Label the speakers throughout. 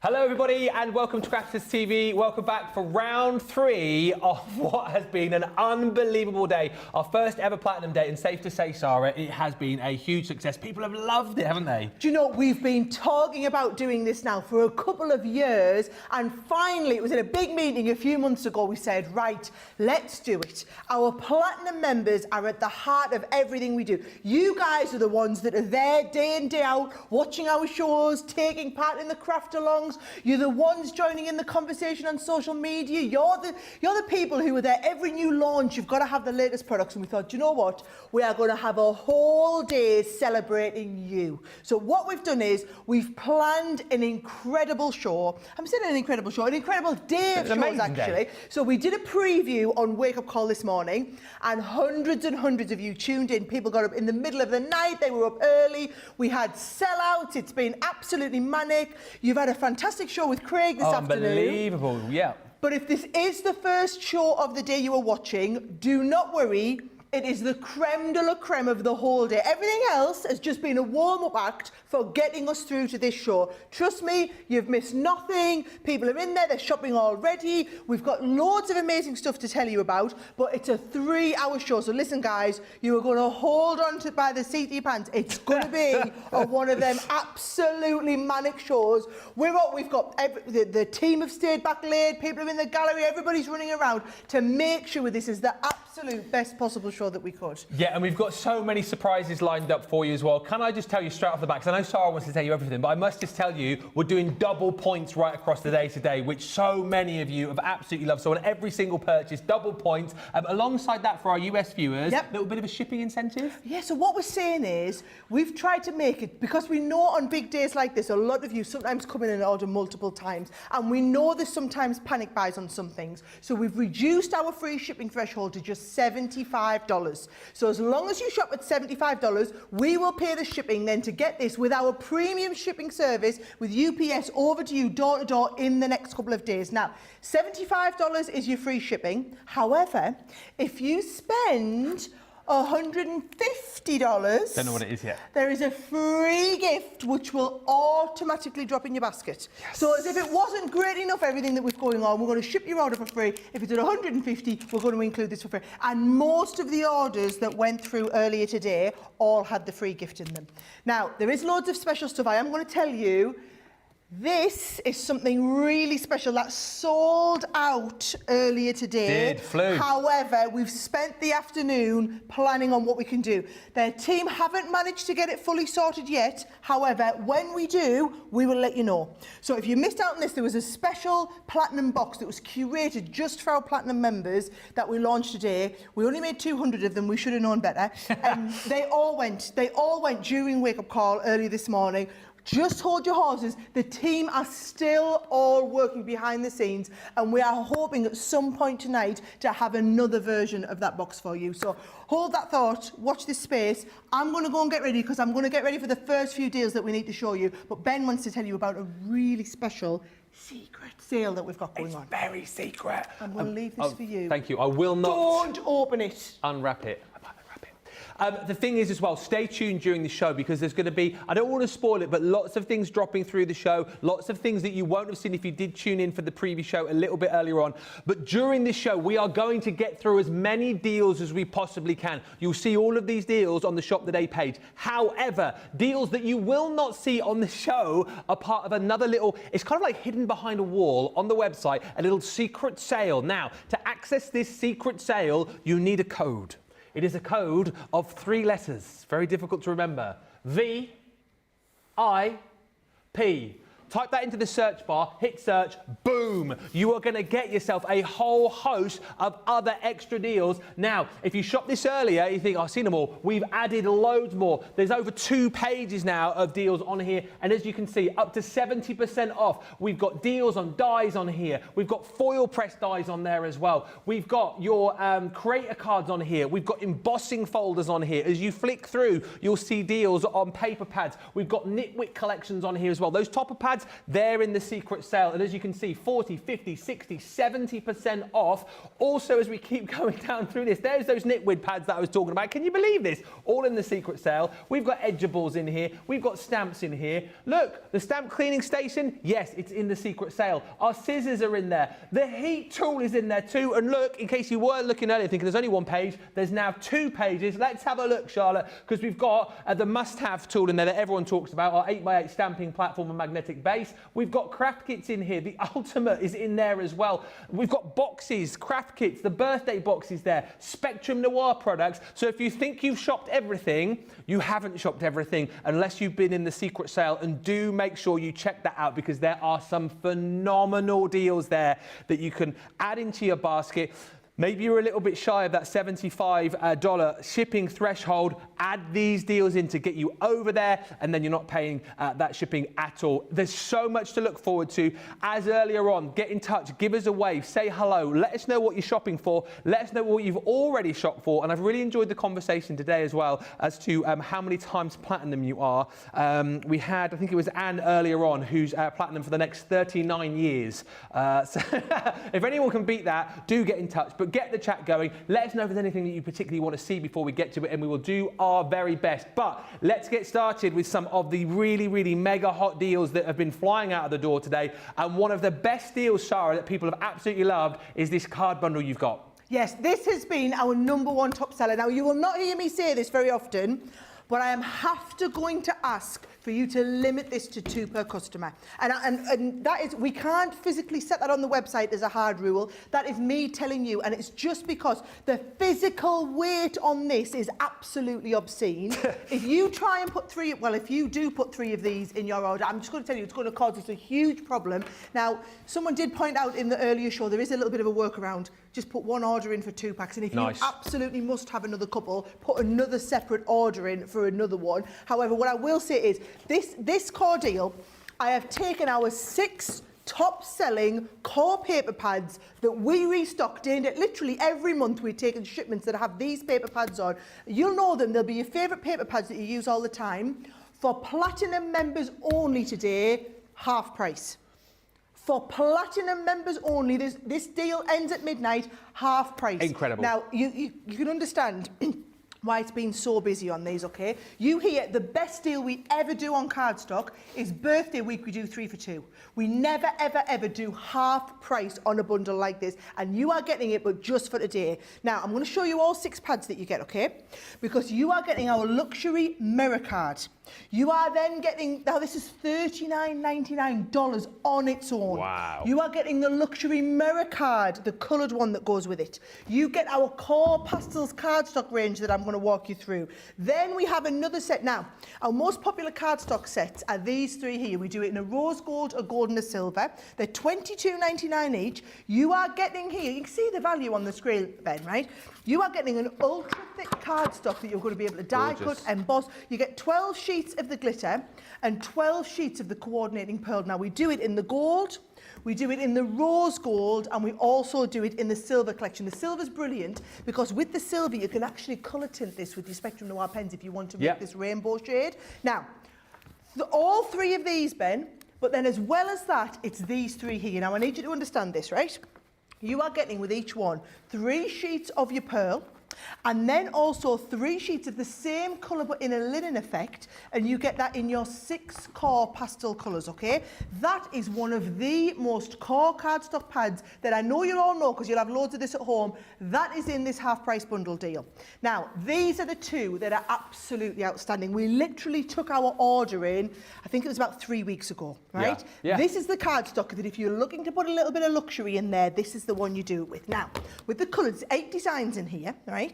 Speaker 1: Hello everybody and welcome to Crafters TV. Welcome back for round 3 of what has been an unbelievable day. Our first ever platinum day, and safe to say, Sarah, it has been a huge success. People have loved it, haven't they?
Speaker 2: Do you know, we've been talking about doing this now for a couple of years, and finally, it was in a big meeting a few months ago, we said, right, let's do it. Our platinum members are at the heart of everything we do. You guys are the ones that are there day in, day out, watching our shows, taking part in the craft alongs. You're the ones joining in the conversation on social media. You're the people who are there. Every new launch, you've got to have the latest products. And we thought, do you know what? We are going to have a whole day celebrating you. So what we've done is we've planned an incredible show. I'm saying an incredible show, an incredible day of shows, actually. So we did a preview on Wake Up Call this morning, and hundreds of you tuned in. People got up in the middle of the night. They were up early. We had sellouts. It's been absolutely manic. You've had a fantastic show with Craig this afternoon.
Speaker 1: Unbelievable, yeah.
Speaker 2: But if this is the first show of the day you are watching, do not worry. It is the creme de la creme of the whole day. Everything else has just been a warm-up act for getting us through to this show. Trust me, you've missed nothing. People are in there, they're shopping already. We've got loads of amazing stuff to tell you about, but it's a 3-hour show. So listen, guys, you are going to hold on to by the seat of your pants. It's going to be one of them absolutely manic shows. We've got the team have stayed back late, people are in the gallery, everybody's running around to make sure this is the absolute best possible show that we could.
Speaker 1: Yeah, and we've got so many surprises lined up for you as well. Can I just tell you straight off the back, because I know Sarah wants to tell you everything, but I must just tell you, we're doing double points right across the day today, which so many of you have absolutely loved. So on every single purchase, double points. Alongside that, for our US viewers, a little bit of a shipping incentive.
Speaker 2: Yeah, so what we're saying is, we've tried to make it, because we know on big days like this, a lot of you sometimes come in and order multiple times, and we know there's sometimes panic buys on some things. So we've reduced our free shipping threshold to just $75. So as long as you shop at $75, we will pay the shipping then to get this with our premium shipping service with UPS over to you door to door in the next couple of days. Now, $75 is your free shipping. However, if you spend $150.
Speaker 1: Don't know what it is yet.
Speaker 2: There is a free gift which will automatically drop in your basket. Yes. So as if it wasn't great enough, everything that was going on, we're going to ship your order for free. If it's at $150, we're going to include this for free. And most of the orders that went through earlier today all had the free gift in them. Now, there is loads of special stuff. I am going to tell you, this is something really special that sold out earlier today.
Speaker 1: Flew.
Speaker 2: However, we've spent the afternoon planning on what we can do. Their team haven't managed to get it fully sorted yet. However, when we do, we will let you know. So if you missed out on this, there was a special platinum box that was curated just for our platinum members that we launched today. We only made 200 of them. We should have known better. They all went during Wake Up Call early this morning. Just hold your horses. The team are still all working behind the scenes, and we are hoping at some point tonight to have another version of that box for you. So hold that thought, watch this space. I'm going to go and get ready, because I'm going to get ready for the first few deals that we need to show you. But Ben wants to tell you about a really special secret sale that we've got going on.
Speaker 1: It's very secret.
Speaker 2: I'm going to leave this for you.
Speaker 1: Thank you. I will not.
Speaker 2: Don't open it.
Speaker 1: Unwrap it. The thing is as well, stay tuned during the show, because there's going to be, I don't want to spoil it, but lots of things dropping through the show, lots of things that you won't have seen if you did tune in for the preview show a little bit earlier on. But during this show, we are going to get through as many deals as we possibly can. You'll see all of these deals on the Shop the Day page. However, deals that you will not see on the show are part of another little, it's kind of like hidden behind a wall on the website, a little secret sale. Now, to access this secret sale, you need a code. It is a code of 3 letters, very difficult to remember. VIP. Type that into the search bar, hit search, boom. You are going to get yourself a whole host of other extra deals. Now, if you shop this earlier, you think, I've seen them all. We've added loads more. There's over 2 pages now of deals on here. And as you can see, up to 70% off. We've got deals on dies on here. We've got foil press dies on there as well. We've got your creator cards on here. We've got embossing folders on here. As you flick through, you'll see deals on paper pads. We've got Knitwick collections on here as well. Those topper pads, pads, they're in the secret sale. And as you can see, 40, 50, 60, 70% off. Also, as we keep going down through this, there's those knitweed pads that I was talking about. Can you believe this? All in the secret sale. We've got edgeables in here. We've got stamps in here. Look, the stamp cleaning station, yes, it's in the secret sale. Our scissors are in there. The heat tool is in there too. And look, in case you were looking earlier thinking there's only one page, there's now 2 pages. Let's have a look, Charlotte, because we've got the must-have tool in there that everyone talks about, our 8x8 stamping platform and magnetic base. We've got craft kits in here. The ultimate is in there as well. We've got boxes, craft kits, the birthday boxes there, Spectrum Noir products. So if you think you've shopped everything, you haven't shopped everything unless you've been in the secret sale, and do make sure you check that out because there are some phenomenal deals there that you can add into your basket. Maybe you're a little bit shy of that $75 shipping threshold. Add these deals in to get you over there, and then you're not paying that shipping at all. There's so much to look forward to. As earlier on, get in touch, give us a wave, say hello, let us know what you're shopping for, let us know what you've already shopped for. And I've really enjoyed the conversation today as well as to how many times platinum you are. We had, I think it was Anne earlier on, who's platinum for the next 39 years. So if anyone can beat that, do get in touch. But get the chat going. Let us know if there's anything that you particularly want to see before we get to it, and we will do our very best. But let's get started with some of the really, really mega hot deals that have been flying out of the door today. And one of the best deals, Sara, that people have absolutely loved is this card bundle you've got.
Speaker 2: Yes, this has been our #1 top seller. Now, you will not hear me say this very often, but I am going to ask for you to limit this to 2 per customer. And that is, we can't physically set that on the website as a hard rule. That is me telling you, and it's just because the physical weight on this is absolutely obscene. If you try and put 3, well, if you do put 3 of these in your order, I'm just going to tell you, it's going to cause us a huge problem. Now, someone did point out in the earlier show, there is a little bit of a workaround. Just put 1 order in for 2 packs, and if you absolutely must have another couple, put another separate order in for another one. However, what I will say is, this core deal, I have taken our 6 top-selling core paper pads that we restock literally every month. We're taking shipments that have these paper pads on. You'll know them. They'll be your favourite paper pads that you use all the time. For Platinum members only today, half price. For Platinum members only, this deal ends at midnight, half price.
Speaker 1: Incredible.
Speaker 2: Now, you can understand why it's been so busy on these, okay? You hear the best deal we ever do on Cardstock is birthday week. We do 3 for 2. We never, ever, ever do half price on a bundle like this, and you are getting it, but just for today. Now, I'm going to show you all 6 pads that you get, okay? Because you are getting our luxury mirror card. You are then getting, now this is $39.99 on its own.
Speaker 1: Wow.
Speaker 2: You are getting the luxury mirror card, the coloured one that goes with it. You get our core pastels cardstock range that I'm going to walk you through. Then we have another set. Now, our most popular cardstock sets are these 3 here. We do it in a rose gold, a gold and a silver. They're $22.99 each. You are getting here, you can see the value on the screen, Ben, right? You are getting an ultra thick cardstock that you're going to be able to die cut, emboss. You get 12 sheets of the glitter and 12 sheets of the coordinating pearl. Now, we do it in the gold, we do it in the rose gold, and we also do it in the silver collection. The silver's brilliant because with the silver you can actually colour tint this with your Spectrum Noir pens if you want to make this rainbow shade. Now, all 3 of these, Ben, but then as well as that, it's these 3 here. Now, I need you to understand this, right? You are getting with each one 3 sheets of your pearl, and then also 3 sheets of the same colour but in a linen effect, and you get that in your 6 core pastel colours, okay? That is one of the most core cardstock pads that I know you'll all know because you'll have loads of this at home. That is in this half-price bundle deal. Now, these are the 2 that are absolutely outstanding. We literally took our order in, I think it was about 3 weeks ago, right? Yeah. This is the cardstock that if you're looking to put a little bit of luxury in there, this is the one you do it with. Now, with the colours, 8 designs in here, right?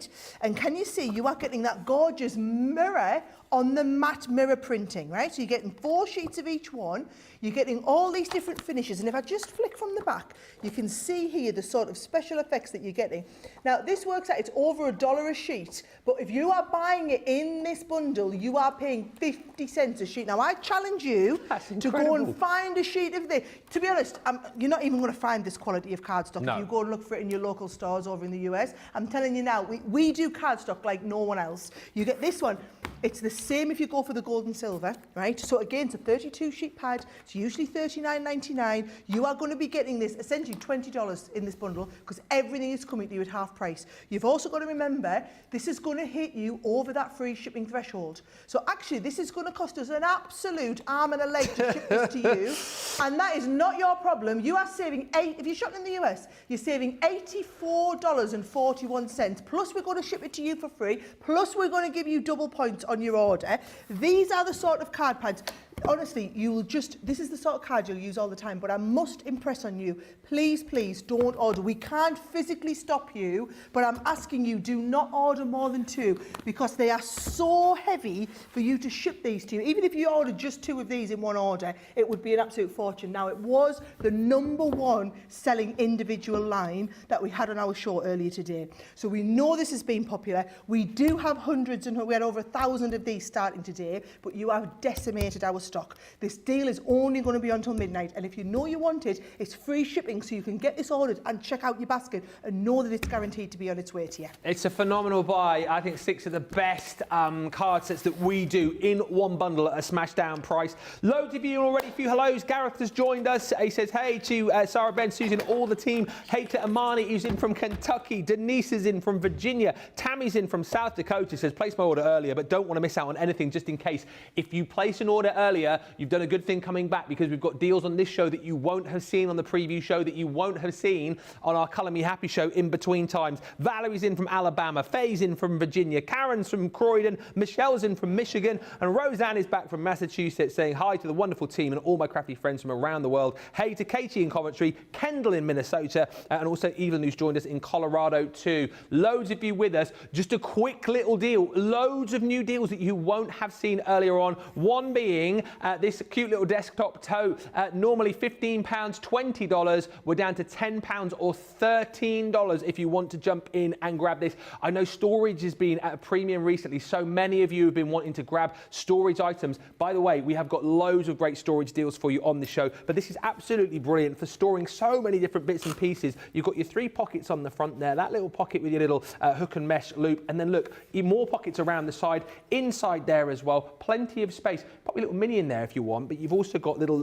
Speaker 2: And can you see you are getting that gorgeous mirror on the matte mirror printing, right? So you're getting 4 sheets of each one. You're getting all these different finishes. And if I just flick from the back, you can see here the sort of special effects that you're getting. Now, this works out, it's over $1 a sheet. But if you are buying it in this bundle, you are paying 50 cents a sheet. Now, I challenge you to go and find a sheet of this. To be honest, you're not even going to find this quality of cardstock if you go and look for it in your local stores over in the US. I'm telling you now, we do cardstock like no one else. You get this one. It's the same if you go for the gold and silver, right? So again, it's a 32 sheet pad. It's usually $39.99. You are going to be getting this essentially $20 in this bundle because everything is coming to you at half price. You've also got to remember, this is going to hit you over that free shipping threshold. So actually, this is going to cost us an absolute arm and a leg to ship this to you. And that is not your problem. You are saving, if you're shopping in the US, you're saving $84.41. Plus, we're going to ship it to you for free. Plus, we're going to give you double points on your order. These are the sort of card pads. Honestly, this is the sort of card you'll use all the time, but I must impress on you, please, please don't order. We can't physically stop you, but I'm asking you, do not order more than 2 because they are so heavy for you to ship these to you. Even if you ordered just 2 of these in one order, it would be an absolute fortune. Now, it was the #1 selling individual line that we had on our show earlier today. So we know this has been popular. We do have hundreds, and we had over 1,000 of these starting today, but you have decimated our stock. This deal is only going to be until midnight, and if you know you want it, it's free shipping, so you can get this ordered and check out your basket and know that it's guaranteed to be on its way to you.
Speaker 1: It's a phenomenal buy. I think 6 of the best card sets that we do in one bundle at a smash down price. Loads of you already. A few hellos. Gareth has joined us. He says hey to Sarah, Ben, Susan, all the team. Hey to Amani, who's in from Kentucky. Denise is in from Virginia. Tammy's in from South Dakota. Says place my order earlier, but don't want to miss out on anything just in case. If you place an order earlier, you've done a good thing coming back because we've got deals on this show that you won't have seen on the preview show, that you won't have seen on our Colour Me Happy show in between times. Valerie's in from Alabama, Faye's in from Virginia, Karen's from Croydon, Michelle's in from Michigan, and Roseanne is back from Massachusetts saying hi to the wonderful team and all my crafty friends from around the world. Hey to Katie in Coventry, Kendall in Minnesota, and also Evelyn who's joined us in Colorado too. Loads of you with us. Just a quick little deal. Loads of new deals that you won't have seen earlier on. One being this cute little desktop tote, normally £15, $20. We're down to £10 or $13 if you want to jump in and grab this. I know storage has been at a premium recently. So many of you have been wanting to grab storage items. By the way, we have got loads of great storage deals for you on the show, but this is absolutely brilliant for storing so many different bits and pieces. You've got your 3 pockets on the front there, that little pocket with your little hook and mesh loop, and then look, more pockets around the side, inside there as well, plenty of space. Pop your little mini in there if you want, but you've also got little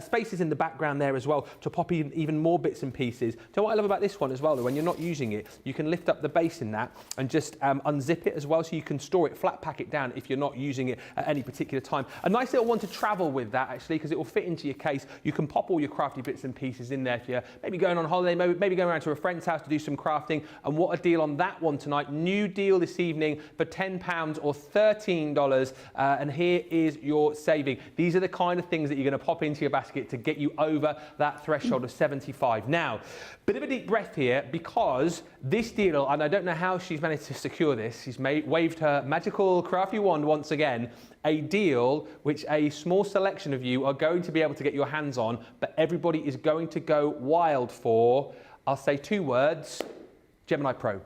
Speaker 1: spaces in the background there as well to pop in even more bits and pieces. So what I love about this one as well, though, when you're not using it, you can lift up the base in that and just unzip it as well, so you can store it, flat pack it down if you're not using it at any particular time. A nice little one to travel with that, actually, because it will fit into your case. You can pop all your crafty bits and pieces in there if you're maybe going on holiday, maybe going around to a friend's house to do some crafting. And what a deal on that one tonight. New deal this evening for £10 or $13. And here is your saving. These are the kind of things that you're going to pop into your basket to get you over that threshold of 75. Now, bit of a deep breath here, because this deal, and I don't know how she's managed to secure this, she's waved her magical crafty wand once again, a deal which a small selection of you are going to be able to get your hands on, but everybody is going to go wild for, I'll say 2 words, Gemini Pro.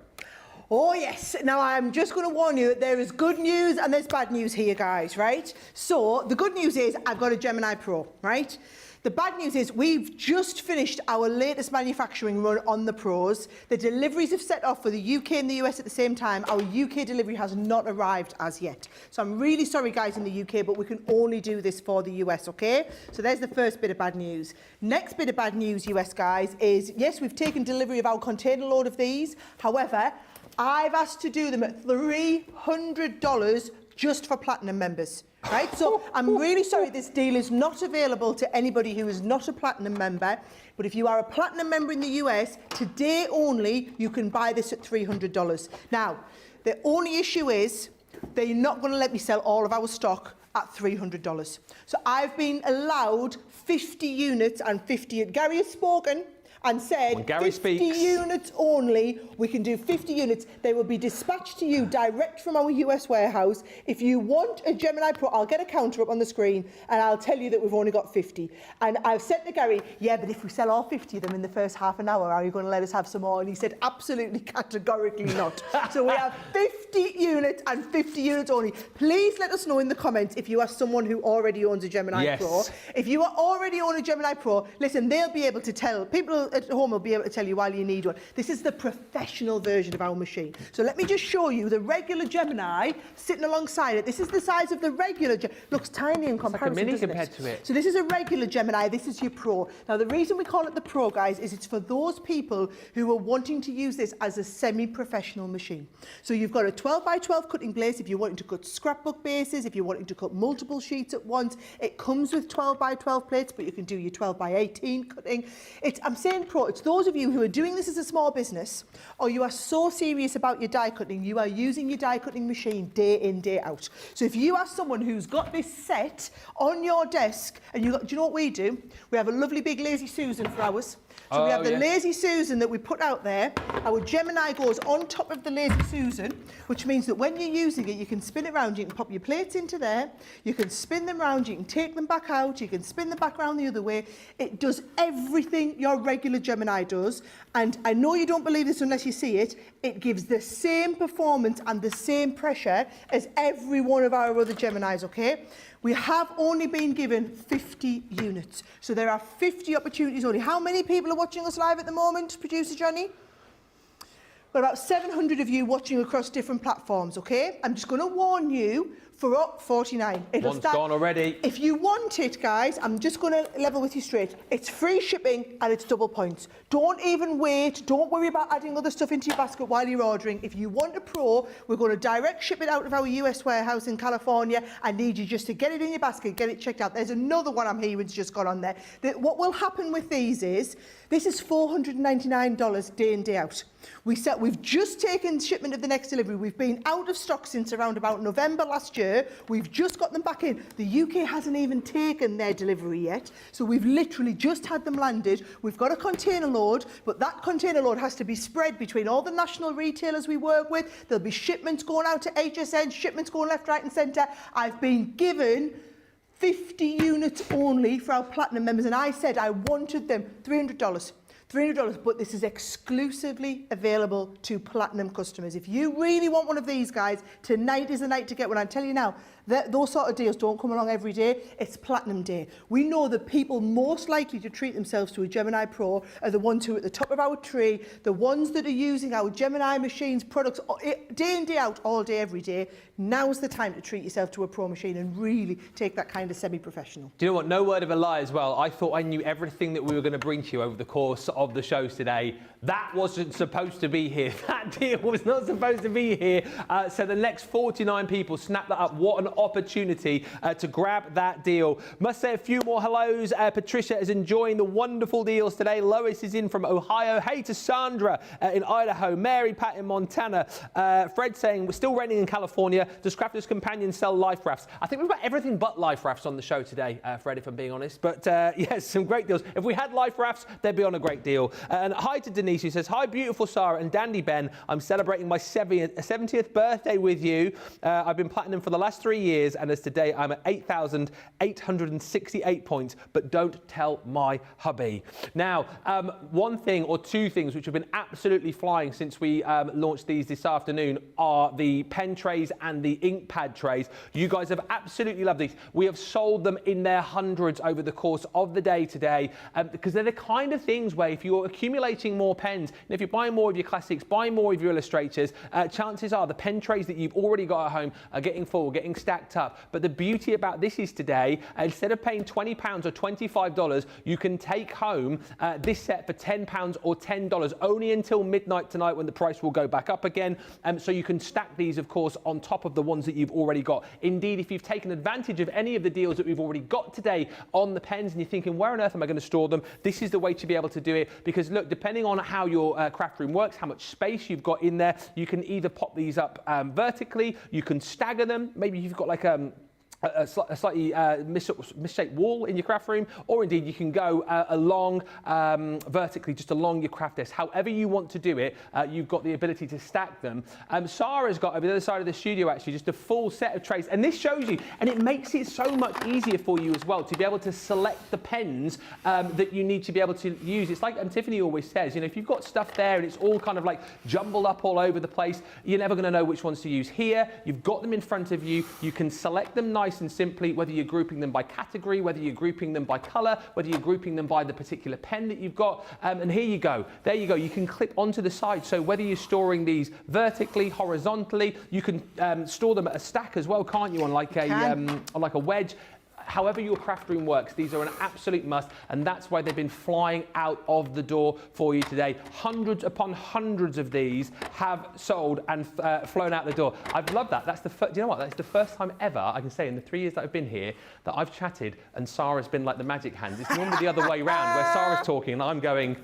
Speaker 2: Oh yes, now I'm just going to warn you, there is good news and there's bad news here, guys, right? So the good news is I've got a Gemini Pro, right? The bad news is we've just finished our latest manufacturing run on the Pros. The deliveries have set off for the UK and the US at the same time. Our UK delivery has not arrived as yet. So I'm really sorry, guys, in the UK, but we can only do this for the US, okay? So there's the first bit of bad news. Next bit of bad news, US guys, is yes, we've taken delivery of our container load of these. However, I've asked to do them at $300 just for Platinum members. Right, so I'm really sorry this deal is not available to anybody who is not a Platinum member, but if you are a Platinum member in the US, today only you can buy this at $300. Now, the only issue is they're not going to let me sell all of our stock at $300. So I've been allowed 50 units and 50... Gary has spoken and said 50 units only. We can do 50 units. They will be dispatched to you direct from our US warehouse. If you want a Gemini Pro, I'll get a counter up on the screen and I'll tell you that we've only got 50. And I've said to Gary, yeah, but if we sell all 50 of them in the first half an hour, are you going to let us have some more? And he said, absolutely, categorically not. So we have 50 units and 50 units only. Please let us know in the comments if you are someone who already owns a Gemini Pro. If you already own a Gemini Pro, listen, they'll be able to tell. People people at home will be able to tell you why you need one. This is the professional version of our machine. So let me just show you the regular Gemini sitting alongside it. This is the size of the regular Gemini. Looks tiny in comparison,
Speaker 1: like a mini
Speaker 2: doesn't
Speaker 1: compared
Speaker 2: it?
Speaker 1: to it.
Speaker 2: So this is a regular Gemini, this is your Pro. Now the reason we call it the Pro, guys, is it's for those people who are wanting to use this as a semi-professional machine. So you've got a 12 by 12 cutting blade if you're wanting to cut scrapbook bases, if you're wanting to cut multiple sheets at once. It comes with 12 by 12 plates, but you can do your 12 by 18 cutting. I'm saying Pro, it's those of you who are doing this as a small business, or you are so serious about your die cutting, you are using your die cutting machine day in, day out. So if you are someone who's got this set on your desk, and do you know what we do? We have a lovely big Lazy Susan for ours. So we have the Lazy Susan that we put out there. Our Gemini goes on top of the Lazy Susan, which means that when you're using it, you can spin it around. You can pop your plates into there. You can spin them around. You can take them back out. You can spin them back around the other way. It does everything your regular Gemini does. And I know you don't believe this unless you see it. It gives the same performance and the same pressure as every one of our other Geminis, okay? We have only been given 50 units. So there are 50 opportunities only. How many people are watching us live at the moment, producer Johnny? We've got about 700 of you watching across different platforms, okay? I'm just going to warn you, for up 49.
Speaker 1: One's gone already.
Speaker 2: If you want it, guys, I'm just going to level with you straight. It's free shipping and it's double points. Don't even wait. Don't worry about adding other stuff into your basket while you're ordering. If you want a Pro, we're going to direct ship it out of our US warehouse in California. I need you just to get it in your basket, get it checked out. There's another one I'm hearing's just got on there. What will happen with these is, this is $499 day in, day out. We've just taken shipment of the next delivery. We've been out of stock since around about November last year. We've just got them back in. The UK hasn't even taken their delivery yet. So we've literally just had them landed. We've got a container load, but that container load has to be spread between all the national retailers we work with. There'll be shipments going out to HSN, shipments going left, right and centre. I've been given 50 units only for our Platinum members, and I said I wanted them $300. $300, but this is exclusively available to Platinum customers. If you really want one of these, guys, tonight is the night to get one. I tell you now, those sort of deals don't come along every day. It's Platinum Day. We know the people most likely to treat themselves to a Gemini Pro are the ones who are at the top of our tree, the ones that are using our Gemini machines, products, day in, day out, all day, every day. Now's the time to treat yourself to a Pro machine and really take that kind of semi-professional.
Speaker 1: Do you know what? No word of a lie as well. I thought I knew everything that we were going to bring to you over the course of the shows today. That wasn't supposed to be here. That deal was not supposed to be here. So the next 49 people snap that up. What an opportunity to grab that deal. Must say a few more hellos. Patricia is enjoying the wonderful deals today. Lois is in from Ohio. Hey to Sandra in Idaho. Mary Pat in Montana. Fred saying we're still raining in California. Does Crafter's Companion sell life rafts? I think we've got everything but life rafts on the show today, Fred, if I'm being honest. But yes, some great deals. If we had life rafts, they'd be on a great deal. And hi to Denise, who says, hi, beautiful Sarah and Dandy Ben. I'm celebrating my 70th birthday with you. I've been platinum for the last 3 years, and as today, I'm at 8,868 points, but don't tell my hubby. Now, one thing or two things which have been absolutely flying since we launched these this afternoon are the pen trays and the ink pad trays. You guys have absolutely loved these. We have sold them in their hundreds over the course of the day today, because they're the kind of things where if you're accumulating more pens, and if you're buying more of your classics, buying more of your illustrators, chances are the pen trays that you've already got at home are getting full, getting stacked up. But the beauty about this is today, instead of paying £20 or $25, you can take home this set for £10 or $10, only until midnight tonight when the price will go back up again. So you can stack these, of course, on top of the ones that you've already got. Indeed, if you've taken advantage of any of the deals that we've already got today on the pens and you're thinking, where on earth am I going to store them? This is the way to be able to do it, because look, depending on how your craft room works, how much space you've got in there, you can either pop these up vertically, you can stagger them, maybe you've got like a slightly misshaped wall in your craft room, or indeed you can go along vertically, just along your craft desk. However you want to do it, you've got the ability to stack them. Sarah's got over the other side of the studio actually just a full set of trays, and this shows you, and it makes it so much easier for you as well to be able to select the pens that you need to be able to use. It's like Tiffany always says, you know, if you've got stuff there and it's all kind of like jumbled up all over the place, you're never going to know which ones to use. Here, you've got them in front of you, you can select them nicely nice and simply, whether you're grouping them by category, whether you're grouping them by colour, whether you're grouping them by the particular pen that you've got. And here you go. There you go. You can clip onto the side. So whether you're storing these vertically, horizontally, you can store them at a stack as well, can't you? On like a wedge. However your craft room works, these are an absolute must, and that's why they've been flying out of the door for you today. Hundreds upon hundreds of these have sold and flown out the door. I've loved that. That's the do you know what? That's the first time ever I can say in the 3 years that I've been here that I've chatted and Sara's been like the magic hands. It's normally the other way round where Sara's talking and I'm going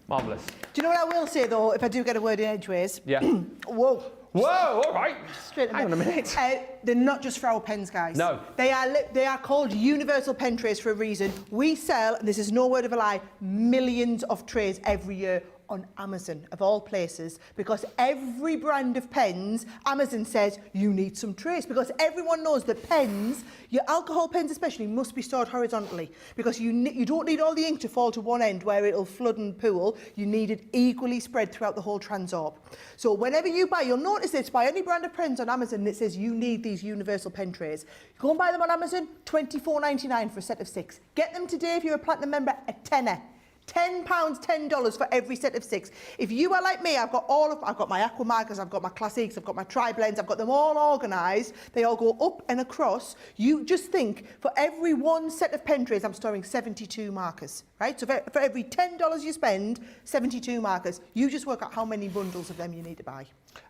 Speaker 1: marvellous.
Speaker 2: Do you know what I will say though? If I do get a word in edgeways,
Speaker 1: yeah.
Speaker 2: Whoa.
Speaker 1: Whoa, all right.
Speaker 2: Hang
Speaker 1: on a minute.
Speaker 2: They're not just for our pens, guys.
Speaker 1: No.
Speaker 2: They are called universal pen trays for a reason. We sell, and this is no word of a lie, millions of trays every year on Amazon, of all places, because every brand of pens, Amazon says you need some trays, because everyone knows that pens, your alcohol pens especially, must be stored horizontally, because you don't need all the ink to fall to one end where it'll flood and pool. You need it equally spread throughout the whole Transorb. So whenever you buy, you'll notice this, buy any brand of pens on Amazon that says you need these universal pen trays. Go and buy them on Amazon, £24.99 for a set of 6. Get them today if you're a Platinum member, a tenner. £10, $10 for every set of 6. If you are like me, I've got my aqua markers, I've got my classics, I've got my tri-blends, I've got them all organised. They all go up and across. You just think, for every one set of pen trays, I'm storing 72 markers, right? So for every $10 you spend, 72 markers. You just work out how many bundles of them you need to buy.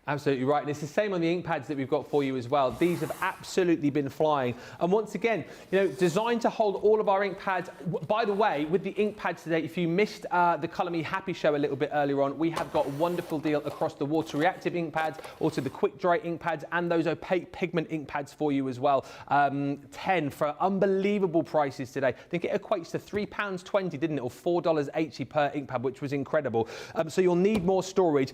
Speaker 1: Absolutely right. And it's the same on the ink pads that we've got for you as well. These have absolutely been flying. And once again, you know, designed to hold all of our ink pads. By the way, with the ink pads today, if you missed the Colour Me Happy show a little bit earlier on, we have got a wonderful deal across the water reactive ink pads, also the quick dry ink pads and those opaque pigment ink pads for you as well. 10 for unbelievable prices today. I think it equates to £3.20, didn't it? Or $4.80 per ink pad, which was incredible. So you'll need more storage.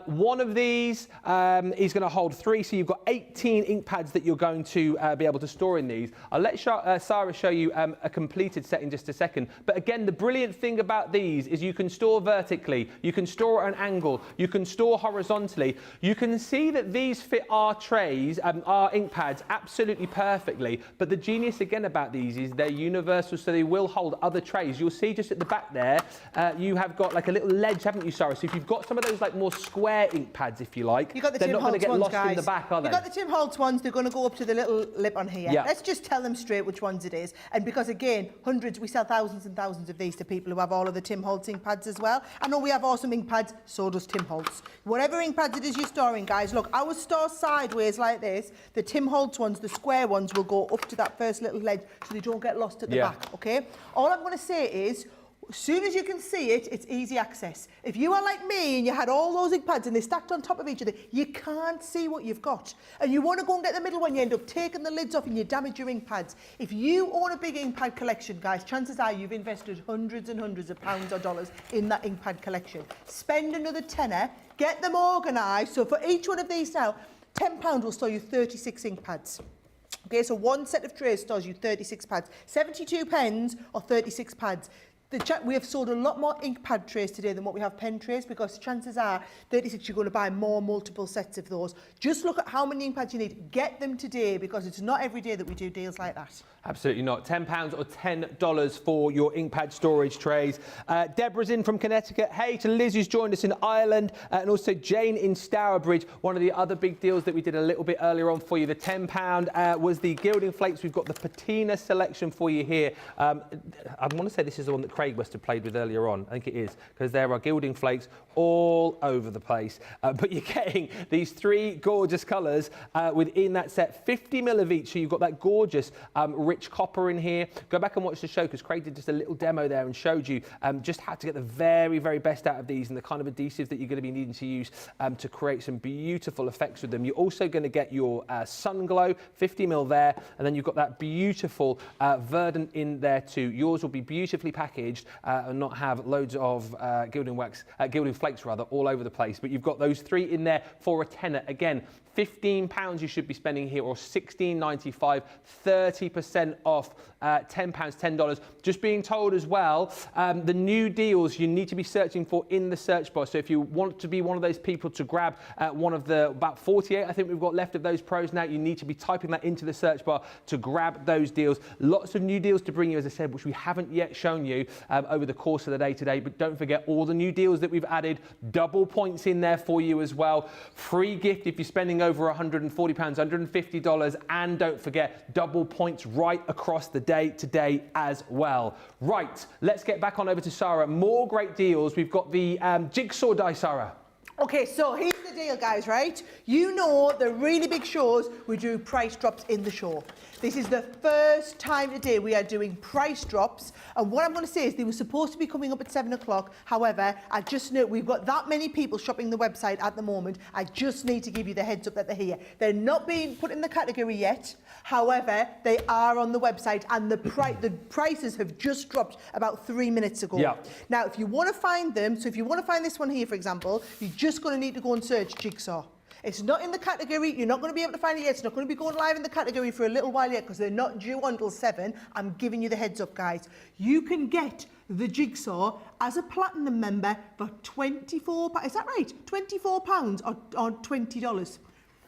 Speaker 1: One of these is going to hold 3, so you've got 18 ink pads that you're going to be able to store in these. I'll let Sara show you a completed set in just a second. But again, the brilliant thing about these is you can store vertically, you can store at an angle, you can store horizontally. You can see that these fit our trays, our ink pads, absolutely perfectly. But the genius again about these is they're universal, so they will hold other trays. You'll see just at the back there, you have got like a little ledge, haven't you, Sara? So if you've got some of those like more square ink pads, if you like,
Speaker 2: you got the
Speaker 1: they're not going to get
Speaker 2: ones,
Speaker 1: lost
Speaker 2: guys.
Speaker 1: in the back, are they?
Speaker 2: You've got the Tim Holtz ones, they're going to go up to the little lip on here.
Speaker 1: Yeah.
Speaker 2: Let's just tell them straight which ones it is. And because again, we sell thousands and thousands of these to people who have all of the Tim Holtz ink pads as well. I know we have awesome ink pads, so does Tim Holtz. Whatever ink pads it is you're storing, guys, look, ours store sideways like this. The Tim Holtz ones, the square ones, will go up to that first little ledge so they don't get lost at the back, okay? All I'm going to say is, as soon as you can see it, it's easy access. If you are like me and you had all those ink pads and they're stacked on top of each other, you can't see what you've got. And you want to go and get the middle one, you end up taking the lids off and you damage your ink pads. If you own a big ink pad collection, guys, chances are you've invested hundreds and hundreds of pounds or dollars in that ink pad collection. Spend another tenner, get them organised. So for each one of these now, £10 will store you 36 ink pads. Okay, so one set of trays stores you 36 pads. 72 pens or 36 pads. We have sold a lot more ink pad trays today than what we have pen trays, because chances are 36 you're going to buy more multiple sets of those. Just look at how many ink pads you need. Get them today, because it's not every day that we do deals like that.
Speaker 1: Absolutely not. £10 or $10 for your ink pad storage trays. Deborah's in from Connecticut. Hey to Liz, who's joined us in Ireland, and also Jane in Stourbridge. One of the other big deals that we did a little bit earlier on for you, the £10 was the Gilding Flakes. We've got the patina selection for you here. I want to say this is the one that Craig must have played with earlier on. I think it is, because there are Gilding Flakes all over the place. But you're getting these 3 gorgeous colours within that set, 50ml of each. So you've got that gorgeous rich copper in here. Go back and watch the show, because Craig did just a little demo there and showed you just how to get the very, very best out of these and the kind of adhesive that you're going to be needing to use to create some beautiful effects with them. You're also going to get your Sun Glow, 50ml there, and then you've got that beautiful verdant in there too. Yours will be beautifully packaged packaged and not have loads of gilding flakes rather all over the place. But you've got those 3 in there for a tenner. Again, £15 you should be spending here, or $16.95, 30% off, £10, $10. Just being told as well, the new deals you need to be searching for in the search bar. So if you want to be one of those people to grab one of the about 48, I think we've got left of those pros now, you need to be typing that into the search bar to grab those deals. Lots of new deals to bring you, as I said, which we haven't yet shown you over the course of the day today. But don't forget all the new deals that we've added, double points in there for you as well. Free gift if you're spending over £140, $150, and don't forget double points right across the day today as well. Right, let's get back on over to Sara. More great deals. We've got the Jigsaw die, Sara.
Speaker 2: Okay, so here's the deal, guys, right? You know the really big shows, we do price drops in the show. This is the first time today we are doing price drops. And what I'm going to say is they were supposed to be coming up at 7 o'clock. However, I just know we've got that many people shopping the website at the moment. I just need to give you the heads up that they're here. They're not being put in the category yet. However, they are on the website, and the prices have just dropped about 3 minutes ago.
Speaker 1: Yeah.
Speaker 2: Now, if you want to find them, so if you want to find this one here, for example, you're just going to need to go and search Jigsaw. It's not in the category. You're not going to be able to find it yet. It's not going to be going live in the category for a little while yet because they're not due until 7. I'm giving you the heads up, guys. You can get the Jigsaw as a platinum member for £24. Is that right? £24 or $20?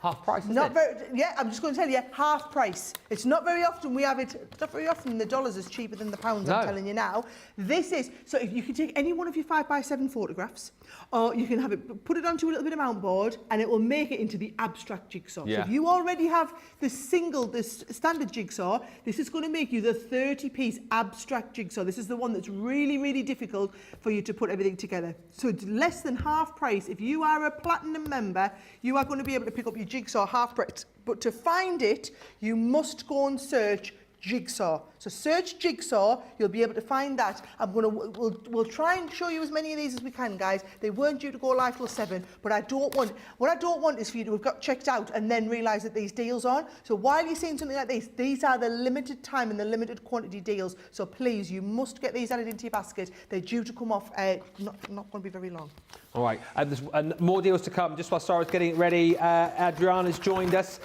Speaker 1: Half price, isn't
Speaker 2: Not
Speaker 1: it?
Speaker 2: very, yeah, I'm just going to tell you, half price. It's not very often we have it, it's not very often the dollar's is cheaper than the pounds,
Speaker 1: No.
Speaker 2: I'm telling you now. This is, so if you can take any one of your 5x7 photographs, or you can have it, put it onto a little bit of mount board, and it will make it into the abstract jigsaw.
Speaker 1: Yeah.
Speaker 2: So if you already have the standard jigsaw, this is going to make you the 30-piece abstract jigsaw. This is the one that's really, really difficult for you to put everything together. So it's less than half price. If you are a platinum member, you are going to be able to pick up your Jigsaw half price. But to find it, you must go and search Jigsaw. So search Jigsaw, you'll be able to find that. We'll try and show you as many of these as we can, guys. They weren't due to go live till 7, but what I don't want is for you to have got checked out and then realise that these deals on. So while you're seeing something like this, these are the limited time and the limited quantity deals. So please, you must get these added into your basket. They're due to come off, not going to be very long.
Speaker 1: All right, there's more deals to come. Just while Sara's getting it ready, Adriana's joined us.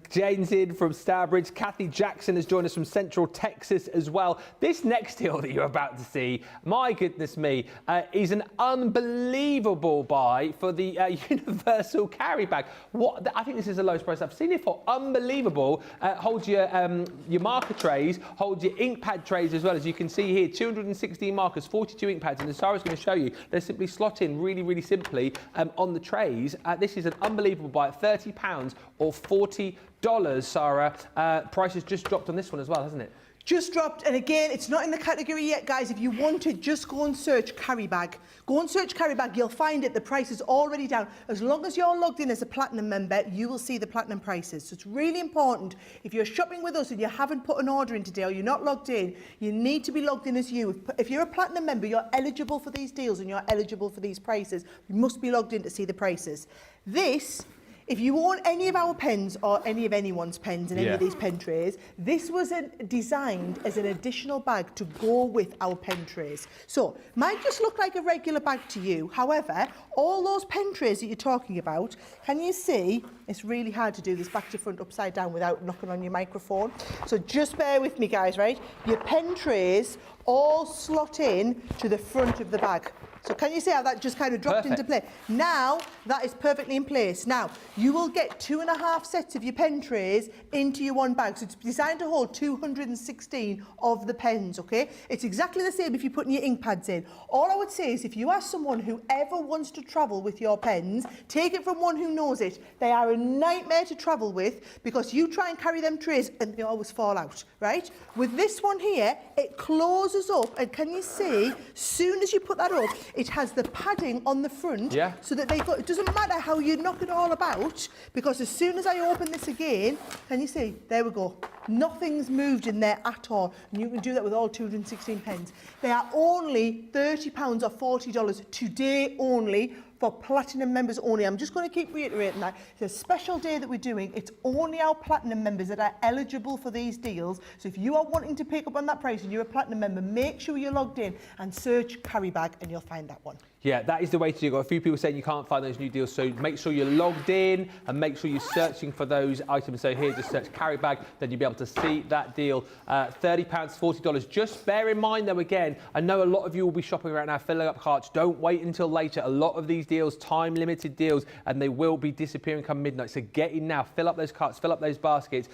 Speaker 1: Jane's in from Stourbridge. Kathy Jackson has joined us from Central Texas as well. This next deal that you're about to see, my goodness me, is an unbelievable buy for the universal carry bag. I think this is the lowest price I've seen it for. Unbelievable. Holds your marker trays, holds your ink pad trays as well. As you can see here, 216 markers, 42 ink pads, and as Sara's going to show you, they're simply slot in really, really simply on the trays. This is an unbelievable buy at £30 or $40, Sara. Price has just dropped on this one as well, hasn't it?
Speaker 2: Just dropped, and again, it's not in the category yet, guys. If you want to, just go and search carry bag. Go and search carry bag, you'll find it. The price is already down. As long as you're logged in as a platinum member, you will see the platinum prices. So it's really important. If you're shopping with us and you haven't put an order in today or you're not logged in, you need to be logged in as you. If you're a platinum member, you're eligible for these deals and you're eligible for these prices. You must be logged in to see the prices. If you own any of our pens or any of anyone's pens in any of these pen trays, this was designed as an additional bag to go with our pen trays. So, might just look like a regular bag to you. However, all those pen trays that you're talking about, can you see? It's really hard to do this back to front upside down without knocking on your microphone. So just bear with me, guys, right? Your pen trays all slot in to the front of the bag. So can you see how that just kind of dropped into place? Now, that is perfectly in place. Now, you will get 2.5 sets of your pen trays into your one bag. So it's designed to hold 216 of the pens, okay? It's exactly the same if you're putting your ink pads in. All I would say is if you are someone who ever wants to travel with your pens, take it from one who knows it. They are a nightmare to travel with because you try and carry them trays and they always fall out, right? With this one here, it closes up, and can you see, soon as you put that up, it has the padding on the front so that it doesn't matter how you knock it all about, because as soon as I open this again, can you see, there we go. Nothing's moved in there at all. And you can do that with all 216 pens. They are only £30 or $40 today only, for Platinum members only. I'm just going to keep reiterating that. It's a special day that we're doing. It's only our Platinum members that are eligible for these deals. So if you are wanting to pick up on that price and you're a Platinum member, make sure you're logged in and search carry bag and you'll find that one.
Speaker 1: Yeah, that is the way to do it. Got a few people saying you can't find those new deals, so make sure you're logged in and make sure you're searching for those items. So here, just search carry bag, then you'll be able to see that deal. £30, $40. Just bear in mind, though, again, I know a lot of you will be shopping right now, filling up carts. Don't wait until later. A lot of these deals, time-limited deals, and they will be disappearing come midnight. So get in now, fill up those carts, fill up those baskets,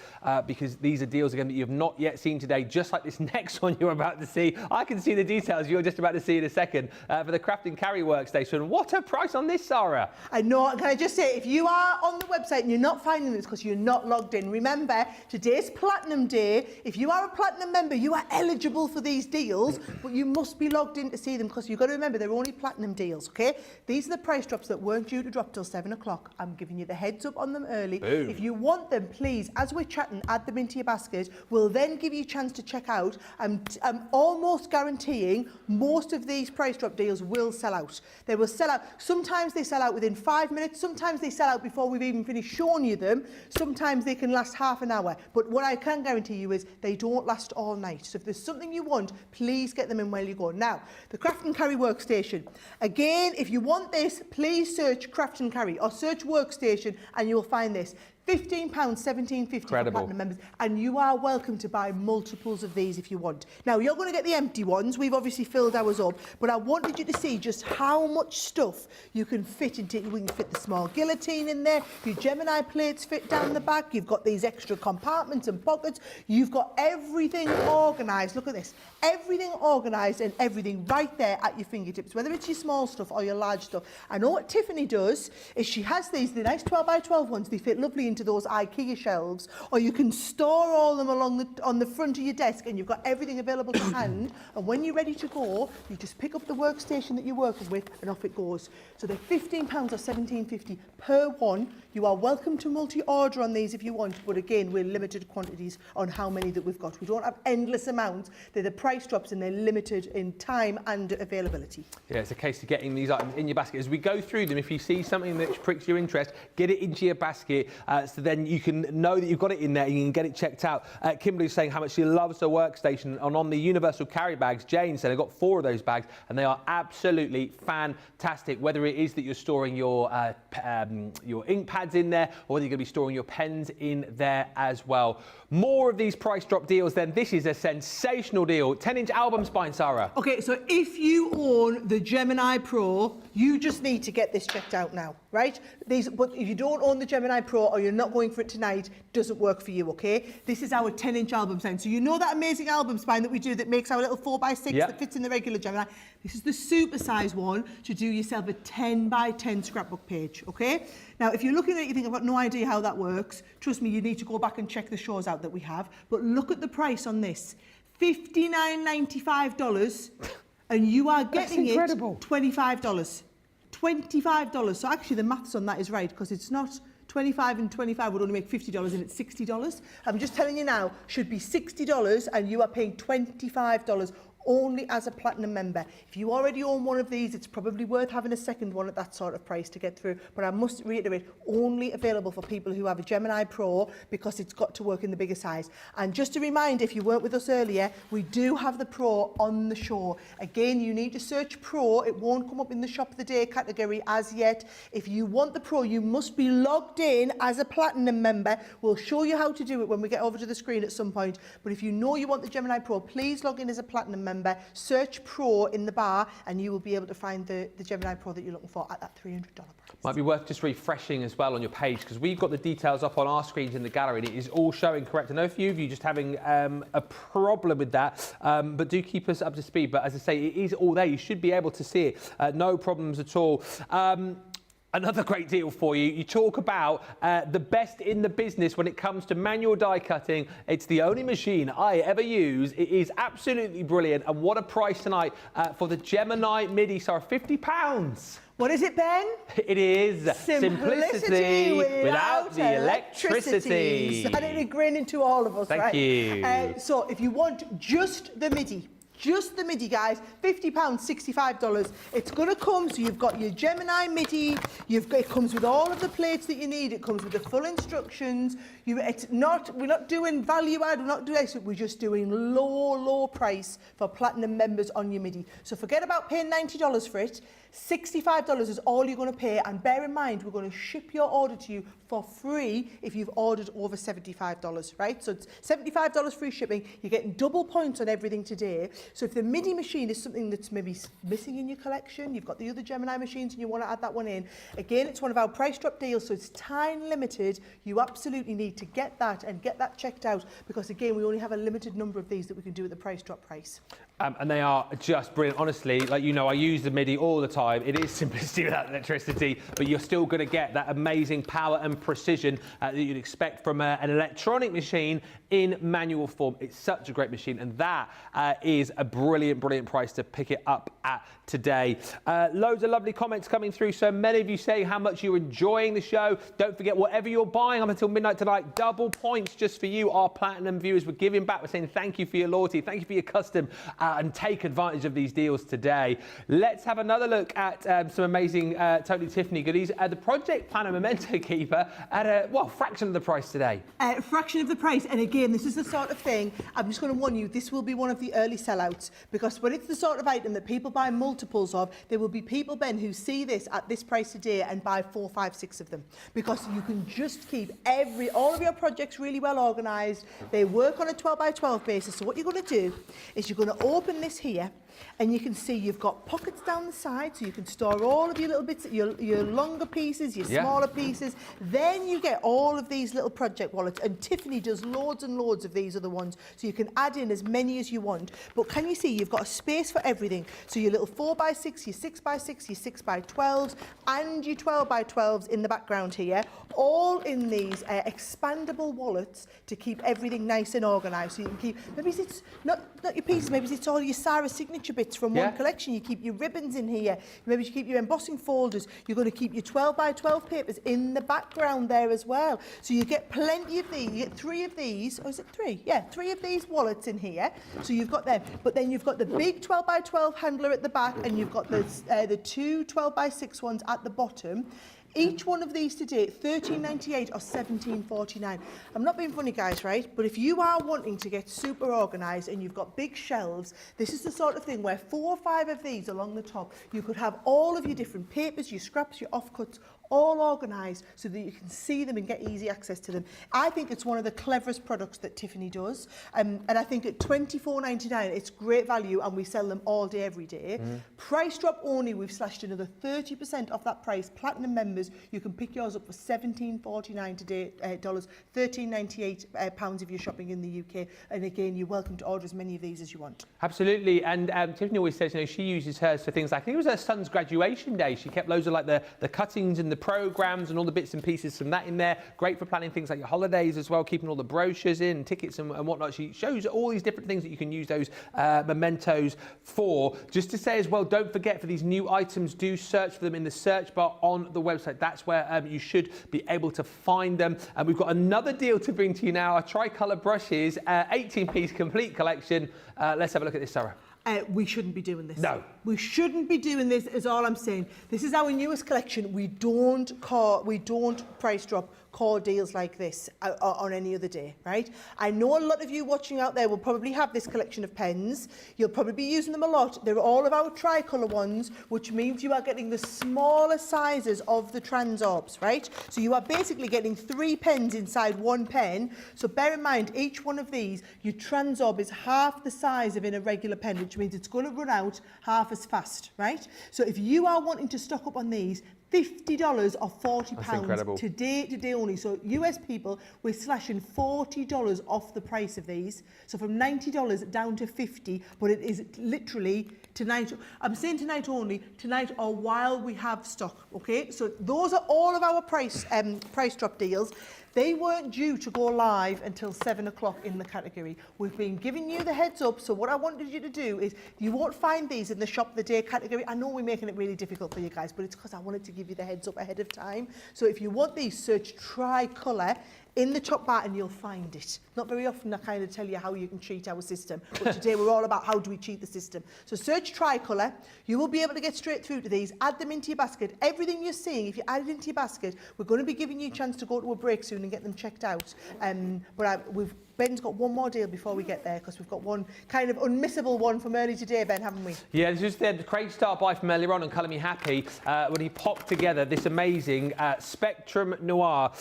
Speaker 1: because these are deals, again, that you have not yet seen today, just like this next one you're about to see. I can see the details you're just about to see in a second for the Craft and Carry workstation. What a price on this, Sarah.
Speaker 2: I know. Can I just say, if you are on the website and you're not finding this because you're not logged in, remember, today's Platinum Day. If you are a Platinum member, you are eligible for these deals, but you must be logged in to see them, because you've got to remember they're only Platinum deals, okay? These are the price drops that weren't due to drop till 7 o'clock. I'm giving you the heads up on them early.
Speaker 1: Boom.
Speaker 2: If you want them, please, as we're chatting, add them into your basket. We'll then give you a chance to check out. I'm almost guaranteeing most of these price drop deals will sell out. They will sell out. Sometimes they sell out within 5 minutes. Sometimes they sell out before we've even finished showing you them. Sometimes they can last half an hour. But what I can guarantee you is they don't last all night. So if there's something you want, please get them in while you go. Now, the Craft and Carry workstation. Again, if you want this, please search Craft and Carry or search workstation and you'll find this. £15, £17.50 for Platinum members, and you are welcome to buy multiples of these if you want. Now, you're going to get the empty ones. We've obviously filled ours up, but I wanted you to see just how much stuff you can fit into. We can fit the small guillotine in there. Your Gemini plates fit down the back. You've got these extra compartments and pockets. You've got everything organised. Look at this. Everything organised and everything right there at your fingertips, whether it's your small stuff or your large stuff. I know what Tiffany does is she has these, the nice 12 by 12 ones. They fit lovely into those IKEA shelves, or you can store all them on the front of your desk and you've got everything available to hand, and when you're ready to go, you just pick up the workstation that you're working with and off it goes. So they're £15 or £17.50 per one. You are welcome to multi-order on these if you want, but again, we're limited quantities on how many that we've got. We don't have endless amounts. They're the price drops and they're limited in time and availability.
Speaker 1: Yeah, it's a case of getting these items in your basket. As we go through them, if you see something that pricks your interest, get it into your basket, so then you can know that you've got it in there and you can get it checked out. Kimberly's saying how much she loves the workstation, and on the universal carry bags, Jane said, I've got 4 of those bags and they are absolutely fantastic. Whether it is that you're storing your ink pads in there, or whether you're going to be storing your pens in there as well. More of these price drop deals then. This is a sensational deal. 10-inch album spine, Sarah.
Speaker 2: Okay, so if you own the Gemini Pro, you just need to get this checked out now, right? But if you don't own the Gemini Pro or you're not going for it tonight, doesn't work for you, okay? This is our 10-inch album spine. So you know that amazing album spine that we do that makes our little 4x6 that fits in the regular Gemini? This is the super size one to do yourself a 10 by 10 scrapbook page, okay? Now, if you're looking at it, you think, I've got no idea how that works. Trust me, you need to go back and check the shows out that we have. But look at the price on this. $59.95, and you are getting it $25. $25. So actually the maths on that is right, because it's not 25 and 25 would only make $50 and it's $60. I'm just telling you now, should be $60 and you are paying $25 only as a Platinum member. If you already own one of these, it's probably worth having a second one at that sort of price to get through. But I must reiterate, only available for people who have a Gemini Pro, because it's got to work in the bigger size. And just a reminder, if you weren't with us earlier, we do have the Pro on the show. Again, you need to search Pro. It won't come up in the Shop of the Day category as yet. If you want the Pro, you must be logged in as a Platinum member. We'll show you how to do it when we get over to the screen at some point. But if you know you want the Gemini Pro, please log in as a Platinum member. Search Pro in the bar and you will be able to find the Gemini Pro that you're looking for at that $300 price.
Speaker 1: Might be worth just refreshing as well on your page, because we've got the details up on our screens in the gallery and it is all showing correct. I know a few of you just having a problem with that, but do keep us up to speed. But as I say, it is all there. You should be able to see it. No problems at all. Another great deal for you. You talk about the best in the business when it comes to manual die cutting. It's the only machine I ever use. It is absolutely brilliant. And what a price tonight for the Gemini Midi, Sarah, £50.
Speaker 2: What is it, Ben?
Speaker 1: It is simplicity without the electricity.
Speaker 2: And it grin into all of us, right?
Speaker 1: Thank you.
Speaker 2: So if you want just the MIDI, guys, £50, $65. It's going to come, so you've got your Gemini MIDI, it comes with all of the plates that you need, it comes with the full instructions. We're not doing value add, we're not doing this, we're just doing low price for Platinum members on your MIDI. So forget about paying $90 for it. $65 is all you're going to pay, and bear in mind we're going to ship your order to you for free if you've ordered over $75, right? So it's $75 free shipping. You're getting double points on everything today. So if the MIDI machine is something that's maybe missing in your collection, you've got the other Gemini machines and you want to add that one in, again, it's one of our price drop deals, so it's time limited. You absolutely need to get that and get that checked out, because again, we only have a limited number of these that we can do at the price drop price.
Speaker 1: And they are just brilliant. Honestly, like, you know, I use the MIDI all the time. It is simplicity without electricity, but you're still going to get that amazing power and precision that you'd expect from an electronic machine in manual form. It's such a great machine, and that is a brilliant price to pick it up at today. Loads of lovely comments coming through. So many of you saying how much you're enjoying the show. Don't forget, whatever you're buying up until midnight tonight, double points just for you, our Platinum viewers. We're giving back. We're saying thank you for your loyalty. Thank you for your custom. And take advantage of these deals today. Let's have another look at some amazing Totally Tiffany goodies. The Project Planner Memento Keeper at a fraction of the price today.
Speaker 2: Fraction of the price, and again, this is the sort of thing, I'm just going to warn you, this will be one of the early sellouts, because when it's the sort of item that people buy multiples of, there will be people, Ben, who see this at this price today and buy 4, 5, 6 of them, because you can just keep all of your projects really well organised. They work on a 12 by 12 basis. So what you're going to do is you're going to open this here, and you can see you've got pockets down the side, so you can store all of your little bits, your longer pieces, your smaller pieces. Then you get all of these little project wallets, and Tiffany does loads and loads of these other ones, so you can add in as many as you want. But can you see you've got a space for everything? So your little 4 by 6, your 6 by 6, your 6 by 12s, and your 12 by 12s in the background here, all in these expandable wallets to keep everything nice and organised. So you can keep, maybe it's not your pieces, maybe it's all your Sara signature bits from one collection. You keep your ribbons in here, maybe you keep your embossing folders. You're going to keep your 12 by 12 papers in the background there as well. So you get plenty of these. You get 3 of these, or is it 3? Yeah, 3 of these wallets in here. So you've got them, but then you've got the big 12 by 12 handler at the back, and you've got the 2 12 by 6 ones at the bottom. Each one of these today, $13.98 or $17.49. I'm not being funny, guys, right? But if you are wanting to get super organised and you've got big shelves, this is the sort of thing where 4 or 5 of these along the top, you could have all of your different papers, your scraps, your offcuts, all organised so that you can see them and get easy access to them. I think it's one of the cleverest products that Tiffany does. And I think at $24.99, it's great value, and we sell them all day, every day. Price drop only, we've slashed another 30% off that price. Platinum members, you can pick yours up for $17.49 today, £13.98 pounds if you're shopping in the UK. And again, you're welcome to order as many of these as you want.
Speaker 1: Absolutely. And Tiffany always says, you know, she uses hers for things like, I think it was her son's graduation day. She kept loads of like the cuttings and the programs and all the bits and pieces from that in there. Great for planning things like your holidays as well, keeping all the brochures in, tickets and whatnot. She shows all these different things that you can use those mementos for. Just to say as well, don't forget, for these new items, do search for them in the search bar on the website. That's where you should be able to find them. And we've got another deal to bring to you now, our tricolour brushes, 18-piece complete collection. Let's have a look at this, Sarah.
Speaker 2: We shouldn't be doing this.
Speaker 1: No.
Speaker 2: We shouldn't be doing this, is all I'm saying. This is our newest collection. We don't price drop core deals like this on any other day, right? I know a lot of you watching out there will probably have this collection of pens. You'll probably be using them a lot. They're all of our tricolour ones, which means you are getting the smaller sizes of the Transorbs, right? So you are basically getting 3 pens inside 1 pen. So bear in mind, each one of these, your Transorb is half the size of in a regular pen, which means it's going to run out half as fast, right? So if you are wanting to stock up on these, $50 or £40 today only. So US people, we're slashing $40 off the price of these. So from $90 down to $50, but it is literally tonight. I'm saying tonight only, tonight or while we have stock, okay? So those are all of our price drop deals. They weren't due to go live until 7 o'clock in the category. We've been giving you the heads up, so what I wanted you to do is, you won't find these in the shop of the day category. I know we're making it really difficult for you guys, but it's because I wanted to give you the heads up ahead of time. So if you want these, search Tricolour in the top bar and you'll find it. Not very often I kind of tell you how you can cheat our system, but today we're all about how do we cheat the system. So search Tricolour, you will be able to get straight through to these, add them into your basket. Everything you're seeing, if you add it into your basket, we're going to be giving you a chance to go to a break soon and get them checked out. Ben's got one more deal before we get there, because we've got one kind of unmissable one from early today, Ben, haven't we?
Speaker 1: Yeah, this is the Craig Star buy from earlier on and Colour Me Happy when he popped together this amazing Spectrum Noir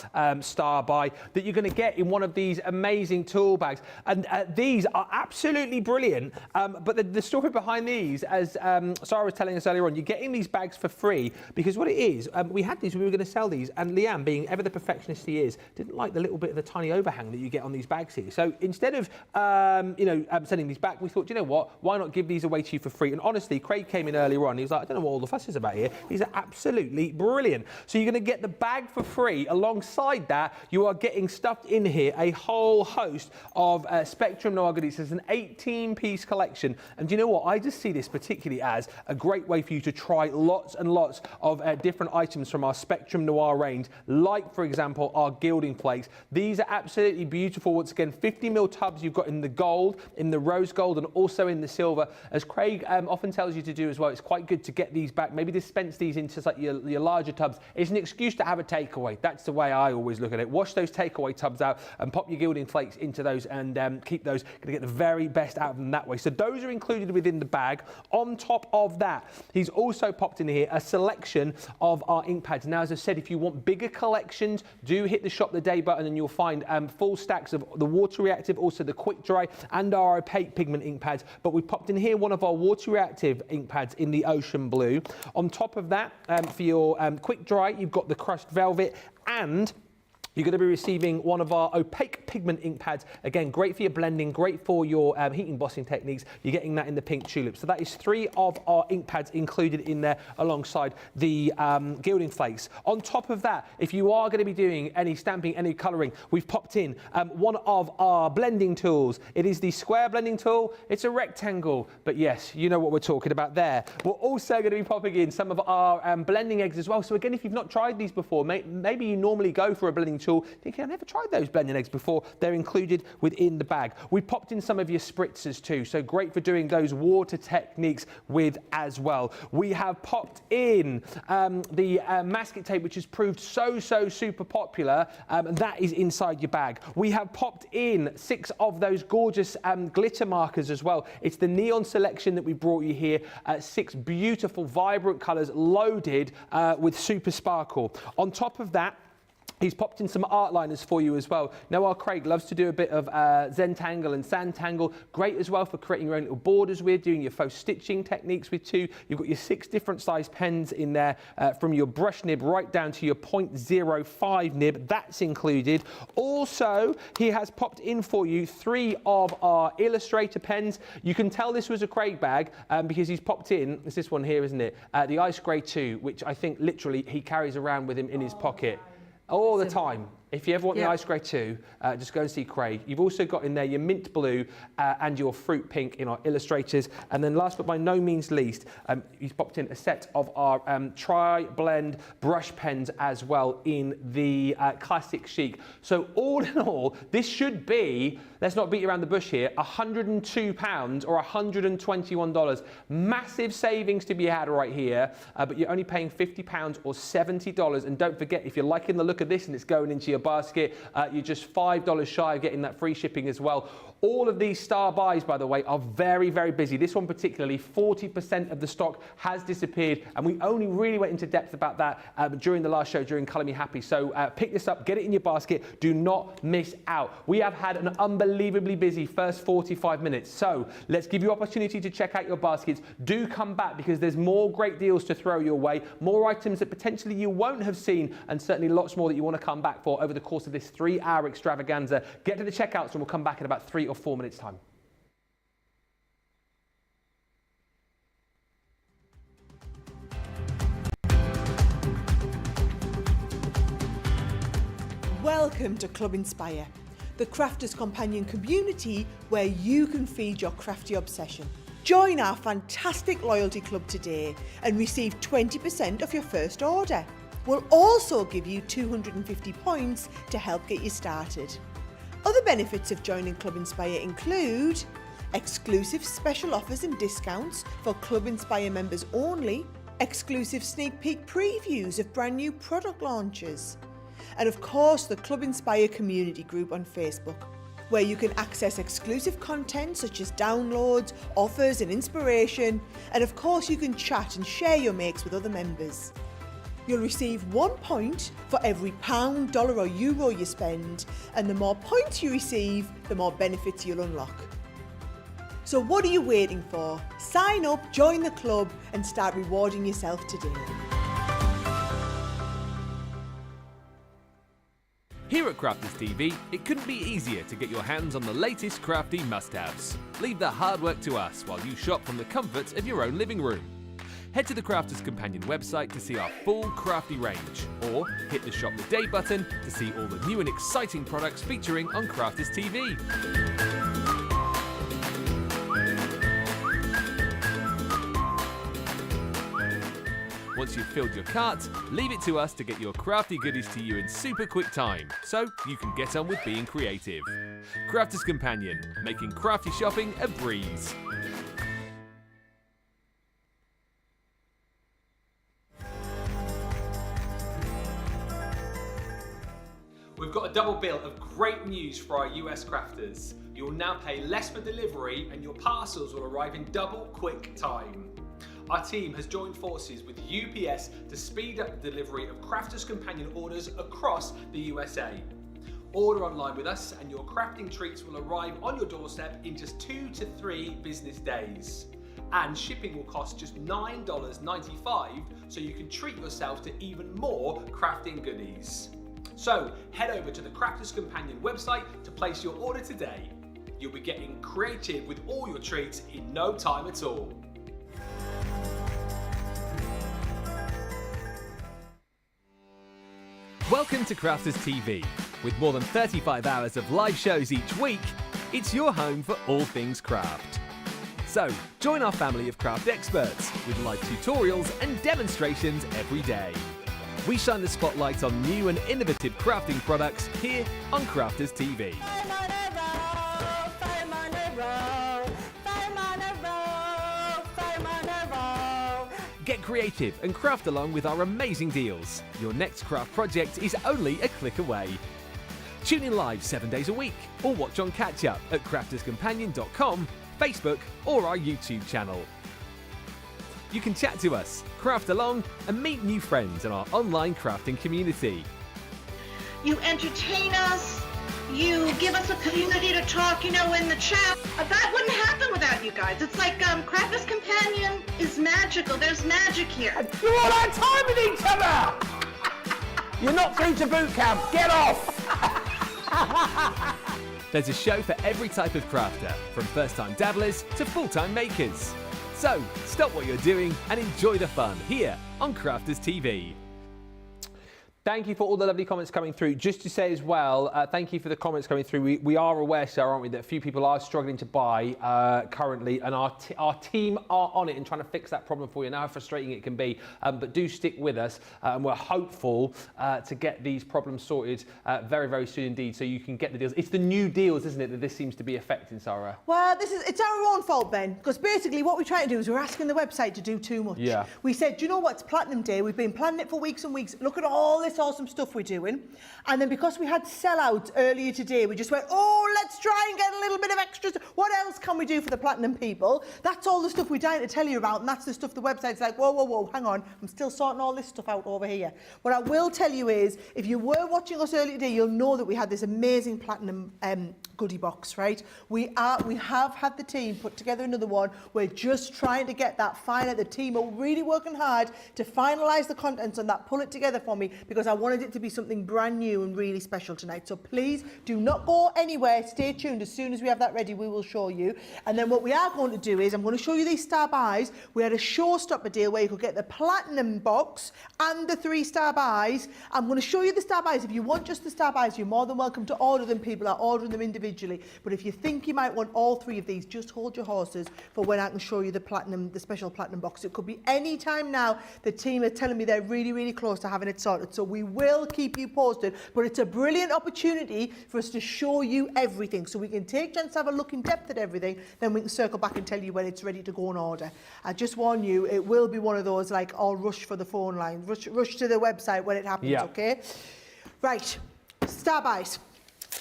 Speaker 1: star buy that you're going to get in one of these amazing tool bags. And these are absolutely brilliant. But the story behind these, as Sarah was telling us earlier on, you're getting these bags for free because what it is, we had these, we were going to sell these, and Leanne, being ever the perfectionist he is, didn't like the little bit of the tiny overhang that you get on these bags here. So instead of sending these back, we thought, you know what, why not give these away to you for free? And honestly, Craig came in earlier on, he was like, I don't know what all the fuss is about here. These are absolutely brilliant. So you're going to get the bag for free. Alongside that, you are getting stuffed in here a whole host of Spectrum Noir goodies. It's an 18-piece collection. And do you know what? I just see this particularly as a great way for you to try lots and lots of different items from our Spectrum Noir range, like, for example, our Gilding Flakes. These are absolutely beautiful. Once again, 50 ml tubs you've got in the gold, in the rose gold, and also in the silver. As Craig often tells you to do as well, it's quite good to get these back, maybe dispense these into like your larger tubs. It's an excuse to have a takeaway. That's the way I always look at it. Wash those takeaway tubs out and pop your Gilding Flakes into those and keep those. Going to get the very best out of them that way. So those are included within the bag. On top of that, he's also popped in here a selection of our ink pads. Now, as I said, if you want bigger collections, do hit the shop the day button and you'll find full stacks of the water reactive, also the quick dry and our opaque pigment ink pads. But we popped in here one of our water reactive ink pads in the ocean blue. On top of that, for your quick dry, you've got the crushed velvet, and you're going to be receiving one of our opaque pigment ink pads. Again, great for your blending, great for your heat embossing techniques. You're getting that in the pink tulip. So that is 3 of our ink pads included in there alongside the Gilding Flakes. On top of that, if you are going to be doing any stamping, any colouring, we've popped in one of our blending tools. It is the square blending tool. It's a rectangle, but yes, you know what we're talking about there. We're also going to be popping in some of our blending eggs as well. So again, if you've not tried these before, maybe you normally go for a blending tool, thinking, I've never tried those blending eggs before. They're included within the bag. We popped in some of your spritzers too, so great for doing those water techniques with as well. We have popped in the masking tape, which has proved so super popular, and that is inside your bag. We have popped in 6 of those gorgeous glitter markers as well. It's the neon selection that we brought you here, 6 beautiful vibrant colours loaded with super sparkle. On top of that, he's popped in some art liners for you as well. Now, our Craig loves to do a bit of Zentangle and Sandtangle. Great as well for creating your own little borders with, doing your faux stitching techniques with too. You've got your 6 different size pens in there, from your brush nib right down to your 0.05 nib. That's included. Also, he has popped in for you 3 of our Illustrator pens. You can tell this was a Craig bag because he's popped in, it's this one here, isn't it? The Ice Grey 2, which I think literally he carries around with him in his pocket all the time. If you ever want the Ice Grey 2, just go and see Craig. You've also got in there your mint blue and your fruit pink in our illustrators. And then last but by no means least, he's popped in a set of our tri-blend brush pens as well in the classic chic. So all in all, this should be, let's not beat around the bush here, £102 or $121. Massive savings to be had right here, but you're only paying £50 or $70. And don't forget, if you're liking the look of this and it's going into your basket, you're just $5 shy of getting that free shipping as well. All of these star buys, by the way, are very busy. This one particularly, 40% of the stock has disappeared, and we only really went into depth about that during the last show, during Colour Me Happy. So pick this up, get it in your basket, do not miss out. We have had an unbelievably busy first 45 minutes, so let's give you opportunity to check out your baskets. Do come back because there's more great deals to throw your way, more items that potentially you won't have seen, and certainly lots more that you want to come back for over the course of this 3-hour extravaganza. Get to the checkouts and we'll come back in about 3 or 4 minutes time.
Speaker 2: Well, Welcome to Club Inspire, the Crafters Companion community where you can feed your crafty obsession. Join our fantastic loyalty club today and receive 20% off your first order. We'll also give you 250 points to help get you started. Other benefits of joining Club Inspire include exclusive special offers and discounts for Club Inspire members only, exclusive sneak peek previews of brand new product launches, and of course the Club Inspire community group on Facebook, where you can access exclusive content such as downloads, offers and inspiration, and of course you can chat and share your makes with other members. You'll receive 1 point for every pound, dollar or euro you spend, and the more points you receive, the more benefits you'll unlock. So what are you waiting for? Sign up, join the club and start rewarding yourself today.
Speaker 3: Here at Crafters TV, it couldn't be easier to get your hands on the latest crafty must-haves. Leave the hard work to us while you shop from the comfort of your own living room. Head to the Crafters Companion website to see our full crafty range, or hit the Shop the Day button to see all the new and exciting products featuring on Crafters TV. Once you've filled your cart, leave it to us to get your crafty goodies to you in super quick time, so you can get on with being creative. Crafters Companion, making crafty shopping a breeze.
Speaker 1: We've got a double bill of great news for our US crafters. You'll now pay less for delivery and your parcels will arrive in double quick time. Our team has joined forces with UPS to speed up the delivery of Crafters Companion orders across the USA. Order online with us and your crafting treats will arrive on your doorstep in just 2 to 3 business days. And shipping will cost just $9.95, so you can treat yourself to even more crafting goodies. So head over to the Crafters Companion website to place your order today. You'll be getting creative with all your treats in no time at all.
Speaker 3: Welcome to Crafters TV. With more than 35 hours of live shows each week, it's your home for all things craft. So, join our family of craft experts with live tutorials and demonstrations every day. We shine the spotlight on new and innovative crafting products here on Crafters TV. Get creative and craft along with our amazing deals. Your next craft project is only a click away. Tune in live 7 days a week or watch on catch up at crafterscompanion.com, Facebook or our YouTube channel. You can chat to us, craft along and meet new friends in our online crafting community.
Speaker 4: You entertain us, you give us a community to talk, in the chat. That wouldn't happen without you guys. It's like Crafters Companion is magical. There's magic here.
Speaker 1: You all had time with each other! You're not through to boot camp, get off!
Speaker 3: There's a show for every type of crafter, from first-time dabblers to full-time makers. So, stop what you're doing and enjoy the fun here on Crafters TV.
Speaker 1: Thank you for all the lovely comments coming through. Just to say as well, thank you for the comments coming through. We are aware, Sarah, aren't we, that a few people are struggling to buy currently, and our team are on it and trying to fix that problem for you. Now how frustrating it can be, but do stick with us, and we're hopeful to get these problems sorted very, very soon indeed, so you can get the deals. It's the new deals, isn't it, that this seems to be affecting, Sarah?
Speaker 2: Well, it's our own fault, Ben, because basically what we're trying to do is we're asking the website to do too much.
Speaker 1: Yeah.
Speaker 2: We said, do you know what, it's Platinum Day, we've been planning it for weeks and weeks, look at all this awesome stuff we're doing, and then because we had sellouts earlier today, we just went, oh, let's try and get a little bit of extra stuff. What else can we do for the Platinum people? That's all the stuff we're dying to tell you about, and that's the stuff the website's like, whoa, whoa, whoa, hang on, I'm still sorting all this stuff out over here. What I will tell you is, if you were watching us earlier today, you'll know that we had this amazing Platinum goodie box, right? We have had the team put together another one. We're just trying to get that final. The team are really working hard to finalise the contents on that, pull it together for me, because because I wanted it to be something brand new and really special tonight. So please do not go anywhere. Stay tuned. As soon as we have that ready, we will show you. And then what we are going to do is I'm going to show you these star buys. We had a Showstopper deal where you could get the platinum box and the 3 star buys. I'm going to show you the star buys. If you want just the star buys, you're more than welcome to order them. People are ordering them individually. But if you think you might want all 3 of these, just hold your horses for when I can show you the special platinum box. It could be any time now. The team are telling me they're really close to having it sorted. So we will keep you posted. But it's a brilliant opportunity for us to show you everything. So we can take chance to have a look in depth at everything. Then we can circle back and tell you when it's ready to go and order. I just warn you, it will be one of those like all rush for the phone line. Rush to the website when it happens, okay? Right, star buys.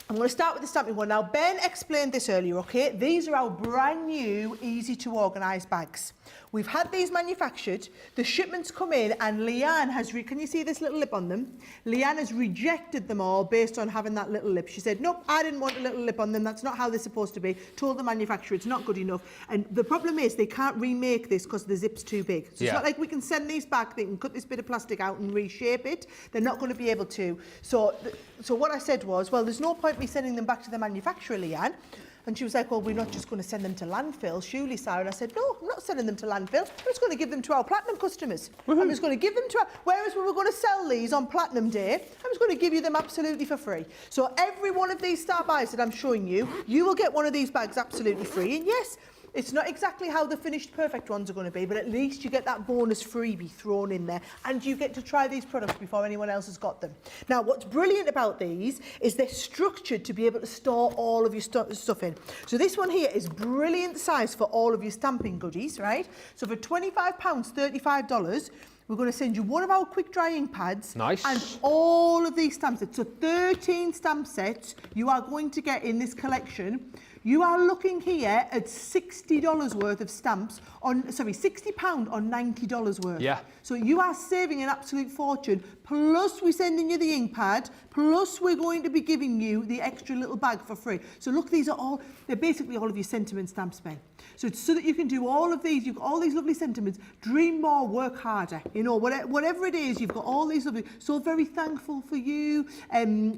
Speaker 2: I'm going to start with the stamping one. Now, Ben explained this earlier, okay? These are our brand new, easy to organise bags. We've had these manufactured, the shipments come in, and Leanne has, can you see this little lip on them? Leanne has rejected them all based on having that little lip. She said, nope, I didn't want a little lip on them. That's not how they're supposed to be. Told the manufacturer it's not good enough. And the problem is they can't remake this because the zip's too big. So it's not like we can send these back, they can cut this bit of plastic out and reshape it. They're not going to be able to. So what I said was, well, there's no point me sending them back to the manufacturer, Leanne. And she was like, well, we're not just going to send them to landfill, surely, Sarah? And I said, no, I'm not sending them to landfill. I'm just going to give them to our platinum customers. I'm just going to give them to our... Whereas we were going to sell these on Platinum Day, I'm just going to give you them absolutely for free. So every one of these star buys that I'm showing you, you will get one of these bags absolutely free. And yes, it's not exactly how the finished perfect ones are going to be, but at least you get that bonus freebie thrown in there and you get to try these products before anyone else has got them. Now, what's brilliant about these is they're structured to be able to store all of your stuff in. So this one here is brilliant size for all of your stamping goodies, right? So for £25, $35, we're going to send you one of our quick drying pads.
Speaker 1: Nice.
Speaker 2: And all of these stamp sets. So 13 stamp sets you are going to get in this collection. You are looking here at $60 worth of stamps on, £60 on $90 worth.
Speaker 1: Yeah.
Speaker 2: So you are saving an absolute fortune. Plus we're sending you the ink pad. Plus we're going to be giving you the extra little bag for free. So look, these are all, they're basically all of your sentiment stamps, Ben. So it's so that you can do all of these. You've got all these lovely sentiments. Dream more, work harder. You know, whatever it is, you've got all these lovely. So very thankful for you.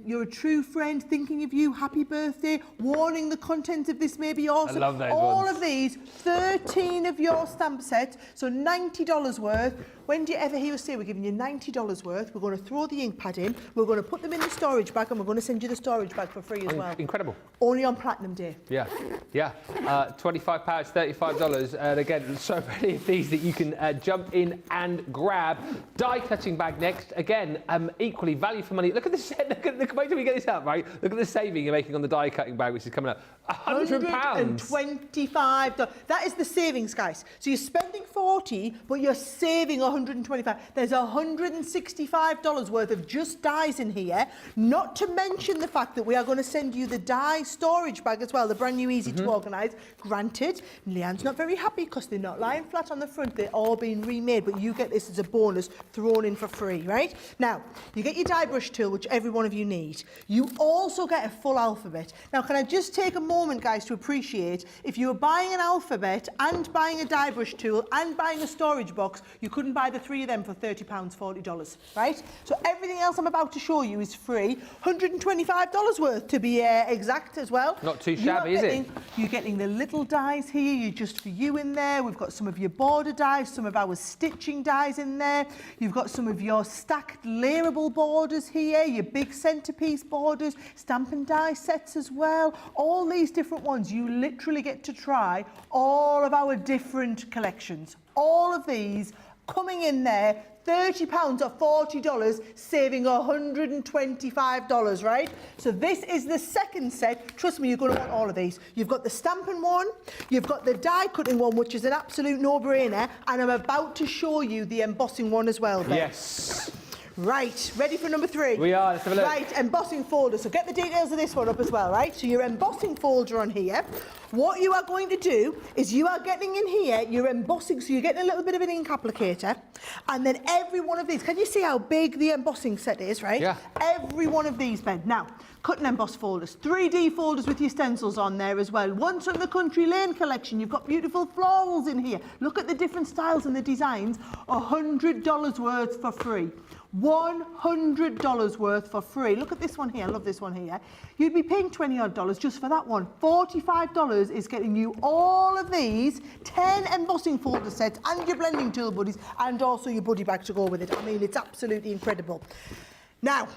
Speaker 2: You're a true friend, thinking of you. Happy birthday. Warning, the content of this may be awesome.
Speaker 1: I love those
Speaker 2: all
Speaker 1: ones.
Speaker 2: of these, 13 of your stamp sets, so $90 worth. When do you ever hear us say we're giving you $90 worth? We're going to throw the ink pad in, we're going to put them in the storage bag, and we're going to send you the storage bag for free as well.
Speaker 1: Incredible.
Speaker 2: Only on Platinum Day.
Speaker 1: Yeah. £25, $35. And again, so many of these that you can jump in and grab. Die cutting bag next. Again, equally value for money. Look at this. Wait till we get this out, right? Look at the saving you're making on the die cutting bag, which is coming up. £100.
Speaker 2: $125. That is the savings, guys. So you're spending 40, but you're saving 125. There's $165 worth of just dies in here, not to mention the fact that we are going to send you the die storage bag as well, the brand new easy to organise. Granted, Leanne's not very happy because they're not lying flat on the front, they're all being remade, but you get this as a bonus thrown in for free, right? Now, you get your die brush tool, which every one of you need. You also get a full alphabet. Now, can I just take a moment, guys, to appreciate, if you were buying an alphabet and buying a die brush tool and buying a storage box, you couldn't buy the 3 of them for £30, $40, right? So everything else I'm about to show you is free. $125 worth to be exact as well.
Speaker 1: Not too shabby, is it?
Speaker 2: You're getting the little dies here, you're just for you in there. We've got some of your border dies, some of our stitching dies in there. You've got some of your stacked layerable borders here, your big centerpiece borders, stamp and die sets as well. All these different ones, you literally get to try all of our different collections. All of these coming in there, £30 or $40, saving $125, right? So this is the second set. Trust me, you're going to want all of these. You've got the stamping one, you've got the die cutting one, which is an absolute no-brainer, and I'm about to show you the embossing one as well, Ben.
Speaker 1: Yes.
Speaker 2: Right, ready for number 3?
Speaker 1: We are, let's have a look.
Speaker 2: Right, embossing folder. So get the details of this one up as well, right? So your embossing folder on here. What you are going to do is you are getting in here, you're embossing, so you're getting a little bit of an ink applicator, and then every one of these, can you see how big the embossing set is, right?
Speaker 1: Yeah.
Speaker 2: Every one of these, Ben. Now, cut and emboss folders, 3D folders with your stencils on there as well. Once from the Country Lane collection, you've got beautiful florals in here. Look at the different styles and the designs. $100 worth for free. $100 worth for free. Look at this one here. I love this one here. You'd be paying $20 odd just for that one. $45 is getting you all of these 10 embossing folder sets and your blending tool buddies and also your buddy bag to go with it. I mean, it's absolutely incredible. Now,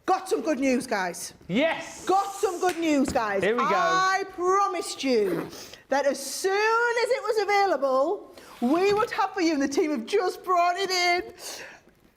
Speaker 2: got some good news, guys.
Speaker 1: Yes!
Speaker 2: Got some good news, guys.
Speaker 1: Here we go.
Speaker 2: I promised you that as soon as it was available, we would have for you, and the team have just brought it in.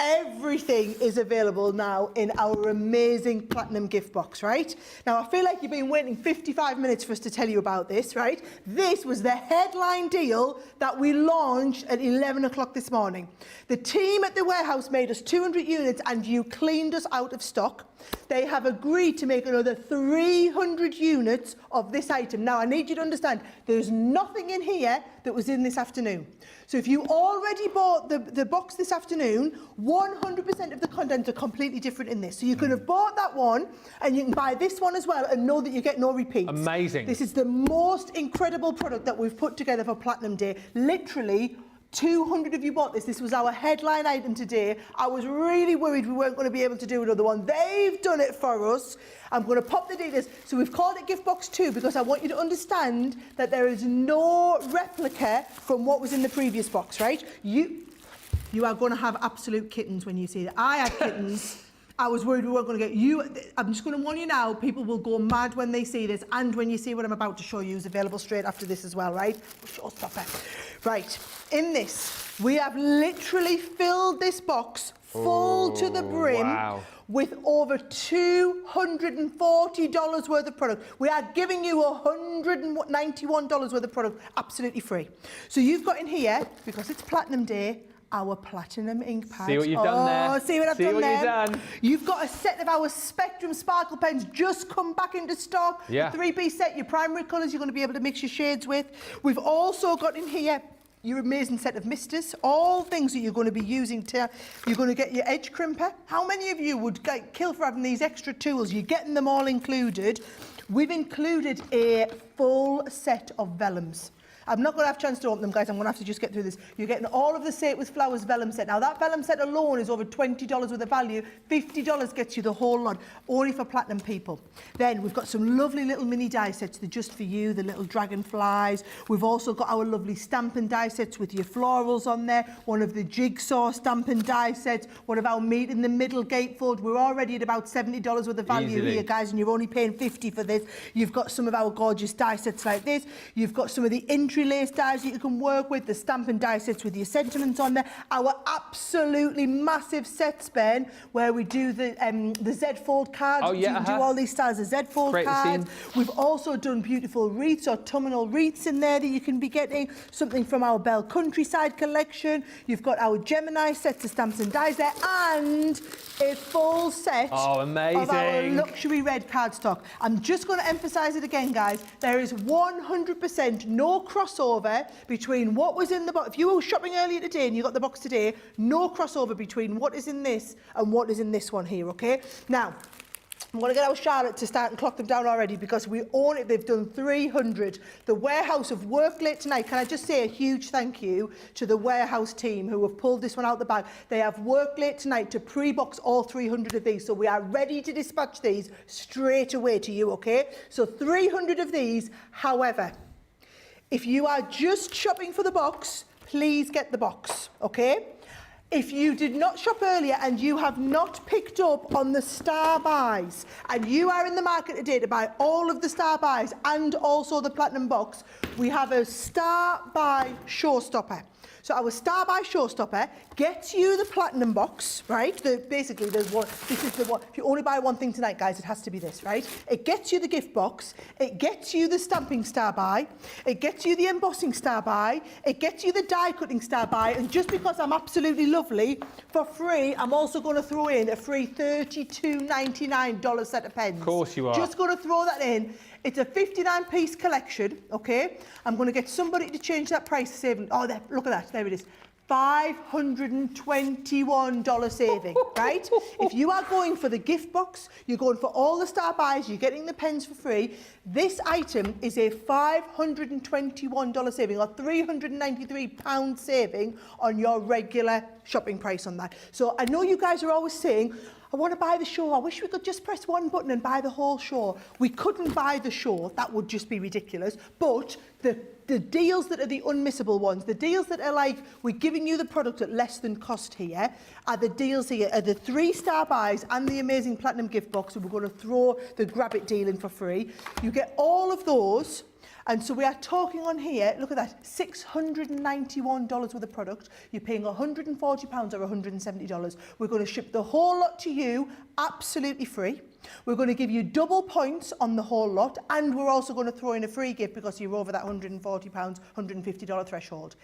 Speaker 2: Everything is available now in our amazing platinum gift box, right? Now, I feel like you've been waiting 55 minutes for us to tell you about this, right? This was the headline deal that we launched at 11 o'clock this morning. The team at the warehouse made us 200 units and you cleaned us out of stock. They have agreed to make another 300 units of this item. Now, I need you to understand, there's nothing in here that was in this afternoon. So if you already bought the box this afternoon, 100% of the contents are completely different in this. So you could have bought that one and you can buy this one as well and know that you get no repeats.
Speaker 1: Amazing.
Speaker 2: This is the most incredible product that we've put together for Platinum Day. Literally, 200 of you bought this. This was our headline item today. I was really worried we weren't going to be able to do another one. They've done it for us. I'm going to pop the details. So we've called it Gift Box 2 because I want you to understand that there is no replica from what was in the previous box, right? You are going to have absolute kittens when you see that. I had kittens. I was worried we weren't going to get you. I'm just going to warn you now, people will go mad when they see this and when you see what I'm about to show you is available straight after this as well, right? Showstopper. Right, in this, we have literally filled this box full to the brim with over $240 worth of product. We are giving you $191 worth of product absolutely free. So you've got in here, because it's Platinum Day, our platinum ink pads.
Speaker 1: See what you've done there.
Speaker 2: See what I've done there.
Speaker 1: You've done.
Speaker 2: You've got a set of our Spectrum Sparkle pens just come back into stock.
Speaker 1: Yeah.
Speaker 2: The 3-piece set, your primary colours you're going to be able to mix your shades with. We've also got in here your amazing set of misters, all things that you're going to be using to, you're going to get your edge crimper. How many of you would kill for having these extra tools? You're getting them all included. We've included a full set of vellums. I'm not going to have a chance to open them, guys. I'm going to have to just get through this. You're getting all of the Say It With Flowers vellum set. Now, that vellum set alone is over $20 worth of value. $50 gets you the whole lot, only for platinum people. Then we've got some lovely little mini die sets. They're just for you, the little dragonflies. We've also got our lovely stamping die sets with your florals on there. One of the Jigsaw stamping die sets. One of our meat in the middle gatefold. We're already at about $70 worth of value here, guys, and you're only paying $50 for this. You've got some of our gorgeous die sets like this. You've got some of the lace dies that you can work with, the stamping die sets with your sentiments on there, our absolutely massive set span where we do the Z-fold cards. You can do all these styles of Z-fold cards. We've also done beautiful wreaths, autumnal wreaths in there that you can be getting, something from our Belle Countryside collection. You've got our Gemini sets of stamps and dies there, and a full set of our luxury red cardstock. I'm just going to emphasise it again, guys. There is 100% no crossover between what was in the box. If you were shopping earlier today and you got the box today, no crossover between what is in this and what is in this one here, okay? Now, I'm going to get our Charlotte to start and clock them down already because we own it. They've done 300. The warehouse have worked late tonight. Can I just say a huge thank you to the warehouse team who have pulled this one out the bag. They have worked late tonight to pre-box all 300 of these. So we are ready to dispatch these straight away to you, okay? So 300 of these. However, if you are just shopping for the box, please get the box, okay? If you did not shop earlier and you have not picked up on the star buys and you are in the market today to buy all of the star buys and also the platinum box, we have a star buy showstopper. So our star buy showstopper gets you the platinum box, right? Basically, there's one. This is the one. If you only buy one thing tonight, guys, it has to be this, right? It gets you the gift box. It gets you the stamping star buy. It gets you the embossing star buy. It gets you the die cutting star buy. And just because I'm absolutely lovely, for free, I'm also going to throw in a free $32.99 set of pens.
Speaker 1: Of course you are.
Speaker 2: Just going to throw that in. It's a 59-piece collection, okay? I'm going to get somebody to change that price to save. Oh, there, look at that. There it is. $521 saving, right? If you are going for the gift box, you're going for all the star buys, you're getting the pens for free, this item is a $521 saving, or £393 saving on your regular shopping price on that. So I know you guys are always saying, I want to buy the show. I wish we could just press one button and buy the whole show. We couldn't buy the show. That would just be ridiculous. But the deals that are the unmissable ones, the deals that are like, we're giving you the product at less than cost here, are the deals here, are the 3-star buys and the amazing platinum gift box. And we're going to throw the grab it deal in for free. You get all of those. And so we are talking on here, look at that, $691 worth of product. You're paying £140 or $170. We're going to ship the whole lot to you absolutely free. We're going to give you double points on the whole lot, and we're also going to throw in a free gift because you're over that £140, $150 threshold.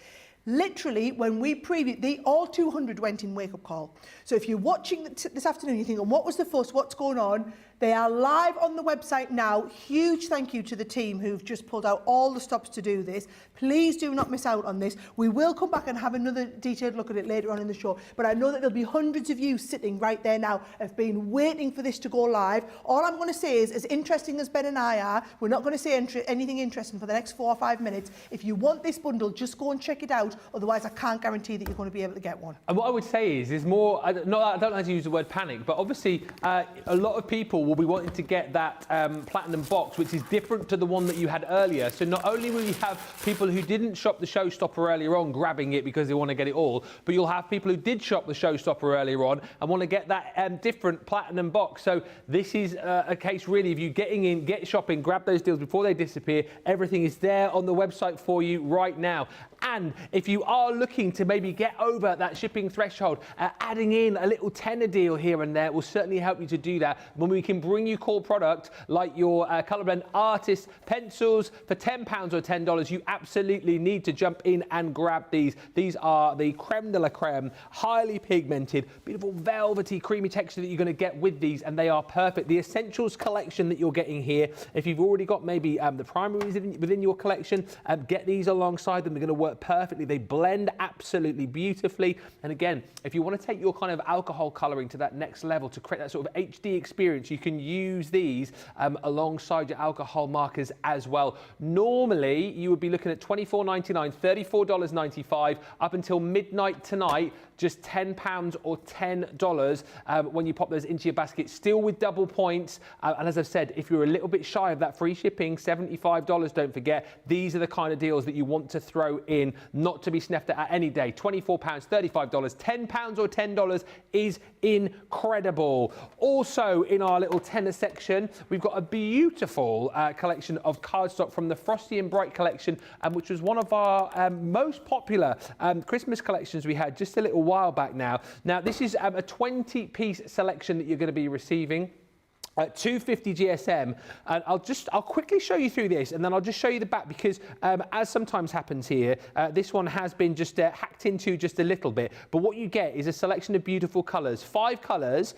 Speaker 2: Literally, when we previewed, all 200 went in wake-up call. So if you're watching this afternoon, you're thinking, what was the fuss, what's going on? They are live on the website now. Huge thank you to the team who've just pulled out all the stops to do this. Please do not miss out on this. We will come back and have another detailed look at it later on in the show, but I know that there'll be hundreds of you sitting right there now, have been waiting for this to go live. All I'm going to say is, as interesting as Ben and I are, we're not going to say anything interesting for the next 4 or 5 minutes. If you want this bundle, just go and check it out. Otherwise, I can't guarantee that you're going to be able to get one.
Speaker 1: And what I would say is more, I don't like to use the word panic, but obviously a lot of people will be wanting to get that platinum box, which is different to the one that you had earlier. So not only will you have people who didn't shop the Showstopper earlier on grabbing it because they want to get it all, but you'll have people who did shop the Showstopper earlier on and want to get that different platinum box. So this is a case really of you getting in, get shopping, grab those deals before they disappear. Everything is there on the website for you right now. And if you are looking to maybe get over that shipping threshold, adding in a little tenner deal here and there will certainly help you to do that. When we can bring you core product like your Colour Blend Artist pencils for £10 or $10, you absolutely need to jump in and grab these. These are the creme de la creme, highly pigmented, beautiful velvety, creamy texture that you're going to get with these, and they are perfect. The Essentials collection that you're getting here, if you've already got maybe the primaries within your collection, get these alongside them. They're going to work perfectly. They blend absolutely beautifully. And again, if you want to take your kind of alcohol colouring to that next level to create that sort of HD experience, you can use these alongside your alcohol markers as well. Normally, you would be looking at $24.99, $34.95 up until midnight tonight, just £10 or $10 when you pop those into your basket, still with double points. And as I've said, if you're a little bit shy of that free shipping, $75, don't forget, these are the kind of deals that you want to throw in, not to be sniffed at any day. £24, $35, £10 or $10 is incredible. Also in our little tenner section, we've got a beautiful collection of cardstock from the Frosty and Bright collection, which was one of our most popular Christmas collections we had just a little while back now. Now, this is a 20-piece selection that you're going to be receiving. 250 GSM, and I'll quickly show you through this, and then I'll just show you the back, because as sometimes happens here, this one has been just hacked into just a little bit, but what you get is a selection of beautiful colours, 5 colours,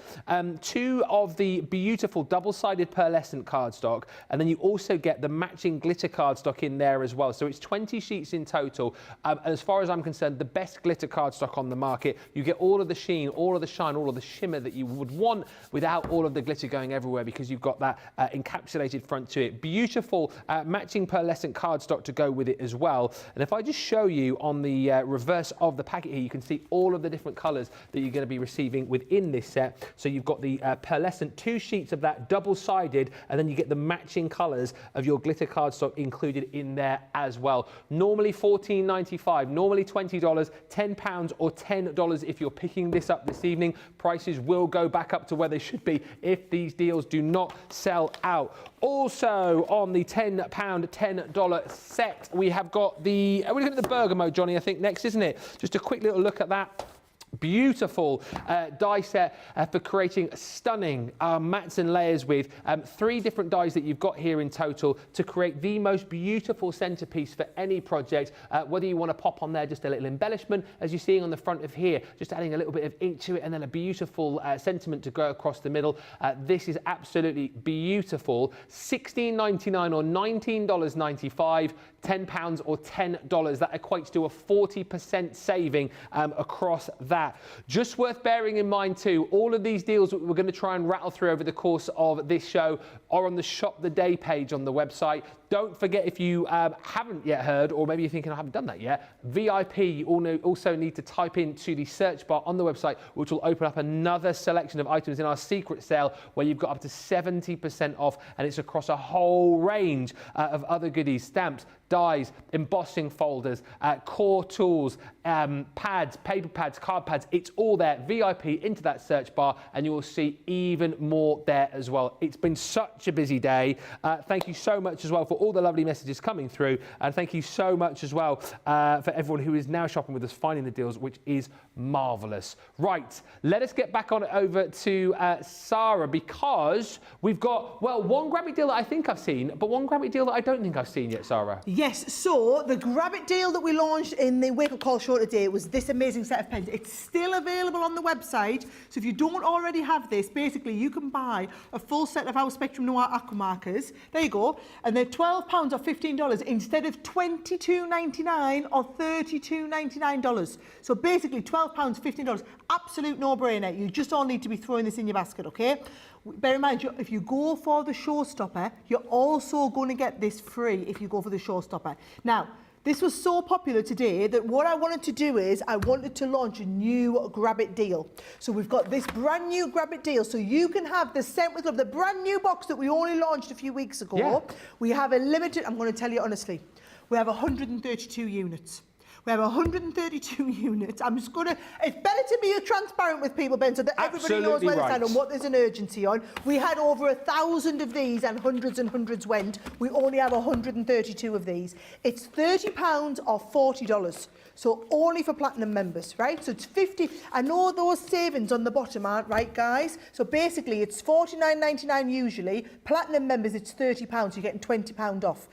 Speaker 1: 2 of the beautiful double-sided pearlescent cardstock, and then you also get the matching glitter cardstock in there as well. So it's 20 sheets in total. As far as I'm concerned, the best glitter cardstock on the market. You get all of the sheen, all of the shine, all of the shimmer that you would want without all of the glitter going everywhere, because you've got that encapsulated front to it. Beautiful matching pearlescent cardstock to go with it as well. And if I just show you on the reverse of the packet here, you can see all of the different colours that you're going to be receiving within this set. So you've got the pearlescent, 2 sheets of that double-sided, and then you get the matching colours of your glitter cardstock included in there as well. Normally $14.95, normally $20, £10 or $10 if you're picking this up this evening. Prices will go back up to where they should be if these deals do not sell out. Also on the £10, $10 set, we have got the, we're looking at the Bergamo, Johnny, I think next, isn't it? Just a quick little look at that. Beautiful die set for creating stunning mats and layers with 3 different dies that you've got here in total to create the most beautiful centerpiece for any project, whether you want to pop on there just a little embellishment, as you're seeing on the front of here, just adding a little bit of ink to it and then a beautiful sentiment to go across the middle. This is absolutely beautiful. $16.99 or $19.95. £10 or $10. That equates to a 40% saving across that. Just worth bearing in mind too, all of these deals that we're going to try and rattle through over the course of this show are on the Shop the Day page on the website. Don't forget, if you haven't yet heard, or maybe you're thinking I haven't done that yet, VIP, you also need to type into the search bar on the website, which will open up another selection of items in our secret sale where you've got up to 70% off, and it's across a whole range of other goodies: stamps, dies, embossing folders, core tools, pads, paper pads, card pads. It's all there. VIP into that search bar and you will see even more there as well. It's been such a busy day. Thank you so much as well for all the lovely messages coming through, and thank you so much as well for everyone who is now shopping with us, finding the deals, which is marvellous. Right, let us get back on over to Sara, because we've got, well, one grab it deal that I think I've seen, but one grab it deal that I don't think I've seen yet, Sara.
Speaker 2: Yes, so the grab it deal that we launched in the Wake Up Call show today was this amazing set of pens. It's still available on the website, so if you don't already have this, basically you can buy a full set of our Spectrum Noir aqua markers. There you go, and they're £12 or $15 instead of $22.99 or $32.99. So basically £12, $15, absolute no-brainer. You just all need to be throwing this in your basket, okay? Bear in mind, if you go for the Showstopper, you're also going to get this free if you go for the Showstopper. Now, this was so popular today that what I wanted to do is I wanted to launch a new grab it deal. So we've got this brand new grab it deal, so you can have the Sent with Love, the brand new box that we only launched a few weeks ago. Yeah. We have a limited, I'm going to tell you honestly, we have 132 units. We have 132 units. I'm just going to... It's better to be transparent with people, Ben, so that everybody knows where they stand and what there's an urgency on. We had over 1,000 of these and hundreds went. We only have 132 of these. It's £30 or $40. So only for Platinum members, right? So it's 50. I know those savings on the bottom aren't right, guys. So basically, it's $49.99 usually. Platinum members, it's £30. You're getting £20 off.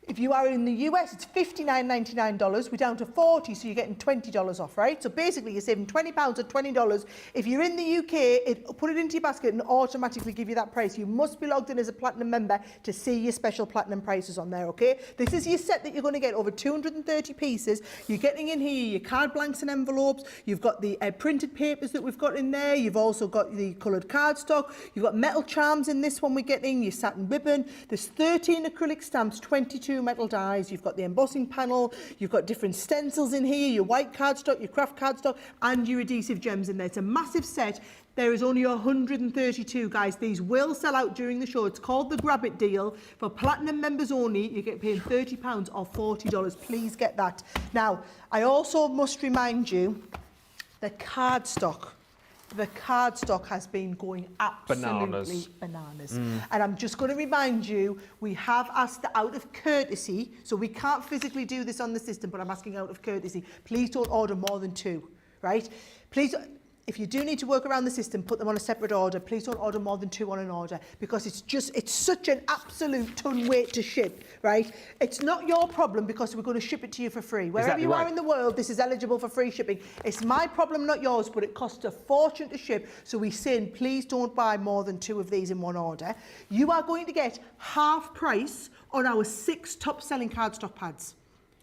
Speaker 2: If you are in the US, it's $59.99. We're down to 40, so you're getting $20 off, right? So basically, you're saving £20 or $20. If you're in the UK, put it into your basket and automatically give you that price. You must be logged in as a Platinum member to see your special Platinum prices on there, okay? This is your set that you're going to get, over 230 pieces. You're getting in here your card blanks and envelopes. You've got the printed papers that we've got in there. You've also got the coloured cardstock. You've got metal charms in this one we're getting, your satin ribbon. There's 13 acrylic stamps, 22 metal dies. You've got the embossing panel. You've got different stencils in here, your white cardstock, your craft cardstock, and your adhesive gems in there. It's a massive set. There is only 132, guys. These will sell out during the show. It's called the Grab It Deal. For Platinum members only, you get paid £30 or $40. Please get that. Now, I also must remind you, the cardstock. The cardstock has been going absolutely bananas. And I'm just going to remind you, we have asked out of courtesy, so we can't physically do this on the system, but I'm asking out of courtesy, please don't order more than 2, right? Please, if you do need to work around the system, put them on a separate order. Please don't order more than 2 on an order, because it's such an absolute ton weight to ship, right? It's not your problem, because we're going to ship it to you for free. Wherever you are in the world, this is eligible for free shipping. It's my problem, not yours, but it costs a fortune to ship. So we say, please don't buy more than 2 of these in one order. You are going to get half price on our 6 top selling cardstock pads.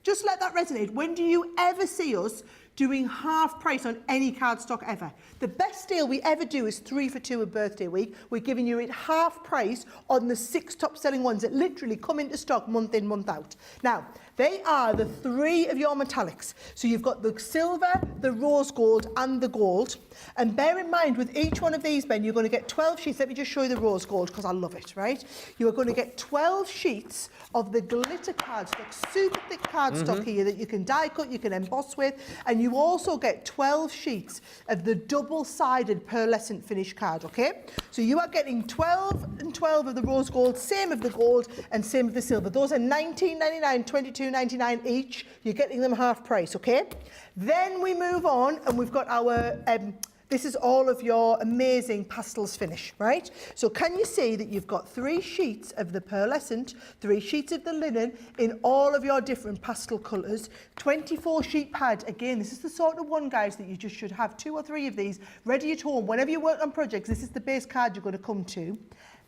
Speaker 2: Just let that resonate. When do you ever see us doing half price on any cardstock ever? The best deal we ever do is 3 for 2 of birthday week. We're giving you it half price on the 6 top selling ones that literally come into stock month in, month out. Now, they are the 3 of your metallics. So you've got the silver, the rose gold and the gold. And bear in mind, with each one of these, Ben, you're going to get 12 sheets. Let me just show you the rose gold, because I love it, right? You are going to get 12 sheets of the glitter cardstock, super thick cardstock here that you can die cut, you can emboss with, and you also get 12 sheets of the double-sided pearlescent finish card, okay? So you are getting 12 and 12 of the rose gold, same of the gold and same of the silver. Those are $19.99, $22.99 each. You're getting them half price, okay? Then we move on, and we've got our... this is all of your amazing pastels finish, right? So can you see that you've got 3 sheets of the pearlescent, 3 sheets of the linen in all of your different pastel colours, 24 sheet pad. Again, this is the sort of one, guys, that you just should have 2 or 3 of these ready at home. Whenever you work on projects, this is the base card you're going to come to.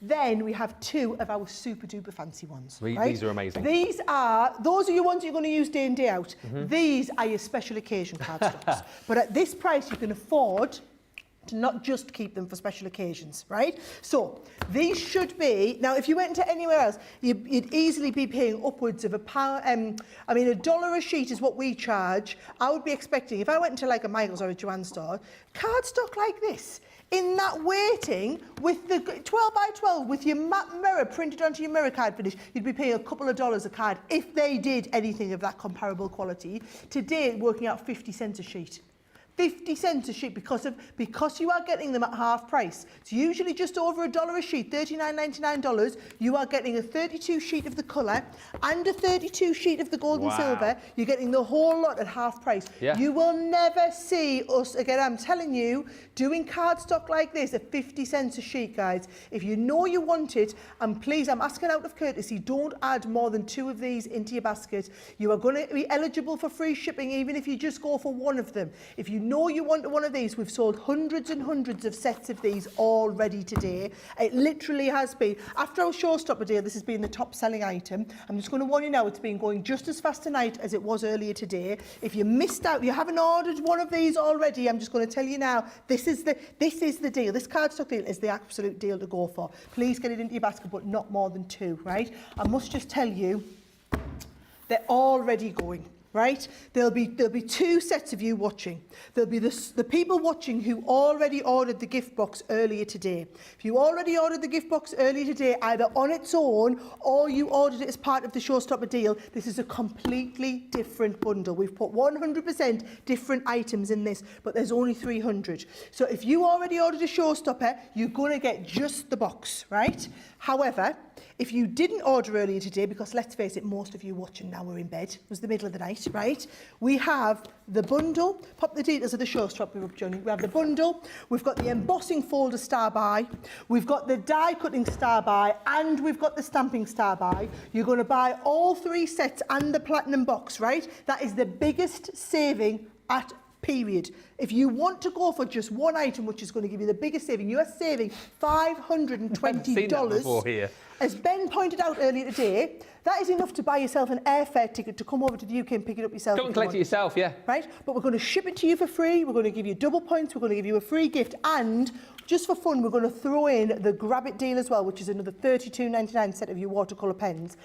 Speaker 2: Then we have 2 of our super duper fancy ones. Right?
Speaker 1: These are amazing.
Speaker 2: Those are your ones you're going to use day in, day out. These are your special occasion cardstocks. But at this price, you can afford to not just keep them for special occasions, right? So these should be, now if you went to anywhere else, you'd easily be paying upwards of £1. I mean, $1 a sheet is what we charge. I would be expecting, if I went into like a Michael's or a Joanne store, cardstock like this, in that weighting, with the 12 by 12, with your matte mirror printed onto your mirror card finish, you'd be paying a couple of dollars a card if they did anything of that comparable quality. Today, working out 50 cents a sheet. 50 cents a sheet because you are getting them at half price. It's usually just over $1 a sheet, $39.99. You are getting a 32 sheet of the colour and a 32 sheet of the gold and silver. You're getting the whole lot at half price.
Speaker 1: Yeah.
Speaker 2: You will never see us again. I'm telling you, doing cardstock like this at 50 cents a sheet, guys. If you know you want it, and please, I'm asking out of courtesy, don't add more than 2 of these into your basket. You are going to be eligible for free shipping, even if you just go for 1 of them. If you know you want one of these, we've sold hundreds and hundreds of sets of these already today. It literally has been, after our Showstopper deal, this has been the top selling item. I'm just going to warn you now, it's been going just as fast tonight as it was earlier today. If you missed out, you haven't ordered one of these already, I'm just going to tell you now, this is the deal. This cardstock deal is the absolute deal to go for. Please get it into your basket, but not more than 2, right? I must just tell you, they're already going. Right? There'll be 2 sets of you watching. There'll be the people watching who already ordered the gift box earlier today. If you already ordered the gift box earlier today, either on its own or you ordered it as part of the Showstopper deal, this is a completely different bundle. We've put 100% different items in this, but there's only 300. So if you already ordered a Showstopper, you're going to get just the box, right? However, if you didn't order earlier today, because let's face it, most of you watching now are in bed, it was the middle of the night, right? We have the bundle, pop the details of the Showstopper up, Johnny. We have the bundle, we've got the embossing folder star buy, we've got the die cutting star buy, and we've got the stamping star buy. You're going to buy all 3 sets and the platinum box, right? That is the biggest saving at period. If you want to go for just 1 item, which is going to give you the biggest saving, you are saving $520.
Speaker 1: Here.
Speaker 2: As Ben pointed out earlier today, that is enough to buy yourself an airfare ticket to come over to the UK and pick it up yourself.
Speaker 1: Go and collect it yourself, yeah.
Speaker 2: Right? But we're going to ship it to you for free. We're going to give you double points. We're going to give you a free gift. And just for fun, we're going to throw in the Grab It deal as well, which is another $32.99 set of your watercolour pens.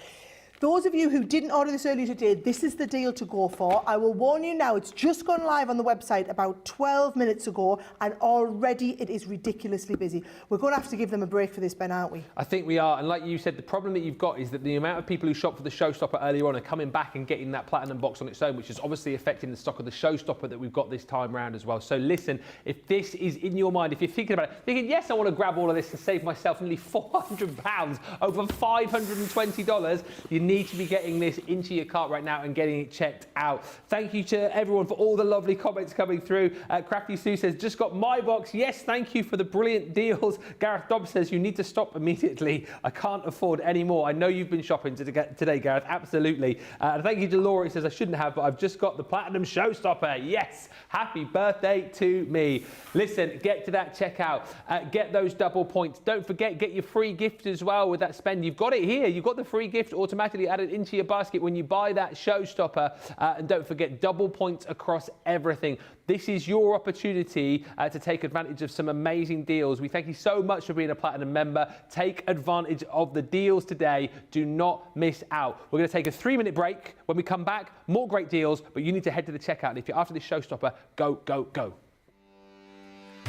Speaker 2: Those of you who didn't order this earlier today, this is the deal to go for. I will warn you now, it's just gone live on the website about 12 minutes ago, and already it is ridiculously busy. We're going to have to give them a break for this, Ben, aren't we?
Speaker 1: I think we are, and like you said, the problem that you've got is that the amount of people who shop for the Showstopper earlier on are coming back and getting that platinum box on its own, which is obviously affecting the stock of the Showstopper that we've got this time round as well. So listen, if this is in your mind, if you're thinking about it, thinking, yes, I want to grab all of this and save myself nearly £400, over $520, you need to be getting this into your cart right now and getting it checked out. Thank you to everyone for all the lovely comments coming through. Crafty Sue says, just got my box. Yes, thank you for the brilliant deals. Gareth Dobbs says, you need to stop immediately. I can't afford any more. I know you've been shopping today, Gareth. Absolutely. Thank you to Laura. He says, I shouldn't have, but I've just got the platinum Showstopper. Yes, happy birthday to me. Listen, get to that checkout. Get those double points. Don't forget, get your free gift as well with that spend. You've got it here. You've got the free gift automatically added into your basket when you buy that Showstopper. And don't forget, double points across everything. This is your opportunity to take advantage of some amazing deals. We thank you so much for being a Platinum member. Take advantage of the deals today. Do not miss out. We're going to take a 3-minute break. When we come back, more great deals, but you need to head to the checkout. And if you're after this Showstopper, go, go, go.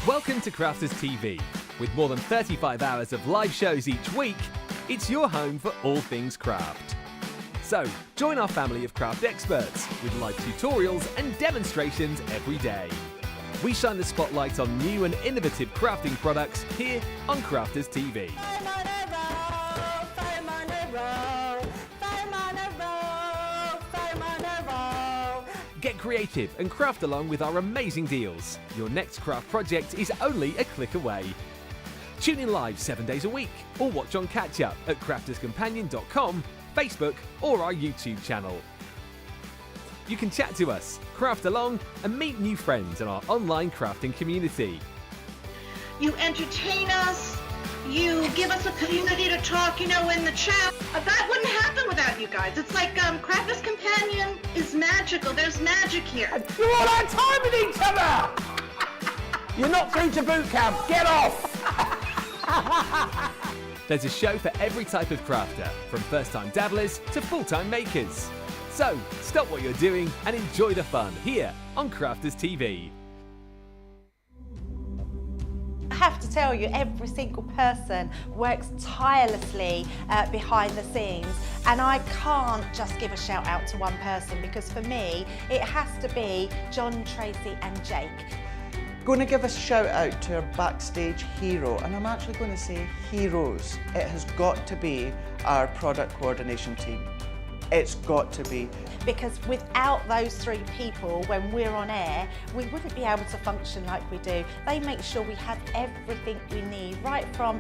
Speaker 3: Welcome to Crafters TV. With more than 35 hours of live shows each week, it's your home for all things craft. So, join our family of craft experts with live tutorials and demonstrations every day. We shine the spotlight on new and innovative crafting products here on Crafters TV. Get creative and craft along with our amazing deals. Your next craft project is only a click away. Tune in live 7 days a week or watch on catch up at crafterscompanion.com, Facebook or our YouTube channel. You can chat to us, craft along and meet new friends in our online crafting community.
Speaker 4: You entertain us, You give us a community to talk, in the chat. That wouldn't happen without you guys. It's like Crafters Companion is magical. There's magic here.
Speaker 1: You're all out of time with each other! You're not through to boot camp. Get off!
Speaker 3: There's a show for every type of crafter, from first-time dabblers to full-time makers. So, stop what you're doing and enjoy the fun here on Crafters TV.
Speaker 5: I have to tell you, every single person works tirelessly behind the scenes, and I can't just give a shout out to one person, because for me it has to be John, Tracy and Jake.
Speaker 6: Going to give a shout out to our backstage hero, and I'm actually going to say heroes. It has got to be our product coordination team. It's got to be.
Speaker 5: Because without those three people, when we're on air, we wouldn't be able to function like we do. They make sure we have everything we need, right from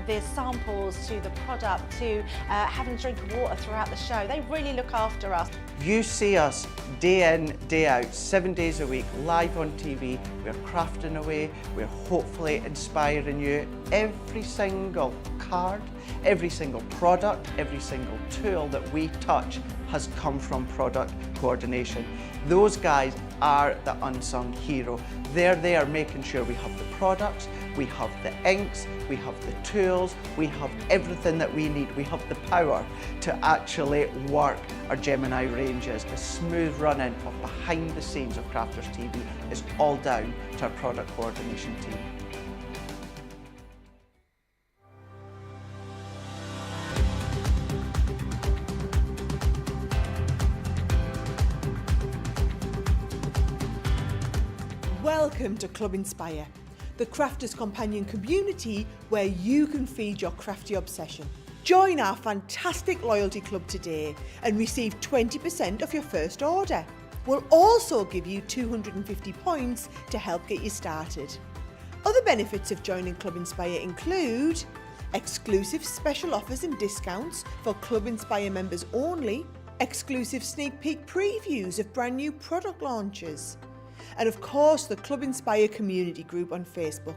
Speaker 5: the samples to the product to having a drink of water throughout the show. They really look after us.
Speaker 6: You see us day in, day out, 7 days a week, live on TV. We're crafting away. We're hopefully inspiring you. Every single card, every single product, every single tool that we touch has come from product coordination. Those guys are the unsung hero. They're there making sure we have the products, we have the inks, we have the tools, we have everything that we need. We have the power to actually work our Gemini ranges. The smooth running of behind the scenes of Crafters TV is all down to our product coordination team.
Speaker 2: Welcome to Club Inspire, the Crafters Companion community where you can feed your crafty obsession. Join our fantastic loyalty club today and receive 20% off your first order. We'll also give you 250 points to help get you started. Other benefits of joining Club Inspire include exclusive special offers and discounts for Club Inspire members only, exclusive sneak peek previews of brand new product launches, and of course the Club Inspire community group on Facebook,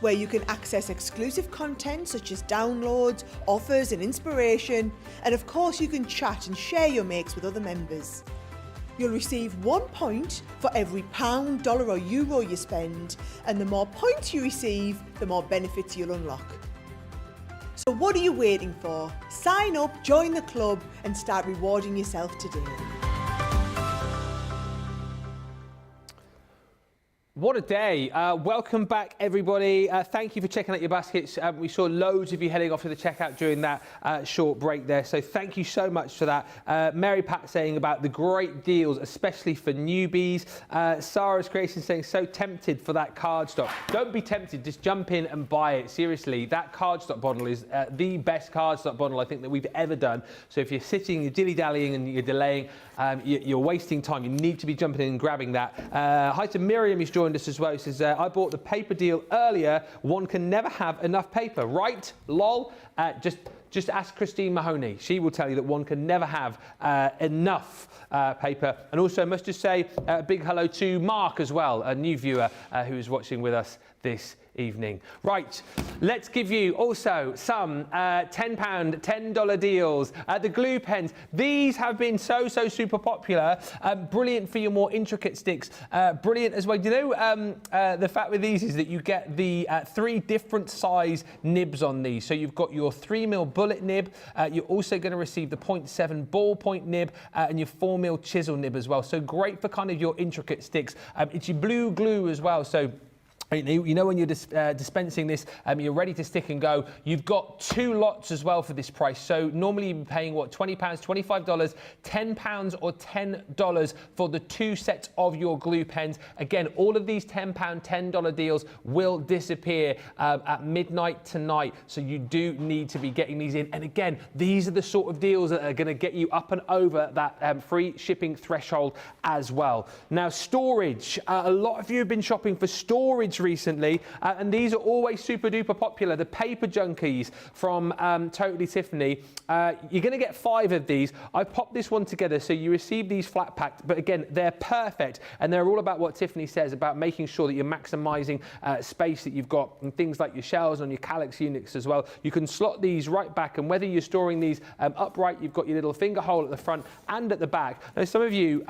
Speaker 2: where you can access exclusive content such as downloads, offers and inspiration, and of course you can chat and share your makes with other members. You'll receive 1 point for every £1, dollar or euro you spend, and the more points you receive, the more benefits you'll unlock. So what are you waiting for? Sign up, join the club and start rewarding yourself today.
Speaker 1: What a day. Welcome back, everybody. Thank you for checking out your baskets. We saw loads of you heading off to the checkout during that short break there, so thank you so much for that. Mary Pat saying about the great deals, especially for newbies. Sarah's Creation saying, so tempted for that cardstock. Don't be tempted, just jump in and buy it. Seriously, that cardstock bottle is the best cardstock bottle I think that we've ever done. So if you're sitting, you're dilly-dallying and you're delaying, you're wasting time. You need to be jumping in and grabbing that. Hi to Miriam, who's joined us as well. He says, I bought the paper deal earlier. One can never have enough paper, right? Lol. Just ask Christine Mahoney. She will tell you that one can never have enough paper. And also, I must just say a big hello to Mark as well, a new viewer who is watching with us this evening. Right, let's give you also some £10, $10 deals. The glue pens, these have been so super popular. Brilliant for your more intricate sticks. Brilliant as well. You know, the fact with these is that you get the 3 different size nibs on these. So you've got your 3mm bullet nib, you're also going to receive the 0.7 ballpoint nib and your 4mm chisel nib as well. So great for kind of your intricate sticks. It's your blue glue as well. So you know when you're dispensing this, you're ready to stick and go. You've got 2 lots as well for this price. So normally you'd be paying, what, £20, $25, £10 or $10 for the 2 sets of your glue pens. Again, all of these £10, $10 deals will disappear at midnight tonight. So you do need to be getting these in. And again, these are the sort of deals that are going to get you up and over that free shipping threshold as well. Now, storage. A lot of you have been shopping for storage much recently, and these are always super duper popular. The paper junkies from Totally Tiffany. You're going to get 5 of these. I popped this one together so you receive these flat packed, but again, they're perfect, and they're all about what Tiffany says about making sure that you're maximising space that you've got and things like your shelves on your Calyx units as well. You can slot these right back, and whether you're storing these upright, you've got your little finger hole at the front and at the back. Now, some of you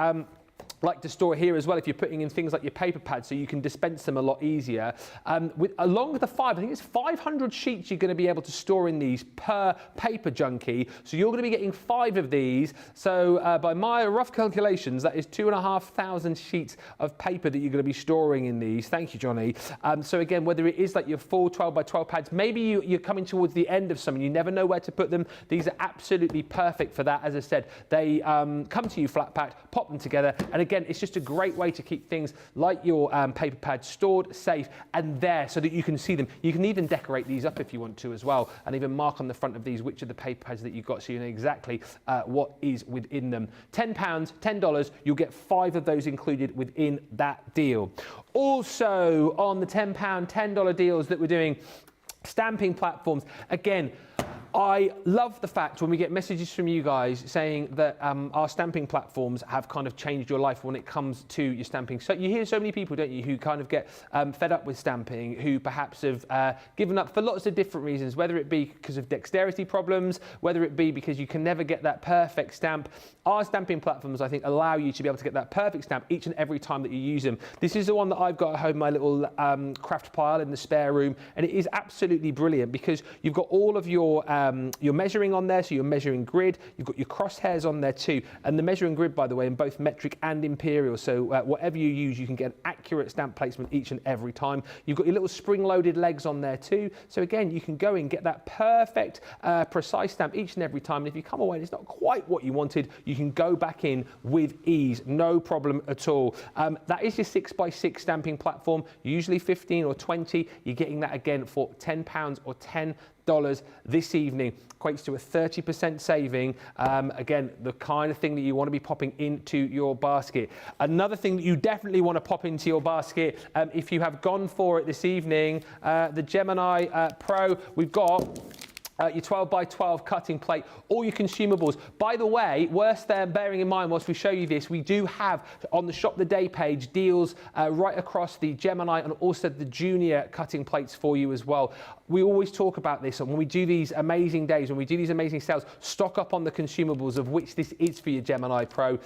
Speaker 1: like to store here as well if you're putting in things like your paper pads, so you can dispense them a lot easier. Along with the 5, I think it's 500 sheets you're going to be able to store in these per paper junkie. So you're going to be getting 5 of these. So by my rough calculations, that is 2,500 sheets of paper that you're going to be storing in these. Thank you, Johnny. So again, whether it is like your full 12 by 12 pads, maybe you're coming towards the end of some and you never know where to put them. These are absolutely perfect for that. As I said, they come to you flat packed, pop them together, and again, it's just a great way to keep things like your paper pads stored, safe, and there so that you can see them. You can even decorate these up if you want to as well, and even mark on the front of these which are the paper pads that you've got, so you know exactly what is within them. £10, $10, you'll get 5 of those included within that deal. Also, on the £10, $10 deals that we're doing, stamping platforms. Again, I love the fact when we get messages from you guys saying that our stamping platforms have kind of changed your life when it comes to your stamping. So you hear so many people, don't you, who kind of get fed up with stamping, who perhaps have given up for lots of different reasons, whether it be because of dexterity problems, whether it be because you can never get that perfect stamp. Our stamping platforms, I think, allow you to be able to get that perfect stamp each and every time that you use them. This is the one that I've got at home, my little craft pile in the spare room, and it is absolutely brilliant because you've got all of your measuring on there, so your measuring grid, you've got your crosshairs on there too, and the measuring grid, by the way, in both metric and imperial, so whatever you use, you can get an accurate stamp placement each and every time. You've got your little spring-loaded legs on there too, so again, you can go and get that perfect, precise stamp each and every time, and if you come away and it's not quite what you wanted, you can go back in with ease, no problem at all. That is your 6x6 stamping platform, usually 15 or 20. You're getting that again for £10 or $10 this evening. Equates to a 30% saving. Again, the kind of thing that you want to be popping into your basket. Another thing that you definitely want to pop into your basket, if you have gone for it this evening, the Gemini Pro, we've got your 12 by 12 cutting plate, all your consumables. By the way, worth bearing in mind whilst we show you this, we do have on the Shop the Day page deals right across the Gemini and also the junior cutting plates for you as well. We always talk about this, and when we do these amazing days, when we do these amazing sales, stock up on the consumables, of which this is for your Gemini Pro.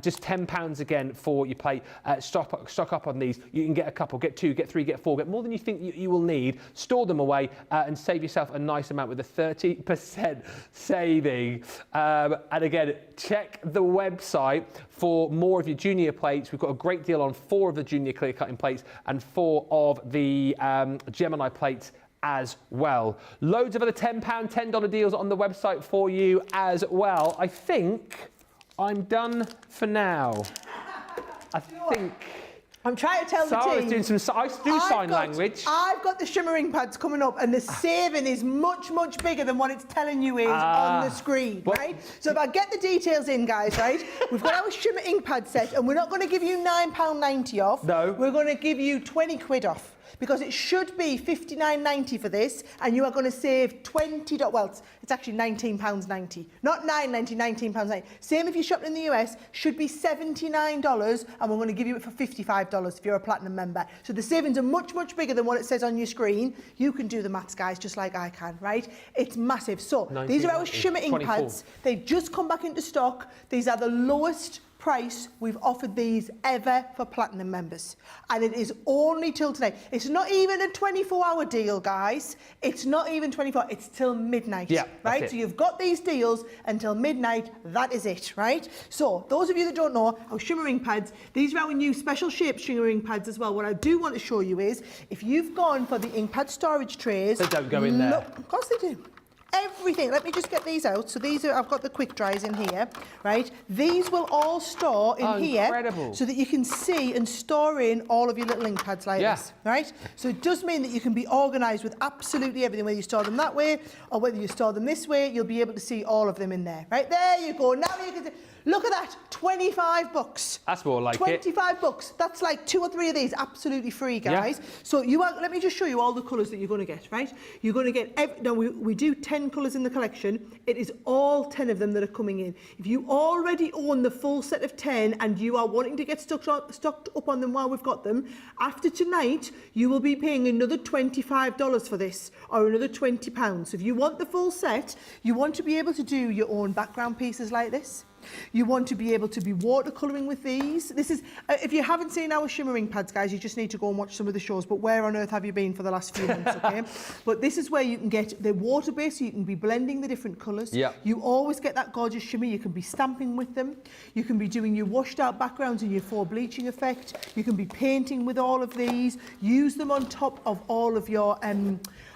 Speaker 1: Just £10 again for your plate. Stock up on these. You can get a couple, get 2, get 3, get 4, get more than you think you will need. Store them away and save yourself a nice amount with a 30% saving. And again, check the website for more of your junior plates. We've got a great deal on 4 of the junior clear cutting plates and 4 of the Gemini plates as well. Loads of other £10, $10 deals on the website for you as well. I think I'm done for now. I think.
Speaker 2: I'm trying to tell
Speaker 1: Sara's
Speaker 2: the team.
Speaker 1: doing I do sign language.
Speaker 2: I've got the shimmering pads coming up, and the saving is much, much bigger than what it's telling you is on the screen, right? So if I get the details in, guys, right? We've got our shimmer ink pad set, and we're not going to give you £9.90 off. No. We're going to give you 20 quid off. Because it should be $59.90 for this, and you are going to save $20. Well, it's actually £19.90, not $9.90, £19.90. Same if you shop in the US, should be $79, and we're going to give you it for $55 if you're a platinum member. So the savings are much, much bigger than what it says on your screen. You can do the maths, guys, just like I can, right? It's massive. So these are our shimmer ink pads. They've just come back into stock. These are the lowest price we've offered these ever for platinum members, and it is only till today. It's not even a 24-hour deal, guys. It's not even 24, it's till midnight. Yeah, right? So you've got these deals until midnight. That is it, right? So those of you that don't know, our shimmering pads, these are our new special shaped shimmering pads as well. What I do want to show you is, if you've gone for the ink pad storage trays,
Speaker 1: they don't go in there.
Speaker 2: Of course they do. Everything. Let me just get these out. So these are, I've got the quick dries in here, right? These will all store in here,
Speaker 1: incredible.
Speaker 2: So that you can see and store in all of your little ink pads like this, right? So it does mean that you can be organised with absolutely everything, whether you store them that way or whether you store them this way. You'll be able to see all of them in there, right? There you go. Now you can see. Look at that, 25 bucks.
Speaker 1: That's more like
Speaker 2: 25 bucks. That's like 2 or 3 of these absolutely free, guys.
Speaker 1: Yeah.
Speaker 2: So you are, let me just show you all the colours that you're going to get, right? You're going to get, now we do 10 colours in the collection. It is all 10 of them that are coming in. If you already own the full set of 10 and you are wanting to get stocked up on them while we've got them, after tonight, you will be paying another $25 for this, or another £20. So if you want the full set, you want to be able to do your own background pieces like this. You want to be able to be watercolouring with these. This is, if you haven't seen our shimmering pads, guys, you just need to go and watch some of the shows. But where on earth have you been for the last few months, okay? But this is where you can get the water-based, so you can be blending the different colours.
Speaker 1: Yeah.
Speaker 2: You always get that gorgeous shimmer. You can be stamping with them. You can be doing your washed-out backgrounds and your faux bleaching effect. You can be painting with all of these. Use them on top of all of your...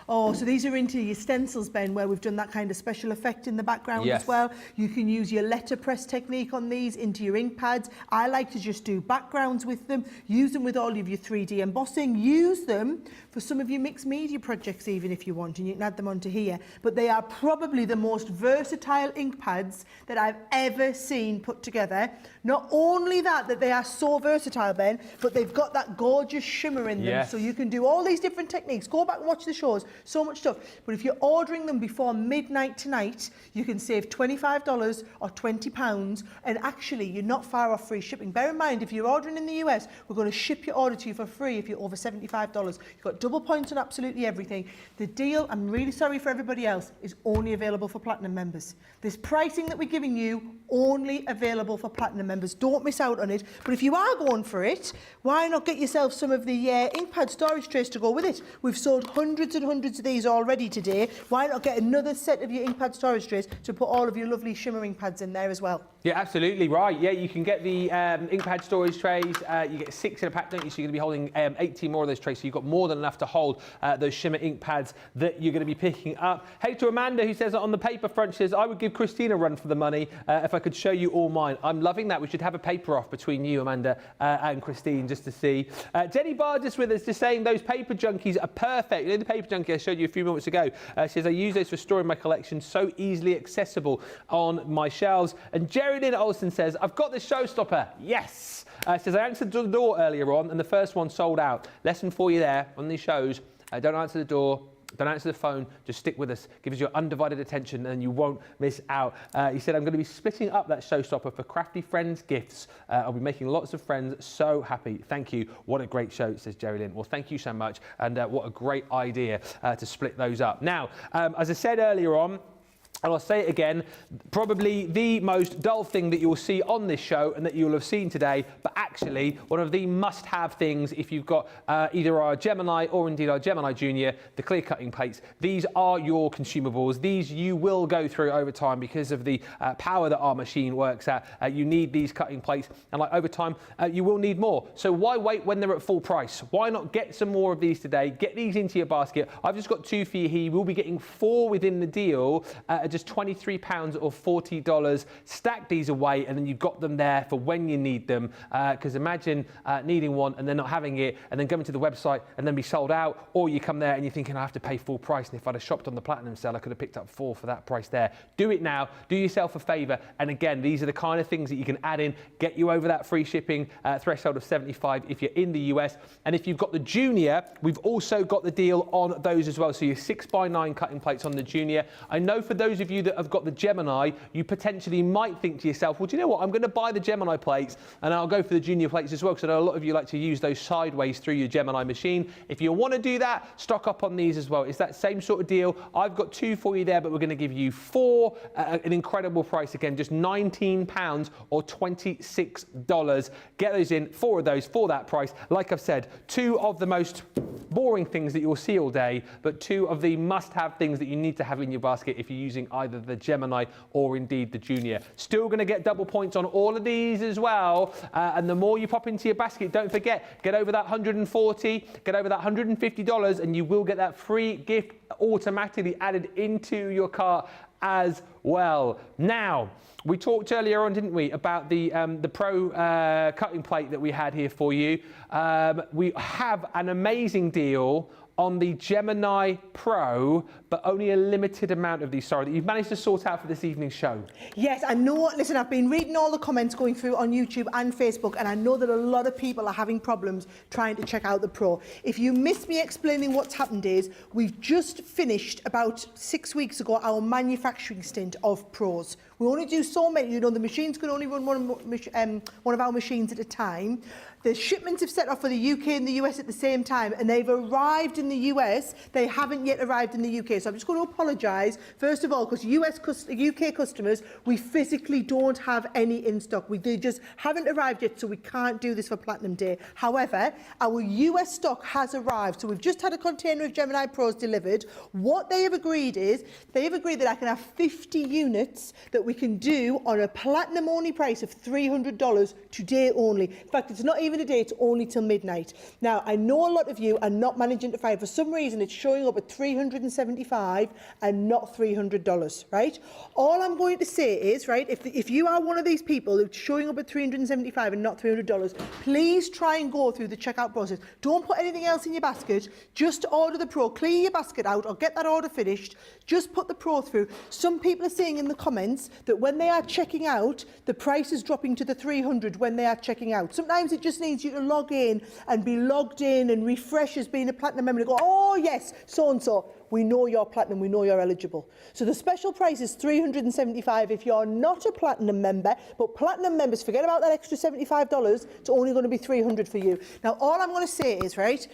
Speaker 2: so these are into your stencils, Ben, where we've done that kind of special effect in the background as well. You can use your letterpress technique on these into your ink pads. I like to just do backgrounds with them. Use them with all of your 3D embossing. Use them for some of your mixed media projects, even if you want, and you can add them onto here. But they are probably the most versatile ink pads that I've ever seen put together. Not only that they are so versatile, Ben, but they've got that gorgeous shimmer in them.
Speaker 1: Yes.
Speaker 2: So you can do all these different techniques. Go back and watch the shows. So much stuff. But if you're ordering them before midnight tonight, you can save $25 or £20, and actually you're not far off free shipping. Bear in mind, if you're ordering in the US, we're going to ship your order to you for free if you're over $75. You've got double points on absolutely everything. The deal, I'm really sorry for everybody else, is only available for Platinum members. This pricing that we're giving you, only available for Platinum members. Don't miss out on it. But if you are going for it, why not get yourself some of the ink pad storage trays to go with it? We've sold hundreds and hundreds of these already today. Why not get another set of your ink pad storage trays to put all of your lovely shimmering pads in there as well?
Speaker 1: Yeah, absolutely right. Yeah, you can get the ink pad storage trays. You get 6 in a pack, don't you? So you're going to be holding 18 more of those trays. So you've got more than enough to hold those shimmer ink pads that you're going to be picking up. Hey to Amanda, who says on the paper front, she says, I would give Christina a run for the money if I could show you all mine. I'm loving that. We should have a paper off between you, Amanda, and Christine, just to see. Jenny Barges with us, just saying those paper junkies are perfect. You know the paper junkie I showed you a few moments ago? She says, I use those for storing my collection, so easily accessible on my shelves. And Jerry Lynn Olsen says, I've got the Showstopper. Yes. Says, I answered the door earlier on and the first one sold out. Lesson for you there on these shows. Don't answer the door. Don't answer the phone, just stick with us. Give us your undivided attention and you won't miss out. He said, I'm going to be splitting up that Showstopper for crafty friends gifts. I'll be making lots of friends so happy. Thank you. What a great show, says Jerry Lynn. Well, thank you so much. And what a great idea to split those up. Now, as I said earlier on, and I'll say it again, probably the most dull thing that you'll see on this show and that you'll have seen today, but actually one of the must-have things if you've got either our Gemini or indeed our Gemini Junior, the clear cutting plates. These are your consumables. These you will go through over time because of the power that our machine works at. You need these cutting plates, and like over time, you will need more. So why wait when they're at full price? Why not get some more of these today? Get these into your basket. I've just got 2 for you here. You will be getting 4 within the deal at just £23 or $40. Stack these away and then you've got them there for when you need them, because imagine needing one and then not having it and then going to the website and then be sold out, or you come there and you're thinking I have to pay full price, and if I'd have shopped on the Platinum sale I could have picked up 4 for that price there. Do it now, do yourself a favour, and again these are the kind of things that you can add in, get you over that free shipping threshold of $75 if you're in the US. And if you've got the Junior, we've also got the deal on those as well, so your 6x9 cutting plates on the Junior. I know for those of you that have got the Gemini, you potentially might think to yourself, well, do you know what, I'm going to buy the Gemini plates and I'll go for the Junior plates as well, because I know a lot of you like to use those sideways through your Gemini machine. If you want to do that, stock up on these as well. It's that same sort of deal. I've got 2 for you there, but we're going to give you 4 at an incredible price again, just £19 or $26. Get those in, 4 of those for that price. Like I've said, 2 of the most boring things that you'll see all day, but 2 of the must-have things that you need to have in your basket if you're using either the Gemini or indeed the Junior. Still going to get double points on all of these as well, and the more you pop into your basket, don't forget, get over that $140, get over that $150, and you will get that free gift automatically added into your cart as well. Now, we talked earlier on, didn't we, about the Pro cutting plate that we had here for you. We have an amazing deal on the Gemini Pro, but only a limited amount of these, Sara, that you've managed to sort out for this evening's show.
Speaker 2: Yes, I know. Listen, I've been reading all the comments going through on YouTube and Facebook, and I know that a lot of people are having problems trying to check out the Pro. If you missed me explaining what's happened is, we've just finished about 6 weeks ago our manufacturing stint of Pros. We only do so many, you know, the machines can only run one of our machines at a time. The shipments have set off for the UK and the US at the same time, and they've arrived in the US. They haven't yet arrived in the UK. So I'm just going to apologise, first of all, because UK customers, we physically don't have any in stock. They just haven't arrived yet, so we can't do this for Platinum Day. However, our US stock has arrived. So we've just had a container of Gemini Pros delivered. What they have agreed is, they have agreed that I can have 50 units that we can do on a Platinum only price of $300 today only. In fact, it's not even a day, it's only till midnight. Now, I know a lot of you are not managing to find, for some reason it's showing up at $375 and not $300, right? All I'm going to say is, right, if you are one of these people who's showing up at $375 and not $300, please try and go through the checkout process. Don't put anything else in your basket, just order the Pro, clear your basket out or get that order finished, just put the Pro through. Some people are saying in the comments that when they are checking out, the price is dropping to the $300 when they are checking out. Sometimes it just needs you to log in and be logged in and refresh as being a Platinum member and go, oh yes, so-and-so, we know you're Platinum, we know you're eligible. So the special price is $375 if you're not a Platinum member, but Platinum members, forget about that extra $75, it's only going to be $300 for you. Now, all I'm going to say is, right,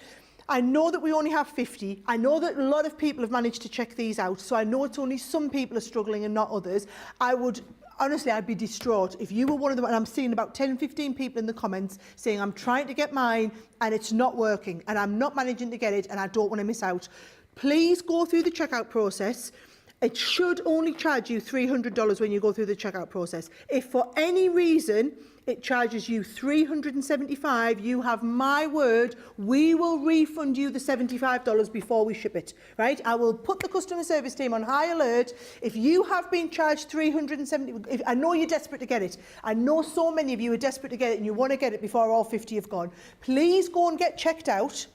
Speaker 2: I know that we only have 50. I know that a lot of people have managed to check these out, so I know it's only some people are struggling and not others. Honestly, I'd be distraught if you were one of them, and I'm seeing about 10, 15 people in the comments saying, I'm trying to get mine and it's not working and I'm not managing to get it and I don't want to miss out. Please go through the checkout process. It should only charge you $300 when you go through the checkout process. If for any reason it charges you $375, you have my word, we will refund you the $75 before we ship it, right? I will put the customer service team on high alert. If you have been charged $370, I know you're desperate to get it. I know so many of you are desperate to get it and you want to get it before all 50 have gone. Please go and get checked out.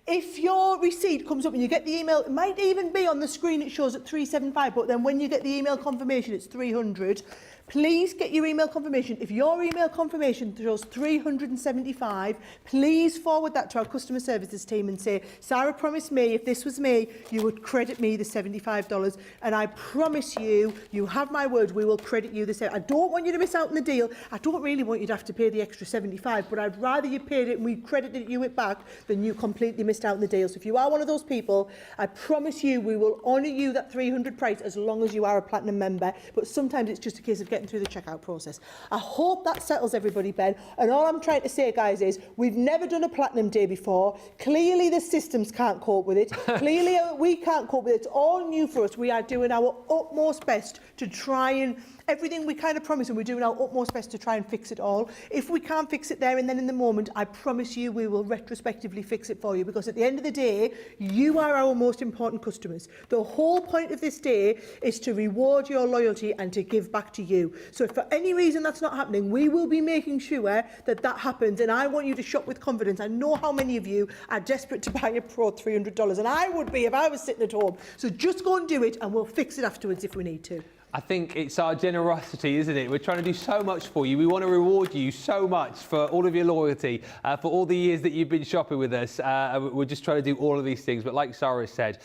Speaker 2: If your receipt comes up and you get the email, it might even be on the screen it shows at $375, but then when you get the email confirmation it's $300. Please get your email confirmation. If your email confirmation shows $375, please forward that to our customer services team and say, Sara promised me if this was me, you would credit me the $75. And I promise you, you have my word, we will credit you the same. I don't want you to miss out on the deal. I don't really want you to have to pay the extra $75, but I'd rather you paid it and we credited you it back than you completely missed out on the deal. So if you are one of those people, I promise you, we will honour you that $300 price as long as you are a Platinum member. But sometimes it's just a case of getting through the checkout process. I hope that settles everybody, Ben. And all I'm trying to say, guys, is we've never done a Platinum Day before. Clearly the systems can't cope with it. Clearly we can't cope with it. It's all new for us. We are doing our utmost best to try and everything we kind of promise, and we're doing our utmost best to try and fix it all. If we can't fix it there and then in the moment, I promise you we will retrospectively fix it for you, because at the end of the day, you are our most important customers. The whole point of this day is to reward your loyalty and to give back to you. So if for any reason that's not happening, we will be making sure that that happens, and I want you to shop with confidence. I know how many of you are desperate to buy a Pro at $300, and I would be if I was sitting at home. So just go and do it, and we'll fix it afterwards if we need to.
Speaker 1: I think it's our generosity, isn't it? We're trying to do so much for you. We want to reward you so much for all of your loyalty, for all the years that you've been shopping with us. We're just trying to do all of these things. But like Sara said,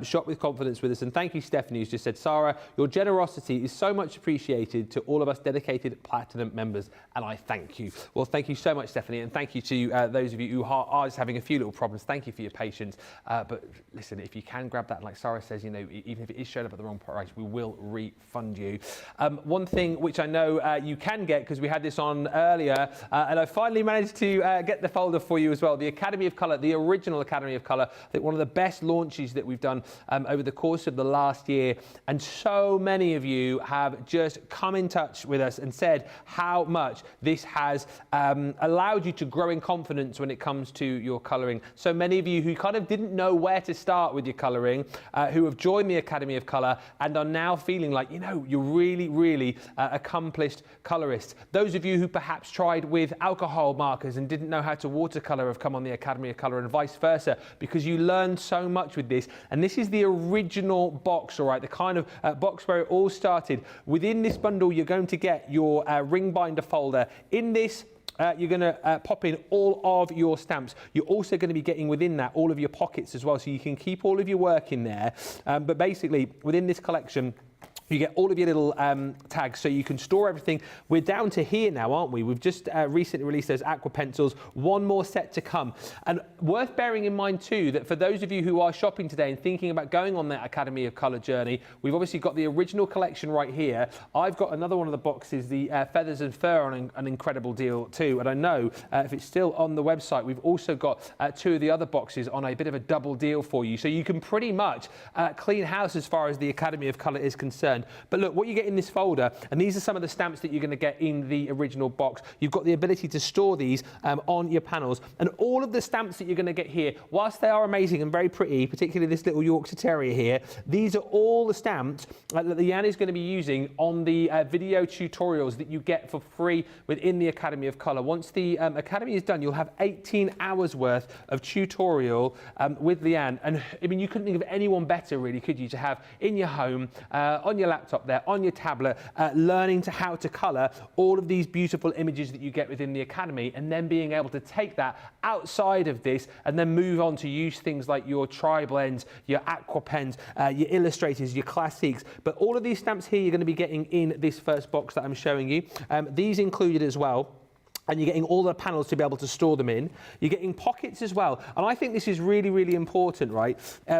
Speaker 1: shop with confidence with us. And thank you, Stephanie, who's just said, Sara, your generosity is so much appreciated to all of us dedicated Platinum members. And I thank you. Well, thank you so much, Stephanie. And thank you to those of you who are just having a few little problems. Thank you for your patience. But listen, if you can grab that, like Sara says, you know, even if it is showing up at the wrong price, we will refund you. One thing which I know you can get, because we had this on earlier, and I finally managed to get the folder for you as well, the Academy of Colour, the original Academy of Colour. I think one of the best launches that we've done over the course of the last year, and so many of you have just come in touch with us and said how much this has allowed you to grow in confidence when it comes to your colouring. So many of you who kind of didn't know where to start with your colouring, who have joined the Academy of Colour and are now feeling like, you know, you're really, really accomplished colorists. Those of you who perhaps tried with alcohol markers and didn't know how to watercolor have come on the Academy of Colour, and vice versa, because you learned so much with this. And this is the original box, all right, the kind of box where it all started. Within this bundle, you're going to get your ring binder folder. In this, you're going to pop in all of your stamps. You're also going to be getting within that all of your pockets as well, so you can keep all of your work in there. But basically, within this collection, you get all of your little tags, so you can store everything. We're down to here now, aren't we? We've just recently released those aqua pencils. One more set to come. And worth bearing in mind too, that for those of you who are shopping today and thinking about going on that Academy of Colour journey, we've obviously got the original collection right here. I've got another one of the boxes, the Feathers and Fur, on an incredible deal too. And I know if it's still on the website, we've also got two of the other boxes on a bit of a double deal for you. So you can pretty much clean house as far as the Academy of Colour is concerned. But look, what you get in this folder, and these are some of the stamps that you're going to get in the original box. You've got the ability to store these on your panels. And all of the stamps that you're going to get here, whilst they are amazing and very pretty, particularly this little Yorkshire Terrier here, these are all the stamps that Leanne is going to be using on the video tutorials that you get for free within the Academy of Colour. Once the Academy is done, you'll have 18 hours worth of tutorial with Leanne. And I mean, you couldn't think of anyone better, really, could you, to have in your home, on your laptop there, on your tablet, learning how to colour all of these beautiful images that you get within the Academy, and then being able to take that outside of this and then move on to use things like your tri-blends, your aqua pens, your illustrators, your classics. But all of these stamps here you're going to be getting in this first box that I'm showing you. These included as well. And you're getting all the panels to be able to store them in. You're getting pockets as well. And I think this is really, really important, right?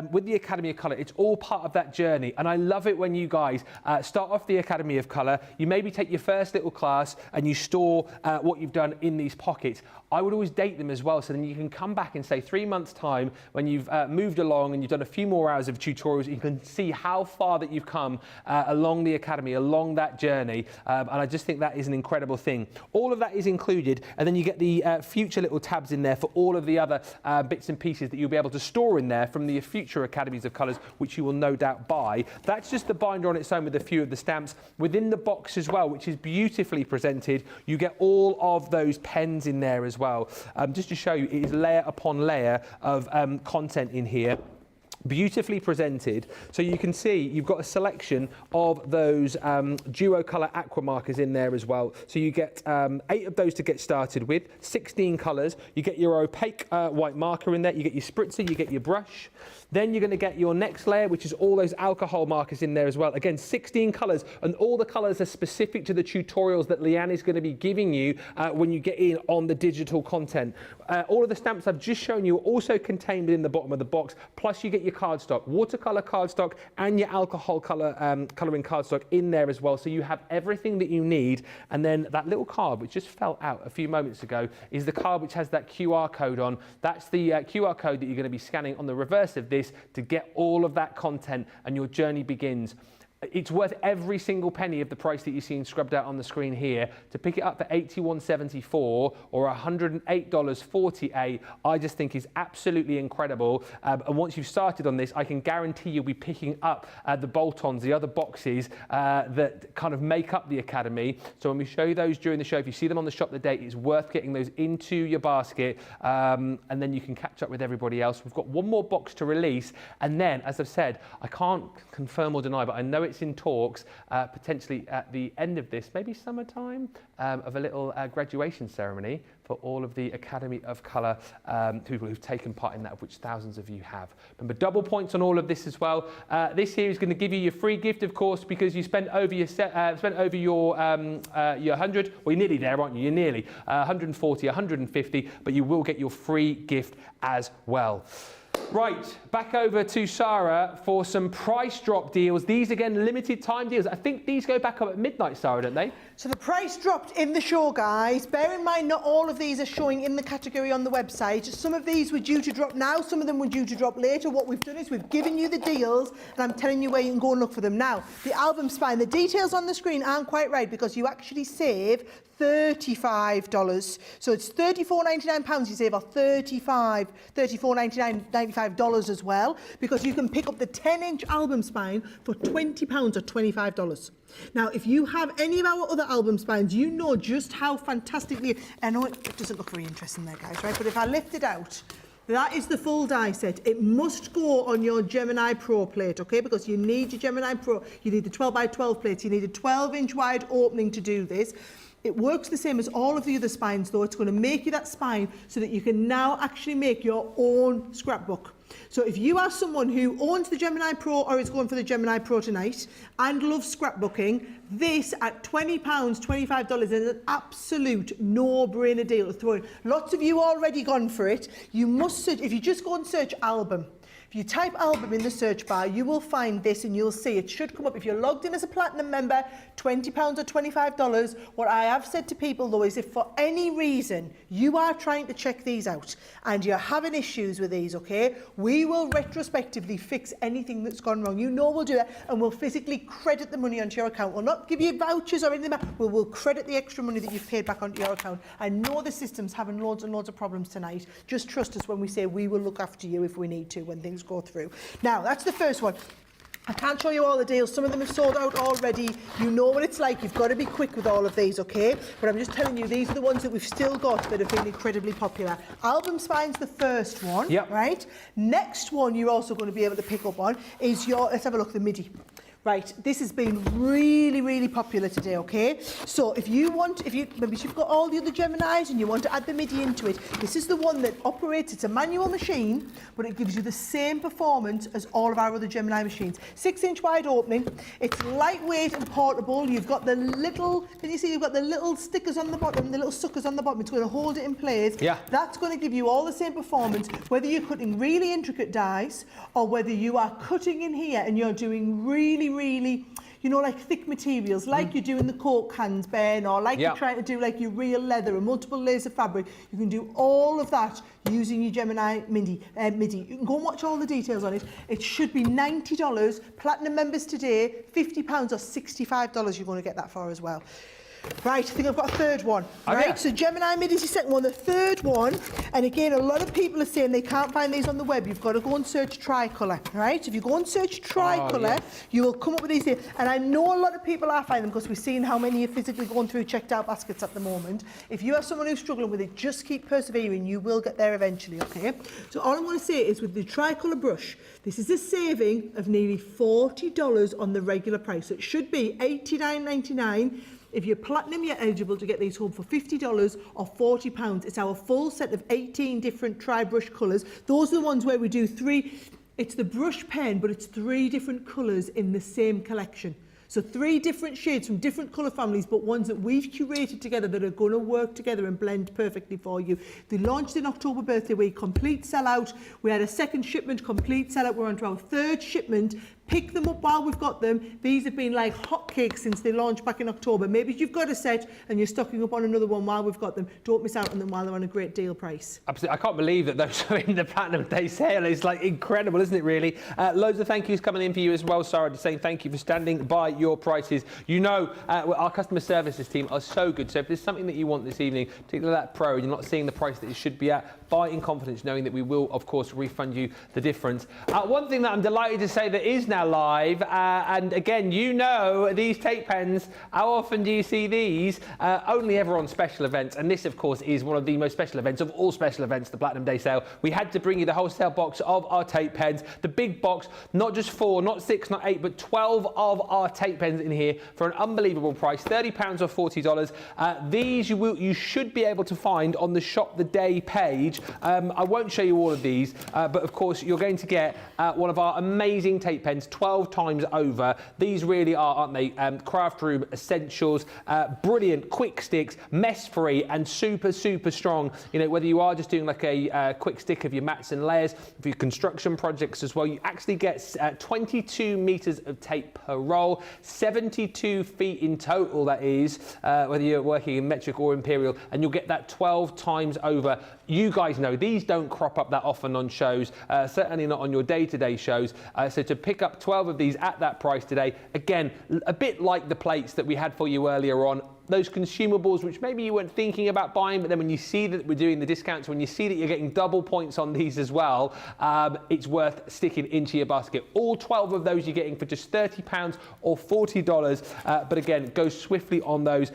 Speaker 1: With the Academy of Colour, it's all part of that journey. And I love it when you guys start off the Academy of Colour, you maybe take your first little class and you store what you've done in these pockets. I would always date them as well, so then you can come back in, say, 3 months' time when you've moved along and you've done a few more hours of tutorials. You can see how far that you've come along the Academy, along that journey. And I just think that is an incredible thing. All of that is included. And then you get the future little tabs in there for all of the other bits and pieces that you'll be able to store in there from the future Academies of Colours, which you will no doubt buy. That's just the binder on its own with a few of the stamps. Within the box as well, which is beautifully presented, you get all of those pens in there as well. Just to show you, it is layer upon layer of content in here. Beautifully presented, so you can see you've got a selection of those duo colour aqua markers in there as well. So you get 8 of those to get started with, 16 colours. You get your opaque white marker in there, you get your spritzer, you get your brush. Then you're going to get your next layer, which is all those alcohol markers in there as well. Again, 16 colours, and all the colours are specific to the tutorials that Leanne is going to be giving you when you get in on the digital content. All of the stamps I've just shown you are also contained in the bottom of the box, plus you get your cardstock, watercolour cardstock, and your alcohol colouring cardstock in there as well. So you have everything that you need. And then that little card, which just fell out a few moments ago, is the card which has that QR code on. That's the QR code that you're going to be scanning on the reverse of this to get all of that content, and your journey begins. It's worth every single penny of the price that you're seeing scrubbed out on the screen here. To pick it up for $81.74 or $108.48, I just think is absolutely incredible. And once you've started on this, I can guarantee you'll be picking up the bolt-ons, the other boxes that kind of make up the Academy. So when we show you those during the show, if you see them on the shop today, it's worth getting those into your basket, and then you can catch up with everybody else. We've got one more box to release, and then, as I've said, I can't confirm or deny, but I know it's in talks, potentially at the end of this, maybe summertime, of a little graduation ceremony for all of the Academy of Colour people who've taken part in that, of which thousands of you have. Remember, double points on all of this as well. This here is going to give you your free gift, of course, because you spent over your 100. Well, you're nearly there, aren't you? You're nearly 140, 150, but you will get your free gift as well. Right, back over to Sara for some price drop deals. These, again, limited time deals. I think these go back up at midnight, Sara, don't they?
Speaker 2: So the price dropped in the show, guys. Bear in mind, not all of these are showing in the category on the website. Some of these were due to drop now, some of them were due to drop later. What we've done is we've given you the deals, and I'm telling you where you can go and look for them now. The album spine, the details on the screen aren't quite right because you actually save $35. So it's £34.99 you save, or $94.95 as well, because you can pick up the 10-inch album spine for £20 or $25. Now, if you have any of our other album spines, you know just how fantastically... I know it doesn't look very interesting there, guys, right? But if I lift it out, that is the full die set. It must go on your Gemini Pro plate, okay? Because you need your Gemini Pro. You need the 12x12 plates. You need a 12-inch wide opening to do this. It works the same as all of the other spines, though. It's going to make you that spine so that you can now actually make your own scrapbook. So if you are someone who owns the Gemini Pro or is going for the Gemini Pro tonight and loves scrapbooking, this at £20, $25 is an absolute no-brainer deal to throw in. Lots of you already gone for it. You must search, if you just go and search album, if you type album in the search bar, you will find this and you'll see it should come up. If you're logged in as a platinum member, £20 or $25. What I have said to people though is if for any reason you are trying to check these out and you're having issues with these, okay, we will retrospectively fix anything that's gone wrong. You know we'll do that, and we'll physically credit the money onto your account. We'll not give you vouchers or anything, we'll credit the extra money that you've paid back onto your account. I know the system's having loads and loads of problems tonight. Just trust us when we say we will look after you if we need to when things go through. Now, that's the first one. I can't show you all the deals. Some of them have sold out already. You know what it's like. You've got to be quick with all of these, okay? But I'm just telling you, these are the ones that we've still got that have been incredibly popular. Album spine's the first one, right? Next one you're also going to be able to pick up on is your, let's have a look, the MIDI. Right, this has been really, really popular today, okay? So if you want, maybe you've got all the other Geminis and you want to add the MIDI into it, this is the one that operates, it's a manual machine, but it gives you the same performance as all of our other Gemini machines. 6-inch wide opening, it's lightweight and portable. You've got the little, can you see, you've got the little stickers on the bottom, the little suckers on the bottom. It's going to hold it in place. Yeah. That's going to give you all the same performance, whether you're cutting really intricate dies or whether you are cutting in here and you're doing really, you know, like thick materials, like you do in the Coke cans, Ben, or like you're trying to do like your real leather and multiple layers of fabric. You can do all of that using your Gemini MIDI. You can go and watch all the details on it. It should be $90. Platinum members today, £50 or $65 you're going to get that for as well. Right, I think I've got a third one. Right, so Gemini MIDI is the second one. The third one, and again, a lot of people are saying they can't find these on the web. You've got to go and search tricolour, right? If you go and search tricolour, you will come up with these here. And I know a lot of people are finding them because we've seen how many are physically going through checked out baskets at the moment. If you are someone who's struggling with it, just keep persevering. You will get there eventually, okay? So all I'm going to say is with the tricolour brush, this is a saving of nearly $40 on the regular price. So it should be $89.99. If you're platinum, you're eligible to get these home for $50 or £40. It's our full set of 18 different tri-brush colours. Those are the ones where we do three. It's the brush pen, but it's 3 different colours in the same collection. So 3 different shades from different colour families, but ones that we've curated together that are going to work together and blend perfectly for you. They launched in October birthday week, complete sellout. We had a second shipment, complete sellout. We're on to our 3rd shipment. Pick them up while we've got them. These have been like hotcakes since they launched back in October. Maybe you've got a set and you're stocking up on another one while we've got them. Don't miss out on them while they're on a great deal price.
Speaker 1: Absolutely. I can't believe that those are in the Platinum Day sale. It's like incredible, isn't it, really? Loads of thank yous coming in for you as well, Sarah, just saying thank you for standing by your prices. You know, our customer services team are so good. So if there's something that you want this evening, particularly that Pro, and you're not seeing the price that it should be at, buy in confidence, knowing that we will, of course, refund you the difference. One thing that I'm delighted to say that is now live, and again, you know, these tape pens, how often do you see these? Only ever on special events, and this, of course, is one of the most special events of all special events, the Platinum Day sale. We had to bring you the wholesale box of our tape pens, the big box, not just 4, not 6, not 8, but 12 of our tape pens in here for an unbelievable price, £30 or $40. These you should be able to find on the Shop the Day page. I won't show you all of these, but of course you're going to get one of our amazing tape pens 12 times over. These really are, aren't they, craft room essentials, brilliant, quick sticks, mess free and super, super strong. You know, whether you are just doing like a quick stick of your mats and layers, for your construction projects as well, you actually get 22 meters of tape per roll, 72 feet in total, that is, whether you're working in metric or imperial, and you'll get that 12 times over. You guys know these don't crop up that often on shows, certainly not on your day-to-day shows. So to pick up 12 of these at that price today, again, a bit like the plates that we had for you earlier on, those consumables which maybe you weren't thinking about buying, but then when you see that we're doing the discounts, when you see that you're getting double points on these as well, it's worth sticking into your basket. All 12 of those you're getting for just £30 or $40, but again, go swiftly on those.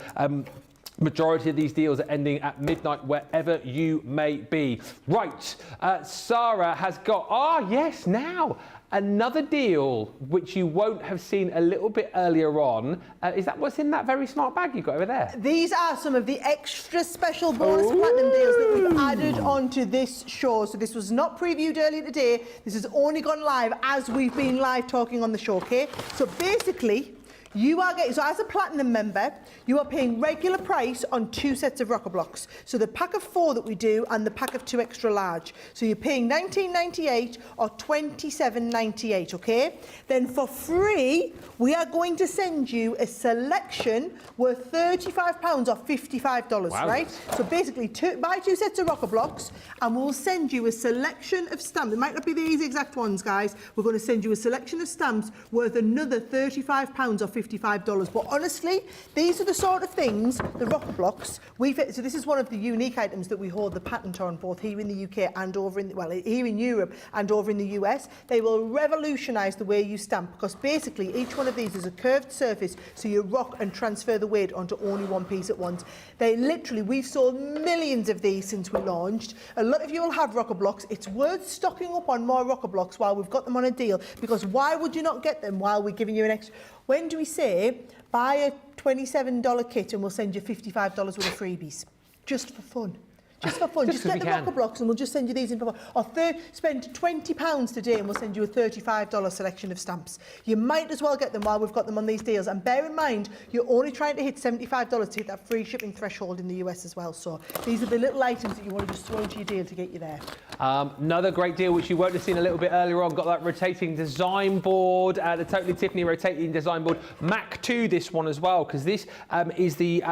Speaker 1: Majority of these deals are ending at midnight wherever you may be. Right, Sara has got, yes, now another deal which you won't have seen a little bit earlier on. Is that what's in that very smart bag you've got over there?
Speaker 2: These are some of the extra special bonus platinum deals that we've added onto this show. So this was not previewed earlier today. This has only gone live as we've been live talking on the show, okay? So basically, you are getting, so as a platinum member, you are paying regular price on 2 sets of rocker blocks. So the pack of 4 that we do and the pack of 2 extra large. So you're paying $19.98 or $27.98, okay? Then for free, we are going to send you a selection worth £35 or $55,
Speaker 1: wow.
Speaker 2: right? So basically, buy 2 sets of rocker blocks and we'll send you a selection of stamps. It might not be these exact ones, guys. We're going to send you a selection of stamps worth another £35 or $55. But honestly, these are the sort of things, the rocker blocks, so this is one of the unique items that we hold the patent on, both here in the UK and over in, well, here in Europe and over in the US. They will revolutionise the way you stamp, because basically each one of these is a curved surface, so you rock and transfer the weight onto only one piece at once. They literally, we've sold millions of these since we launched. A lot of you will have rocker blocks. It's worth stocking up on more rocker blocks while we've got them on a deal, because why would you not get them while we're giving you an extra? When do we say, buy a $27 kit and we'll send you $55 worth of freebies? Just for fun. Just for fun. Just get the rocker blocks and we'll just send you these in for fun. Or spend £20 today and we'll send you a $35 selection of stamps. You might as well get them while we've got them on these deals. And bear in mind, you're only trying to hit $75 to hit that free shipping threshold in the US as well. So these are the little items that you want to just throw into your deal to get you there.
Speaker 1: Another great deal which you won't have seen a little bit earlier on, got that rotating design board, the Totally Tiffany rotating design board. Mac 2 this one as well, because this is the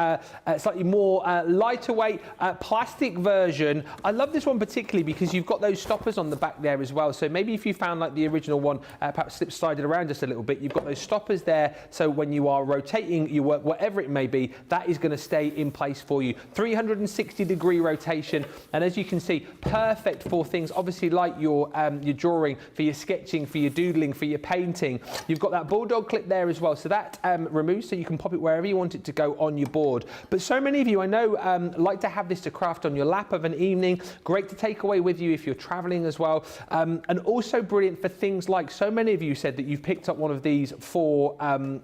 Speaker 1: slightly more lighter weight plastic version. I love this one particularly because you've got those stoppers on the back there as well. So maybe if you found like the original one perhaps slip-slided around just a little bit, you've got those stoppers there. So when you are rotating your work, whatever it may be, that is going to stay in place for you. 360-degree rotation, and as you can see, perfect for things obviously like your drawing, for your sketching, for your doodling, for your painting. You've got that bulldog clip there as well, so that removes, so you can pop it wherever you want it to go on your board. But so many of you I know like to have this to craft on your lap of an evening. Great to take away with you if you're traveling as well, and also brilliant for things like, so many of you said that you've picked up one of these for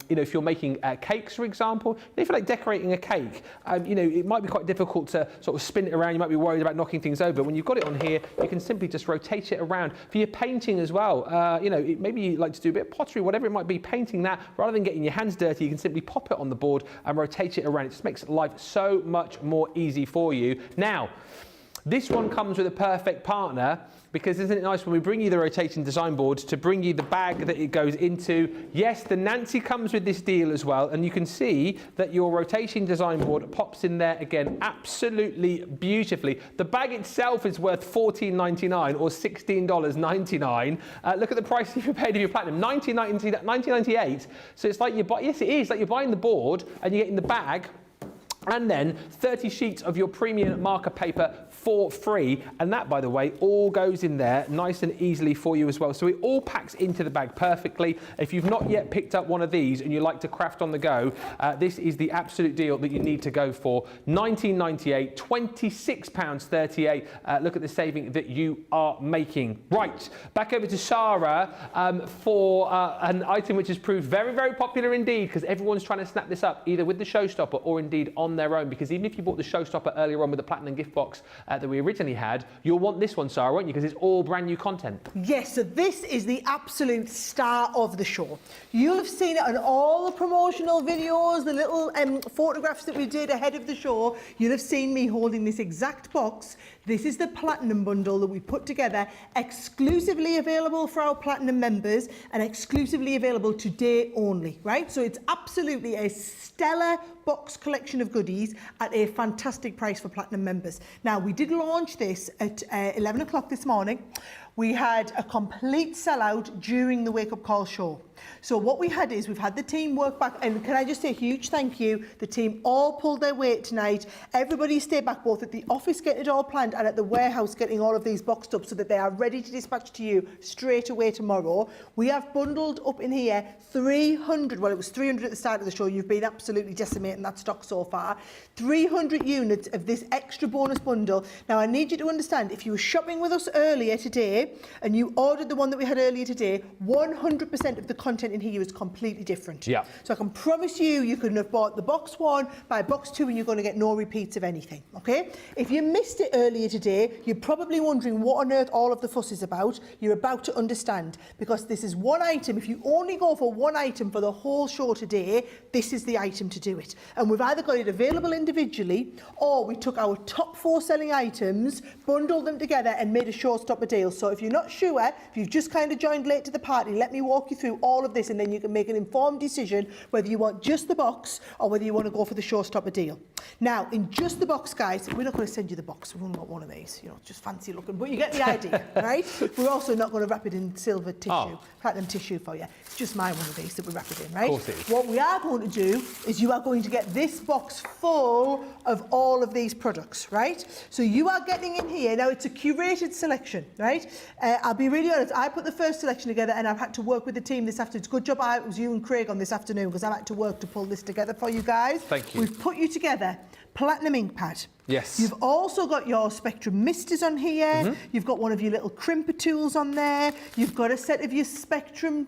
Speaker 1: you know, if you're making cakes, for example. If you're like decorating a cake, you know, it might be quite difficult to sort of spin it around. You might be worried about knocking things over. When you've got it on here, you can simply just rotate it around. For your painting as well, you know, maybe you like to do a bit of pottery, whatever it might be, painting that, rather than getting your hands dirty, you can simply pop it on the board and rotate it around. It just makes life so much more easy for you. Now, this one comes with a perfect partner, because isn't it nice when we bring you the rotating design board to bring you the bag that it goes into? Yes, the Nancy comes with this deal as well, and you can see that your rotating design board pops in there again absolutely beautifully. The bag itself is worth $14.99 or $16.99. Look at the price if you paid if you're platinum, $19.98. So it's like yes, it is like you're buying the board and you're getting the bag, and then 30 sheets of your premium marker paper for free. And that, by the way, all goes in there nice and easily for you as well. So it all packs into the bag perfectly. If you've not yet picked up one of these and you like to craft on the go, this is the absolute deal that you need to go for. $19.98, £26.38. Look at the saving that you are making. Right, back over to Sara for an item which has proved very, very popular indeed, because everyone's trying to snap this up, either with the Showstopper or indeed on their own, because even if you bought the Showstopper earlier on with the platinum gift box that we originally had, you'll want this one, Sara, won't you? Because it's all brand new content.
Speaker 2: Yes, so this is the absolute star of the show. You'll have seen it on all the promotional videos, the little photographs that we did ahead of the show. You'll have seen me holding this exact box. This is the platinum bundle that we put together, exclusively available for our platinum members and exclusively available today only, right? So it's absolutely a stellar box collection of goodies at a fantastic price for platinum members. Now, we did launch this at 11 o'clock this morning. We had a complete sellout during the Wake Up Call show. So what we had is we've had the team work back, and can I just say a huge thank you. The team all pulled their weight tonight. Everybody stayed back both at the office getting it all planned and at the warehouse getting all of these boxed up so that they are ready to dispatch to you straight away tomorrow. We have bundled up in here 300, well it was 300 at the start of the show, you've been absolutely decimating that stock so far, 300 units of this extra bonus bundle. Now I need you to understand, if you were shopping with us earlier today and you ordered the one that we had earlier today, 100% of the content in here is completely different.
Speaker 1: Yeah.
Speaker 2: So I can promise you, you couldn't have bought the box 1, buy box 2 and you're going to get no repeats of anything, okay? If you missed it earlier today, you're probably wondering what on earth all of the fuss is about. You're about to understand, because this is one item. If you only go for one item for the whole show today, this is the item to do it. And we've either got it available individually, or we took our top 4 selling items, bundled them together and made a showstopper deal. So if you're not sure, if you've just kind of joined late to the party, let me walk you through all of this and then you can make an informed decision whether you want just the box or whether you want to go for the showstopper deal. Now, in just the box, guys, we're not going to send you the box. We've only got one of these, you know, just fancy looking, but you get the idea, right? We're also not going to wrap it in silver tissue, platinum tissue for you. It's just my one of these that we wrap it in, right?
Speaker 1: Of course it is.
Speaker 2: What we are going to do is you are going to get this box full of all of these products, right? So you are getting in here, now it's a curated selection, right? I'll be really honest, I put the first selection together and I've had to work with the team this afternoon. It's a good job it was you and Craig on this afternoon because I've had to work to pull this together for you guys.
Speaker 1: Thank you.
Speaker 2: We've put you together platinum ink pad.
Speaker 1: Yes.
Speaker 2: You've also got your Spectrum misters on here. You've got one of your little crimper tools on there. You've got a set of your Spectrum,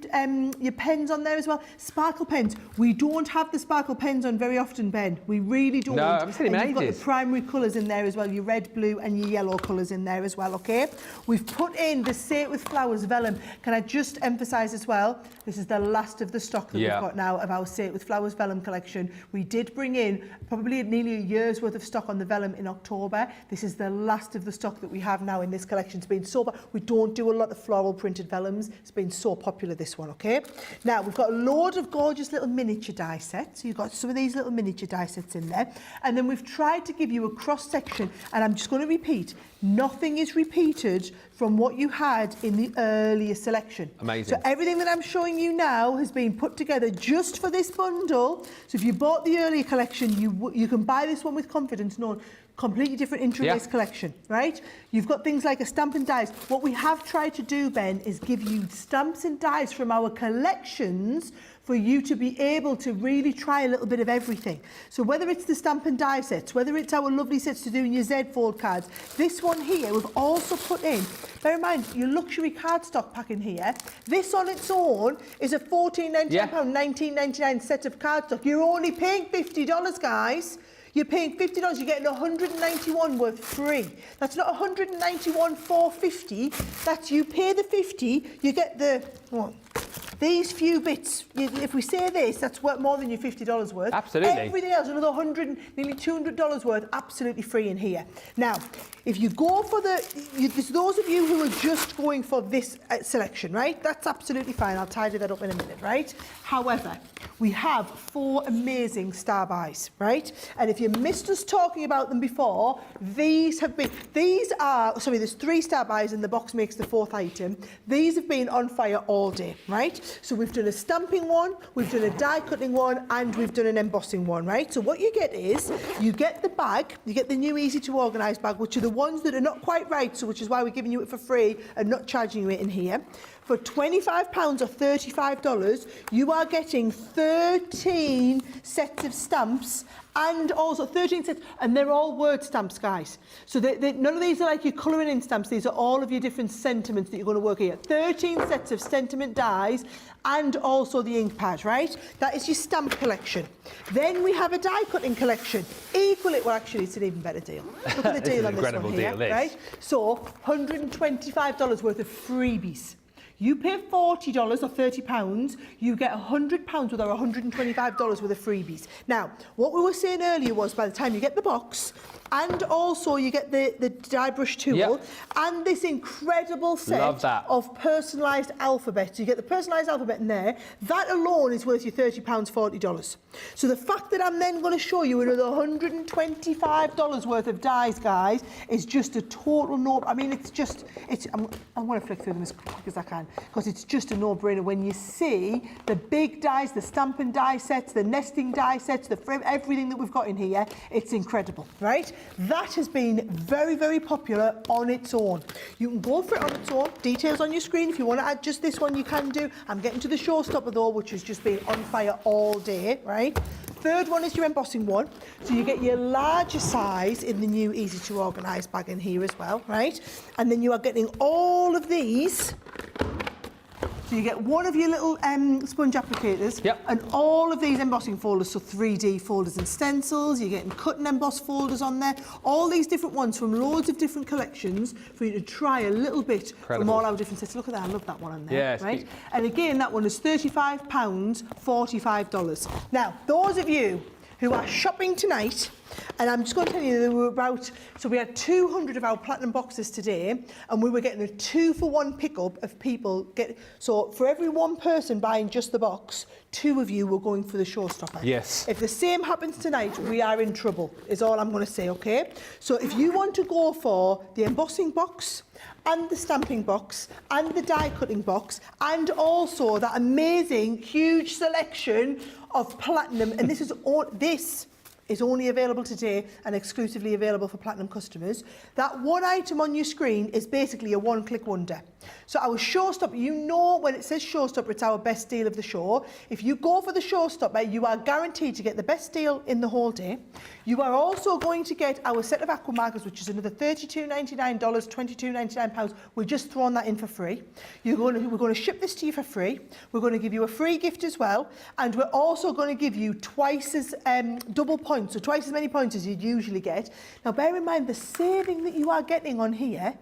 Speaker 2: your pens on there as well. Sparkle pens. We don't have the sparkle pens on very often, Ben. We really don't.
Speaker 1: No, I haven't seen them in
Speaker 2: You've got
Speaker 1: ages.
Speaker 2: the primary colours in there as well. Your red, blue and your yellow colours in there as well, okay? We've put in the Say It With Flowers vellum. Can I just emphasise as well, this is the last of the stock that we've got now of our Say It With Flowers vellum collection. We did bring in probably nearly a year's worth of stock on the vellum in October. This is the last of the stock that we have now in this collection. It's been so, we don't do a lot of floral printed vellums. It's been so popular, this one, okay? Now, we've got a load of gorgeous little miniature die sets. So you've got some of these little miniature die sets in there. And then we've tried to give you a cross section, and I'm just going to repeat, nothing is repeated from what you had in the earlier selection.
Speaker 1: Amazing.
Speaker 2: So everything that I'm showing you now has been put together just for this bundle. So if you bought the earlier collection, you can buy this one with confidence, knowing completely different intra-race collection, right? You've got things like a stamp and dies. What we have tried to do, Ben, is give you stamps and dies from our collections for you to be able to really try a little bit of everything. So whether it's the stamp and die sets, whether it's our lovely sets to do in your Z fold cards, this one here we've also put in, bear in mind, your luxury cardstock pack in here. This on its own is a £14.99, £19.99 set of cardstock. You're only paying $50, guys. You're paying $50, you're getting 191 worth free. That's not 191 for 50. That's you pay the 50, you get the, these few bits. If we say this, that's worth more than your $50 worth.
Speaker 1: Absolutely.
Speaker 2: Everything else, another $100, nearly $200 worth, absolutely free in here. Now, if you go for there's those of you who are just going for this selection, right? That's absolutely fine. I'll tidy that up in a minute, right? However, we have 4 amazing star buys, right? And if you missed us talking about them before, there's 3 star buys and the box makes the 4th item. These have been on fire all day, right? So we've done a stamping one, we've done a die cutting one, and we've done an embossing one, right? So what you get is, you get the bag, you get the new easy to organise bag, which are the ones that are not quite right, so which is why we're giving you it for free and not charging you it in here. For £25 or $35, you are getting 13 sets of stamps, and also 13 sets, and they're all word stamps, guys. So none of these are like your colouring in stamps. These are all of your different sentiments that you're going to work here. 13 sets of sentiment dies, and also the ink pad, right? That is your stamp collection. Then we have a die cutting collection. Equally, well, actually, it's an even better deal. Look at the deal on this one here, right? So $125 worth of freebies. You pay $40 or £30, you get £100 with our $125 worth of freebies. Now, what we were saying earlier was by the time you get the box, and also you get the die brush tool, and this incredible set of personalised alphabets. You get the personalised alphabet in there. That alone is worth you £30, $40. So the fact that I'm then going to show you another $125 worth of dies, guys, is just a total no. I mean, I'm going to flick through them as quick as I can, because it's just a no-brainer when you see the big dies, the stamping die sets, the nesting die sets, the frame, everything that we've got in here. It's incredible, right? That has been very, very popular on its own. You can go for it on its own. Details on your screen. If you want to add just this one, you can do. I'm getting to the Showstopper though, which has just been on fire all day, right? Third one is your embossing one. So you get your larger size in the new easy to organise bag in here as well, right? And then you are getting all of these. So you get one of your little sponge applicators and all of these embossing folders, so 3D folders and stencils. You're getting cut and emboss folders on there. All these different ones from loads of different collections for you to try a little bit from all our different sets. Look at that, I love that one on there. Yeah, right? And again, that one is £35, $45. Now, those of you who are shopping tonight, and I'm just going to tell you, there were about, so we had 200 of our platinum boxes today, and we were getting a 2-for-1 pickup of people so for every one person buying just the box, 2 of you were going for the Showstopper. Yes. If the same happens tonight, we are in trouble, is all I'm going to say, okay? So if you want to go for the embossing box, and the stamping box, and the die cutting box, and also that amazing, huge selection of platinum, and this is only available today and exclusively available for platinum customers. That one item on your screen is basically a one-click wonder. So our Showstopper, you know when it says Showstopper, it's our best deal of the show. If you go for the Showstopper, you are guaranteed to get the best deal in the whole day. You are also going to get our set of aqua markers, which is another $32.99, £22.99. We're just throwing that in for free. We're going to ship this to you for free. We're going to give you a free gift as well. And we're also going to give you twice as double points, so twice as many points as you'd usually get. Now, bear in mind the saving that you are getting on here,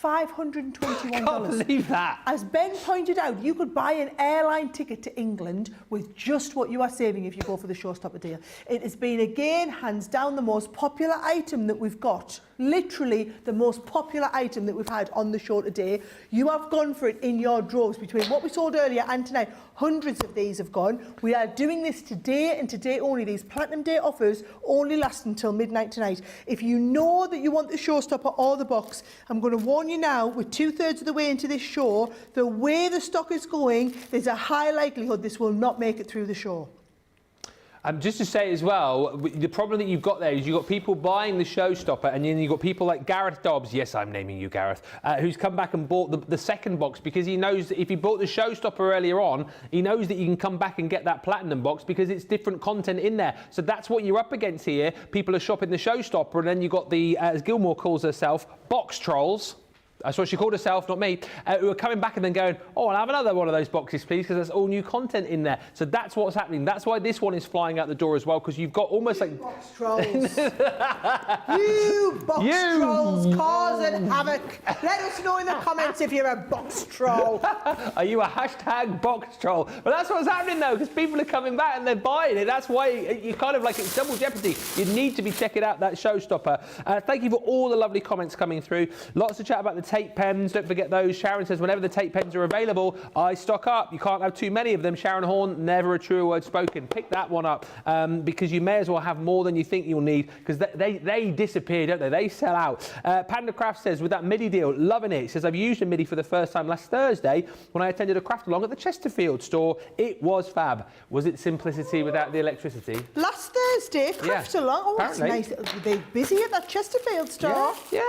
Speaker 2: $521.
Speaker 1: I can't believe that.
Speaker 2: As Ben pointed out, you could buy an airline ticket to England with just what you are saving if you go for the Showstopper deal. It has been, again, hands down, the most popular item that we've got. Literally the most popular item that we've had on the show today. You have gone for it in your droves between what we sold earlier and tonight. Hundreds of these have gone. We are doing this today and today only. These Platinum Day offers only last until midnight tonight. If you know that you want the Showstopper or the box, I'm going to warn you now, we're 2/3 of the way into this show. The way the stock is going, there's a high likelihood this will not make it through the show.
Speaker 1: Just to say as well, the problem that you've got there is you've got people buying the Showstopper, and then you've got people like Gareth Dobbs, yes, I'm naming you Gareth, who's come back and bought the second box because he knows that if he bought the Showstopper earlier on, he knows that you can come back and get that platinum box because it's different content in there. So that's what you're up against here. People are shopping the Showstopper, and then you've got the, as Gilmore calls herself, box trolls. That's what she called herself, not me, who are coming back and then going, oh, I'll have another one of those boxes, please, because there's all new content in there. So that's what's happening. That's why this one is flying out the door as well, because you've got almost like...
Speaker 2: box trolls. You box trolls causing havoc. Let us know in the comments if you're a box troll.
Speaker 1: Are you a hashtag box troll? But that's what's happening, though, because people are coming back and they're buying it. That's why you kind of like, it's double jeopardy. You need to be checking out that Showstopper. Thank you for all the lovely comments coming through. Lots of chat about the tape pens, don't forget those. Sharon says whenever the tape pens are available, I stock up. You can't have too many of them. Sharon Horn, never a truer word spoken. Pick that one up because you may as well have more than you think you'll need because they disappear, don't they? They sell out. Panda Craft says with that MIDI deal, loving it. He says I've used a MIDI for the first time last Thursday when I attended a craft along at the Chesterfield store. It was fab. Was it simplicity without the electricity?
Speaker 2: Last Thursday, craft along. Oh, that's nice. They're busy at that Chesterfield store.
Speaker 1: Yeah.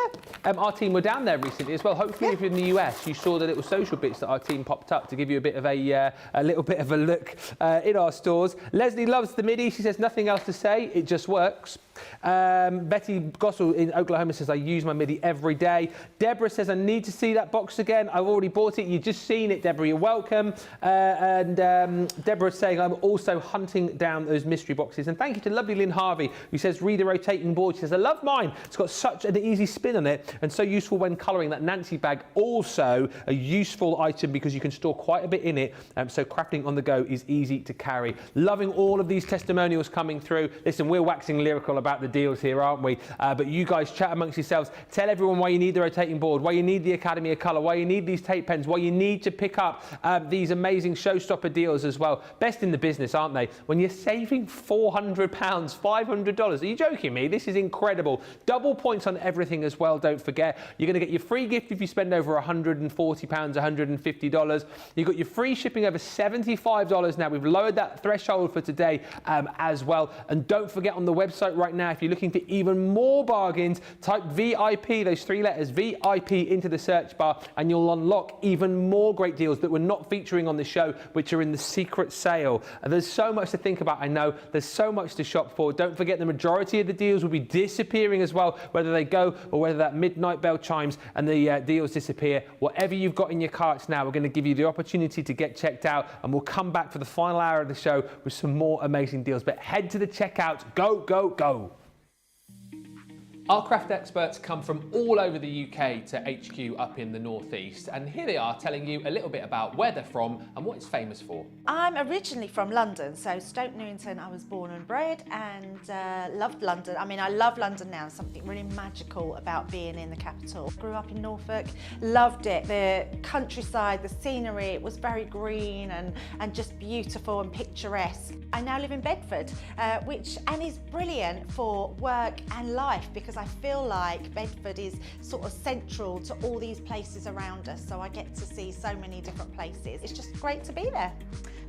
Speaker 1: Our team were down there recently as well. Hopefully, if you're in the US, you saw the little social bits that our team popped up to give you a bit of a little bit of a look in our stores. Leslie loves the MIDI. She says nothing else to say. It just works. Betty Gossel in Oklahoma says I use my MIDI every day. Deborah says I need to see that box again. I've already bought it. You've just seen it, Deborah. You're welcome. And Deborah's saying I'm also hunting down those mystery boxes. And thank you to lovely Lynn Harvey, who says, read the rotating board. She says, I love mine. It's got such an easy spin on it and so useful when colouring. That Nancy bag, also a useful item because you can store quite a bit in it. So crafting on the go is easy to carry. Loving all of these testimonials coming through. Listen, we're waxing lyrical about the deals here, aren't we? But you guys chat amongst yourselves. Tell everyone why you need the rotating board, why you need the Academy of Colour, why you need these tape pens, why you need to pick up these amazing Showstopper deals as well. Best in the business, aren't they? When you're saving £400, $500. Are you joking me? This is incredible. Double points on everything as well, don't forget. You're going to get your free gift if you spend over £140, $150. You've got your free shipping over $75 now. We've lowered that threshold for today as well. And don't forget, on the website right now, if you're looking for even more bargains, type VIP, those 3 letters, VIP, into the search bar, and you'll unlock even more great deals that we're not featuring on the show, which are in the secret sale. And there's so much to think about, I know. There's so much to shop for. Don't forget, the majority of the deals will be disappearing as well, whether they go or whether that midnight bell chimes and the deals disappear. Whatever you've got in your carts now, we're going to give you the opportunity to get checked out, and we'll come back for the final hour of the show with some more amazing deals. But head to the checkout. Go, go, go. Our craft experts come from all over the UK to HQ up in the northeast, and here they are telling you a little bit about where they're from and what it's famous for.
Speaker 5: I'm originally from London, so Stoke Newington I was born and bred, and loved London. I mean, I love London now. Something really magical about being in the capital. Grew up in Norfolk, loved it. The countryside, the scenery, it was very green and just beautiful and picturesque. I now live in Bedford, which is brilliant for work and life, because I feel like Bedford is sort of central to all these places around us, so I get to see so many different places. It's just great to be there.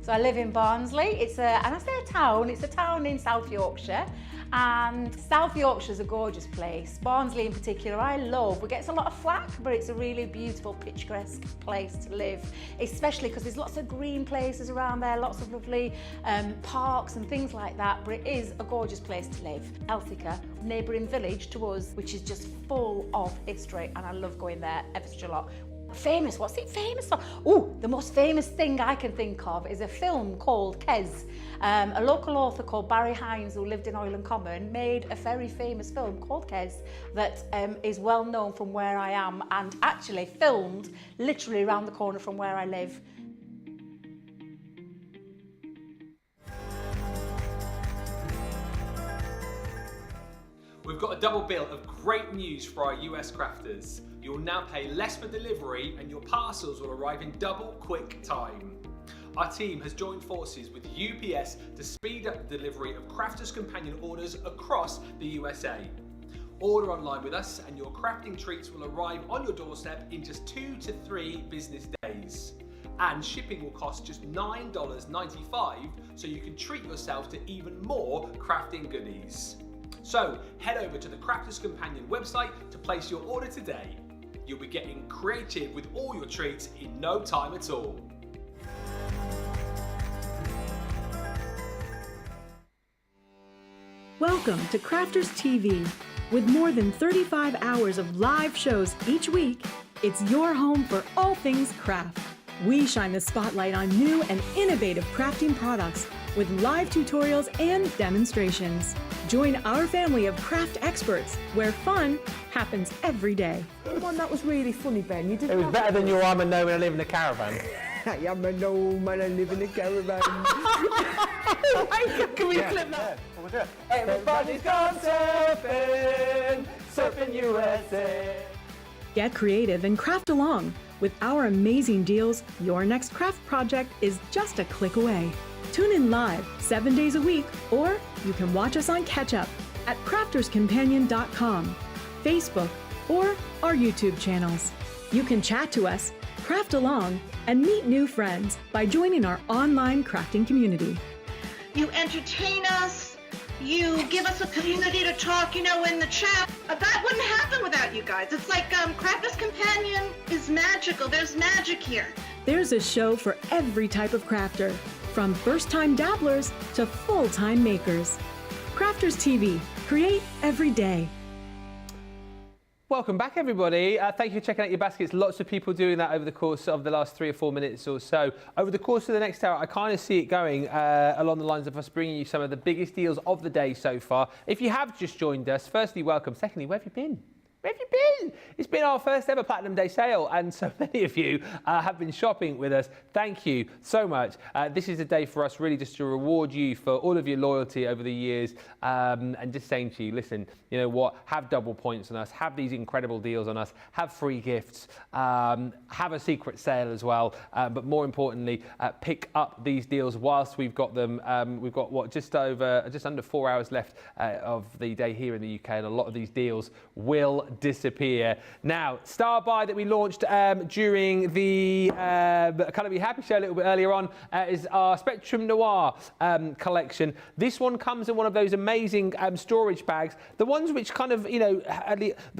Speaker 7: So I live in Barnsley. It's and I say a town, it's a town in South Yorkshire. And South Yorkshire's a gorgeous place. Barnsley in particular, I love. It gets a lot of flack, but it's a really beautiful, picturesque place to live, especially because there's lots of green places around there, lots of lovely parks and things like that, but it is a gorgeous place to live. Elthicka, neighbouring village to us, which is just full of history, and I love going there ever such a lot. Famous, what's it famous for? Oh, the most famous thing I can think of is a film called Kes. A local author called Barry Hines, who lived in Oyland Common, made a very famous film called Kes that is well known from where I am, and actually filmed literally around the corner from where I live.
Speaker 1: We've got a double bill of great news for our US crafters. You'll now pay less for delivery and your parcels will arrive in double quick time. Our team has joined forces with UPS to speed up the delivery of Crafters Companion orders across the USA. Order online with us and your crafting treats will arrive on your doorstep in just 2 to 3 business days. And shipping will cost just $9.95, so you can treat yourself to even more crafting goodies. So head over to the Crafters Companion website to place your order today. You'll be getting creative with all your treats in no time at all.
Speaker 8: Welcome to Crafters TV. With more than 35 hours of live shows each week, it's your home for all things craft. We shine the spotlight on new and innovative crafting products with live tutorials and demonstrations. Join our family of craft experts where fun happens every day.
Speaker 2: The one that was really funny, Ben, you didn't.
Speaker 1: It was better than your I'm a gnome and I live in a caravan.
Speaker 2: I am a gnome and I live in a caravan. Can we clip that?
Speaker 1: Yeah. Everybody's gone surfing, surfing USA.
Speaker 8: Get creative and craft along. With our amazing deals, your next craft project is just a click away. Tune in live 7 days a week, or you can watch us on Catch Up at crafterscompanion.com, Facebook, or our YouTube channels. You can chat to us, craft along, and meet new friends by joining our online crafting community.
Speaker 4: You entertain us. You give us a community to talk, in the chat. That wouldn't happen without you guys. It's like Crafters Companion is magical. There's magic here.
Speaker 8: There's a show for every type of crafter, from first-time dabblers to full-time makers. Crafters TV. Create every day.
Speaker 1: Welcome back, everybody. Thank you for checking out your baskets. Lots of people doing that over the course of the last 3 or 4 minutes or so. Over the course of the next hour, I kind of see it going along the lines of us bringing you some of the biggest deals of the day so far. If you have just joined us, firstly, welcome. Secondly, where have you been? Where have you been? It's been our first ever Platinum Day sale, and so many of you have been shopping with us. Thank you so much. This is a day for us really just to reward you for all of your loyalty over the years, and just saying to you, listen, you know what, have double points on us, have these incredible deals on us, have free gifts, have a secret sale as well, but more importantly, pick up these deals whilst we've got them. We've got, what, just under 4 hours left of the day here in the UK, and a lot of these deals will disappear. Now, Star Buy that we launched during the Colour Me Happy show a little bit earlier on is our Spectrum Noir collection. This one comes in one of those amazing storage bags, the ones which kind of, you know,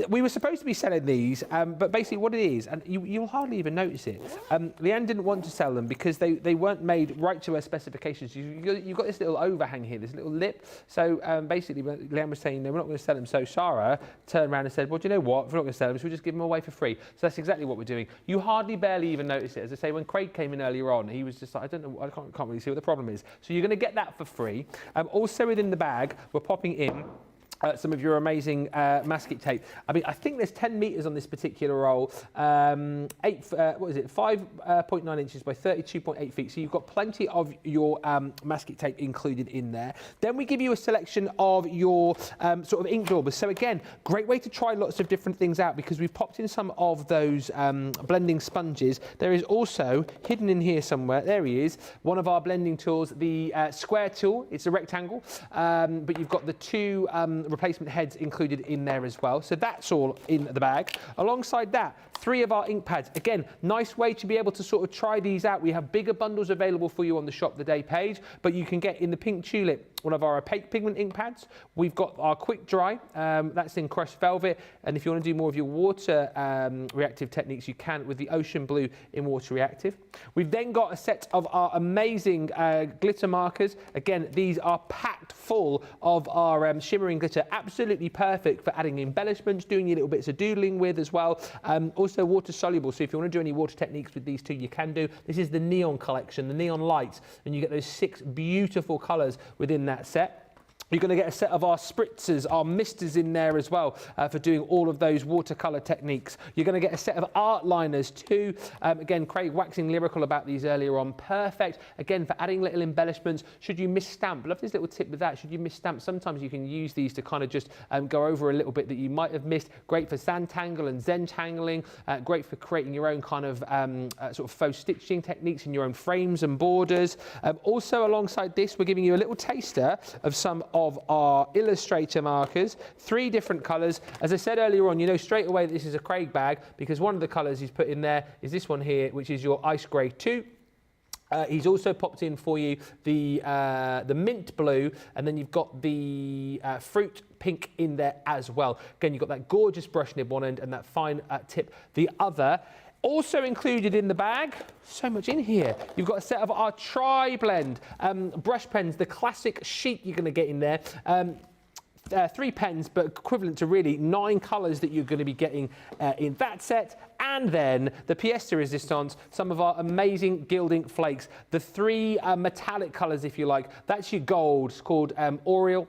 Speaker 1: we were supposed to be selling these, but basically what it is, and you'll hardly even notice it, Leanne didn't want to sell them because they weren't made right to her specifications. You've got this little overhang here, this little lip, so basically Leanne was saying, no, we're not going to sell them, so Sara turned around and said, well, do you know what, if we're not going to sell them, so we'll just give them away for free. So that's exactly what we're doing. You hardly barely even notice it. As I say, when Craig came in earlier on, he was just like, I don't know, I can't really see what the problem is. So you're going to get that for free. Also within the bag, we're popping in some of your amazing masking tape. I mean, I think there's 10 meters on this particular roll. 5.9 inches by 32.8 feet. So you've got plenty of your masking tape included in there. Then we give you a selection of your sort of ink daubers. So again, great way to try lots of different things out because we've popped in some of those blending sponges. There is also hidden in here somewhere, there he is, one of our blending tools, the square tool. It's a rectangle, but you've got the two replacement heads included in there as well. So that's all in the bag. Alongside that, 3 of our ink pads. Again, nice way to be able to sort of try these out. We have bigger bundles available for you on the Shop the Day page, but you can get in the Pink Tulip one of our opaque pigment ink pads. We've got our quick dry, that's in crushed velvet. And if you want to do more of your water reactive techniques, you can with the Ocean Blue in water reactive. We've then got a set of our amazing glitter markers. Again, these are packed full of our shimmering glitter. Absolutely perfect for adding embellishments, doing your little bits of doodling with as well. Also water soluble, so if you want to do any water techniques with these two, you can do. This is the neon collection, the neon lights, and you get those 6 beautiful colours within that set. You're going to get a set of our spritzers, our misters in there as well for doing all of those watercolour techniques. You're going to get a set of art liners too. Again, Craig waxing lyrical about these earlier on. Perfect, again, for adding little embellishments. Should you misstamp, love this little tip with that, should you misstamp, sometimes you can use these to kind of just go over a little bit that you might have missed. Great for Zentangle and Zentangling. Great for creating your own kind of sort of faux stitching techniques in your own frames and borders. Also alongside this, we're giving you a little taster of some of our Illustrator markers, 3 different colours. As I said earlier on, you know straight away that this is a Craig bag because one of the colours he's put in there is this one here, which is your Ice Grey 2. He's also popped in for you the mint blue, and then you've got the fruit pink in there as well. Again, you've got that gorgeous brush nib one end and that fine tip the other. Also included in the bag, so much in here. You've got a set of our Tri-Blend brush pens, the classic sheet you're going to get in there. 3 pens, but equivalent to really 9 colours that you're going to be getting in that set. And then the pièce de résistance, some of our amazing Gilding Flakes. The 3 metallic colours, if you like. That's your gold. It's called Oriel.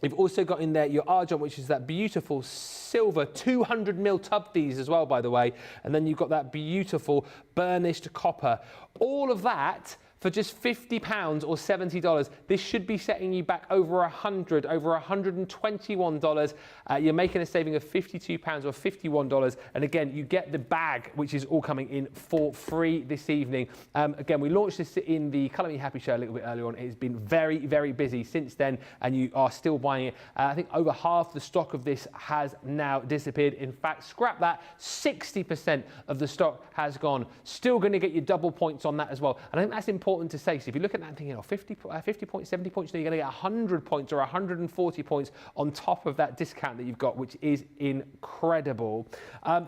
Speaker 1: You've also got in there your Argent, which is that beautiful silver 200ml tub these as well, by the way. And then you've got that beautiful burnished copper. All of that for just £50 or $70. This should be setting you back over $100, over $121. You're making a saving of £52 or $51. And again, you get the bag, which is all coming in for free this evening. Again, we launched this in the Colour Me Happy show a little bit earlier on. It's been very, very busy since then, and you are still buying it. I think over half the stock of this has now disappeared. In fact, scrap that, 60% of the stock has gone. Still going to get you double points on that as well. And I think that's important to say. So if you look at that and think, 50 points, 70 points, now you're going to get 100 points or 140 points on top of that discount that you've got, which is incredible.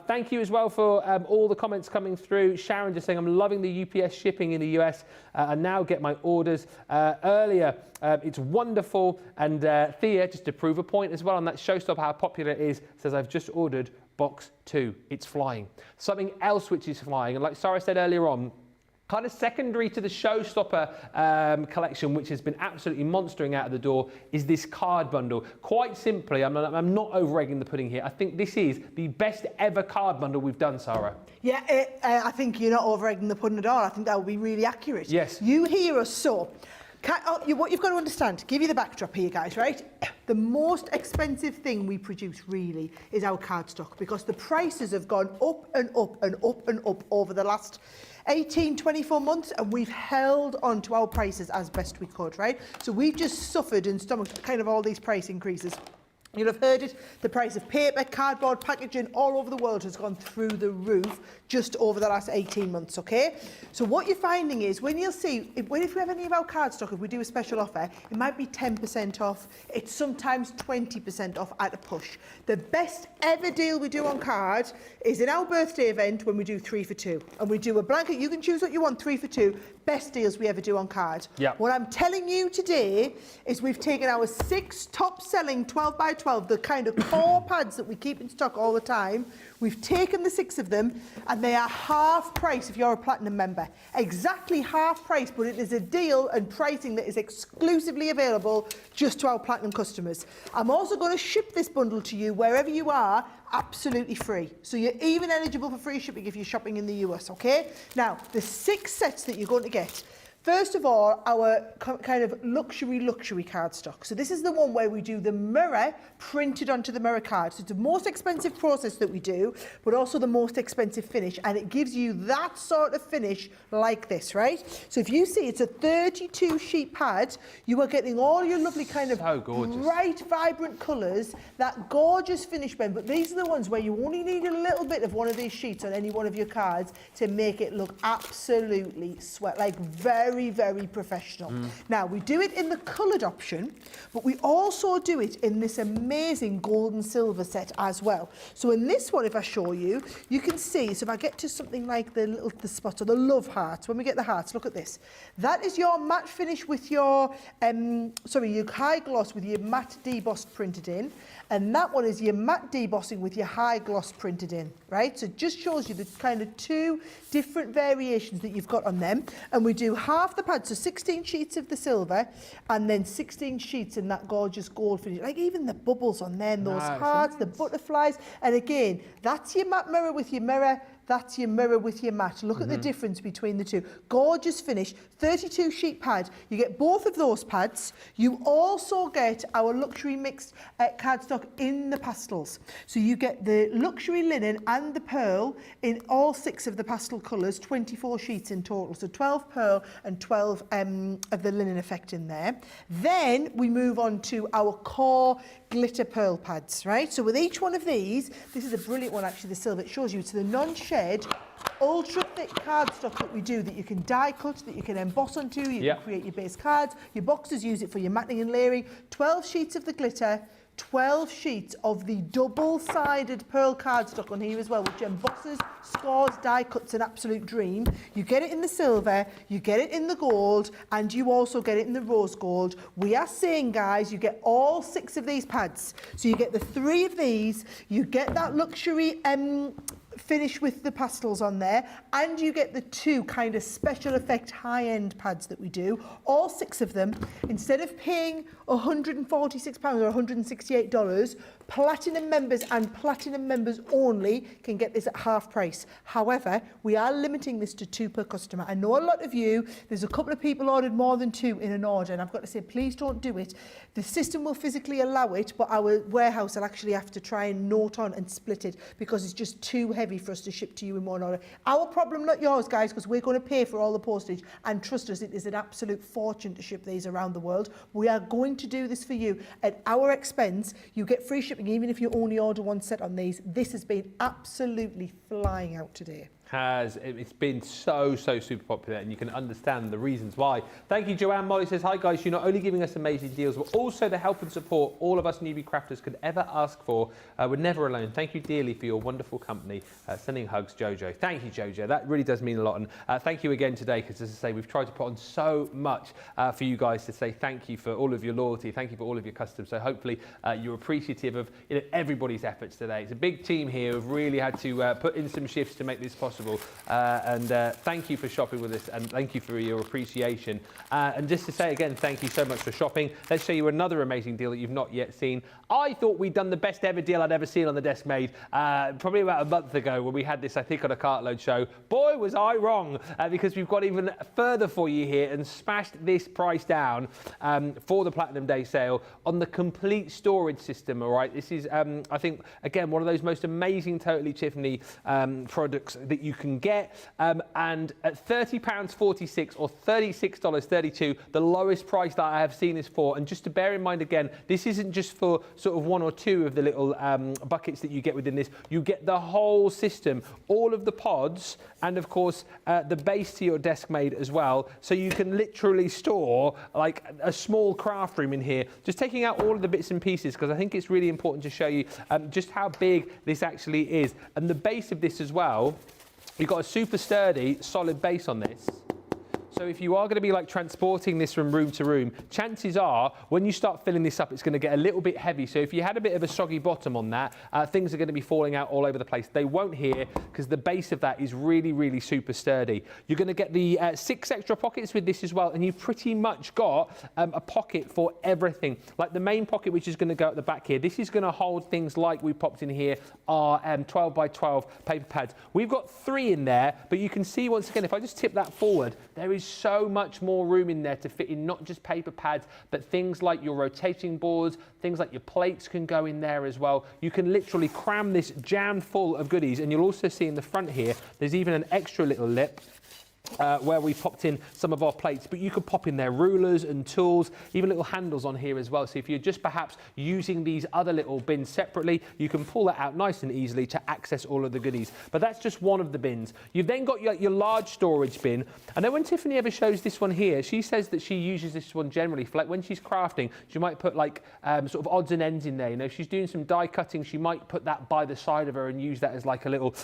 Speaker 1: Thank you as well for all the comments coming through. Sharon just saying, I'm loving the UPS shipping in the US. I now get my orders earlier. It's wonderful. And Thea, just to prove a point as well on that Showstopper, how popular it is, says, I've just ordered box 2, it's flying. Something else which is flying, and like Sara said earlier on, kind of secondary to the Showstopper collection, which has been absolutely monstering out of the door, is this card bundle. Quite simply, I'm not over-egging the pudding here. I think this is the best ever card bundle we've done, Sara.
Speaker 2: Yeah, I think you're not over-egging the pudding at all. I think that would be really accurate.
Speaker 1: Yes.
Speaker 2: You hear us, so what you've got to understand, to give you the backdrop here, guys, right? The most expensive thing we produce, really, is our cardstock, because the prices have gone up and up and up and up over the last 18, 24 months, and we've held on to our prices as best we could, right? So we've just suffered and stomached kind of all these price increases. You'll have heard it, the price of paper, cardboard, packaging all over the world has gone through the roof just over the last 18 months, okay? So what you're finding is, when you'll see, if we have any of our cardstock, if we do a special offer, it might be 10% off, it's sometimes 20% off at a push. The best ever deal we do on card is in our birthday event when we do 3 for 2. And we do a blanket, you can choose what you want, 3 for 2, best deals we ever do on card.
Speaker 1: Yep.
Speaker 2: What I'm telling you today is we've taken our 6 top-selling 12 by 12, the kind of core pads that we keep in stock all the time. We've taken the 6 of them, and they are half price if you're a platinum member. Exactly half price, but it is a deal and pricing that is exclusively available just to our platinum customers. I'm also going to ship this bundle to you wherever you are, absolutely free. So you're even eligible for free shipping if you're shopping in the US, okay? Now, the 6 sets that you're going to get. First of all, our kind of luxury cardstock. So this is the one where we do the mirror printed onto the mirror card. So it's the most expensive process that we do, but also the most expensive finish. And it gives you that sort of finish like this, right? So if you see, it's a 32 sheet pad. You are getting all your lovely kind of bright, vibrant colours, that gorgeous finish blend. But these are the ones where you only need a little bit of one of these sheets on any one of your cards to make it look absolutely sweat, like very, very professional. Now, we do it in the coloured option, but we also do it in this amazing gold and silver set as well. So in this one, if I show you, you can see, so if I get to something like the spots or the love hearts, when we get the hearts, look at this. That is your matte finish with your, your high gloss with your matte debossed printed in. And that one is your matte debossing with your high gloss printed in, right? So it just shows you the kind of 2 different variations that you've got on them. And we do half the pad, so 16 sheets of the silver, and then 16 sheets in that gorgeous gold finish. Like even the bubbles on there, and those hearts, the butterflies. And again, that's your matte mirror with your mirror. That's your mirror with your matte. Look at the difference between the 2. Gorgeous finish, 32 sheet pad. You get both of those pads. You also get our luxury mixed cardstock in the pastels. So you get the luxury linen and the pearl in all 6 of the pastel colours, 24 sheets in total. So 12 pearl and 12 of the linen effect in there. Then we move on to our core glitter pearl pads, right? So with each one of these, this is a brilliant one actually, the silver. It shows you it's the non-shed, ultra-thick cardstock that we do, that you can die cut, that you can emboss onto, you can create your base cards, your boxes use it for your matting and layering. 12 sheets of the glitter, 12 sheets of the double-sided pearl cardstock on here as well, which embosses, scores, die cuts, an absolute dream. You get it in the silver, you get it in the gold, and you also get it in the rose gold. We are saying, guys, you get all 6 of these pads. So you get the 3 of these, you get that luxury finish with the pastels on there, and you get the 2 kind of special effect high-end pads that we do, all 6 of them. Instead of paying £146 or $168, platinum members and platinum members only can get this at half price. However, we are limiting this to 2 per customer. I know a lot of you, there's a couple of people ordered more than 2 in an order, and I've got to say, please don't do it. The system will physically allow it, but our warehouse will actually have to try and note on and split it, because it's just too heavy for us to ship to you in one order. Our problem, not yours, guys, because we're going to pay for all the postage, and trust us, it is an absolute fortune to ship these around the world. We are going to do this for you at our expense. You get free shipping even if you only order 1 set on these. This has been absolutely flying out today.
Speaker 1: It's been so super popular, and you can understand the reasons why. Thank you, Joanne. Molly says, hi guys, you're not only giving us amazing deals, but also the help and support all of us newbie crafters could ever ask for. We're never alone. Thank you dearly for your wonderful company. Sending hugs, Jojo. Thank you, Jojo. That really does mean a lot. And thank you again today, because as I say, we've tried to put on so much for you guys to say thank you for all of your loyalty. Thank you for all of your customers. So hopefully you're appreciative of everybody's efforts today. It's a big team here who've really had to put in some shifts to make this possible. And thank you for shopping with us, and thank you for your appreciation. And just to say again, thank you so much for shopping. Let's show you another amazing deal that you've not yet seen. I thought we'd done the best ever deal I'd ever seen on the Desk Made, probably about a month ago when we had this, I think, on a Cartload show. Boy, was I wrong, because we've got even further for you here and smashed this price down for the Platinum Day sale on the complete storage system, all right? This is, I think, again, one of those most amazing Totally Tiffany products that you can get, and at £30.46 or $36.32, the lowest price that I have seen this for. And just to bear in mind again, this isn't just for sort of one or two of the little buckets that you get within this. You get the whole system, all of the pods, and of course the base to your Desk Made as well. So you can literally store like a small craft room in here. Just taking out all of the bits and pieces, because I think it's really important to show you just how big this actually is. And the base of this as well, you've got a super sturdy, solid base on this. So if you are going to be like transporting this from room to room, chances are when you start filling this up, it's going to get a little bit heavy. So if you had a bit of a soggy bottom on that, things are going to be falling out all over the place. They won't here, because the base of that is really super sturdy. You're going to get the 6 extra pockets with this as well, and you've pretty much got a pocket for everything. Like the main pocket, which is going to go at the back here, this is going to hold things like we popped in here, our 12 by 12 paper pads. We've got 3 in there, but you can see once again, if I just tip that forward, there is so much more room in there to fit in not just paper pads, but things like your rotating boards, things like your plates can go in there as well. You can literally cram this jammed full of goodies, and you'll also see in the front here, there's even an extra little lip where we popped in some of our plates, but you could pop in their rulers and tools, even little handles on here as well. So if you're just perhaps using these other little bins separately, you can pull that out nice and easily to access all of the goodies. But that's just one of the bins. You've then got your large storage bin. And then when Tiffany ever shows this one here, she says that she uses this one generally for like when she's crafting, she might put like sort of odds and ends in there. You know, if she's doing some die cutting, she might put that by the side of her and use that as like a little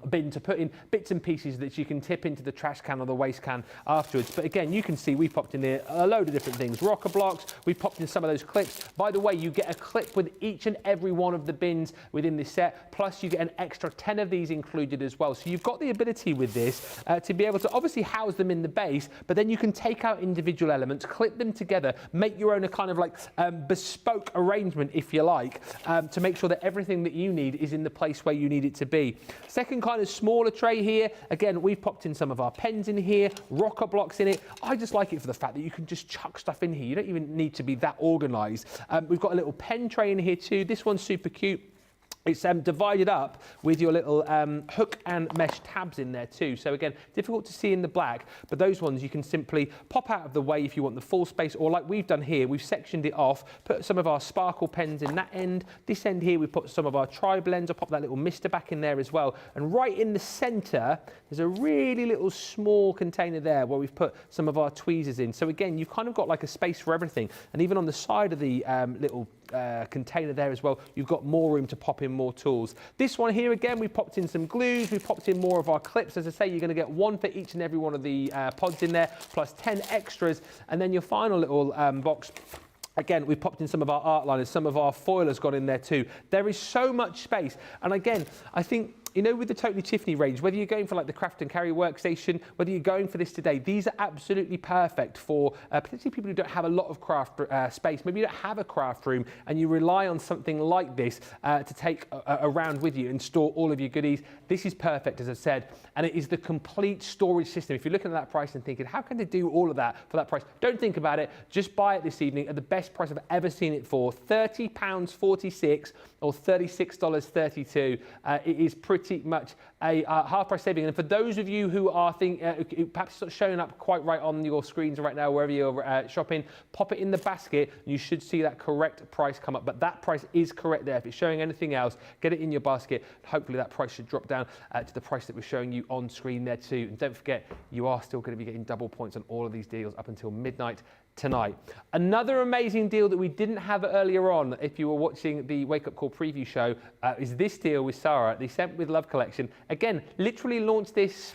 Speaker 1: bin to put in bits and pieces that she can tip into the trash can or the waste can afterwards. But again, you can see we popped in there a load of different things. Rocker blocks, we popped in some of those clips. By the way, you get a clip with each and every one of the bins within this set, plus you get an extra 10 of these included as well. So you've got the ability with this to be able to obviously house them in the base, but then you can take out individual elements, clip them together, make your own kind of like bespoke arrangement, if you like, to make sure that everything that you need is in the place where you need it to be. Second kind of smaller tray here, again, we've popped in some of our pens in here, rocker blocks in it. I just like it for the fact that you can just chuck stuff in here. You don't even need to be that organised. We've got a little pen tray in here too. This one's super cute. It's divided up with your little hook and mesh tabs in there too. So again, difficult to see in the black, but those ones you can simply pop out of the way if you want the full space, or like we've done here, we've sectioned it off, put some of our sparkle pens in that end. This end here, we put some of our tri-blends. I'll pop that little mister back in there as well. And right in the center, there's a really little small container there where we've put some of our tweezers in. So again, you've kind of got like a space for everything. And even on the side of the little container there as well, you've got more room to pop in more tools. This one here, again, we popped in some glues, we popped in more of our clips. As I say, you're going to get 1 for each and every one of the pods in there, plus 10 extras. And then your final little box, again, we popped in some of our art liners, some of our foilers got in there too. There is so much space. And again, I think, you know, with the Totally Tiffany range, whether you're going for like the craft and carry workstation, whether you're going for this today, these are absolutely perfect for particularly people who don't have a lot of craft space. Maybe you don't have a craft room and you rely on something like this to take around with you and store all of your goodies. This is perfect, as I've said, and it is the complete storage system. If you're looking at that price and thinking, how can they do all of that for that price? Don't think about it. Just buy it this evening at the best price I've ever seen it for, £30.46 or $36.32. It is pretty much a half price saving. And for those of you who are perhaps not showing up quite right on your screens right now, wherever you're shopping, pop it in the basket. You should see that correct price come up. But that price is correct there. If it's showing anything else, get it in your basket. Hopefully that price should drop down down to the price that we're showing you on screen there too. And don't forget, you are still going to be getting double points on all of these deals up until midnight tonight. Another amazing deal that we didn't have earlier on, if you were watching the Wake Up Call preview show, is this deal with Sara, the Sent With Love collection. Again, literally launched this,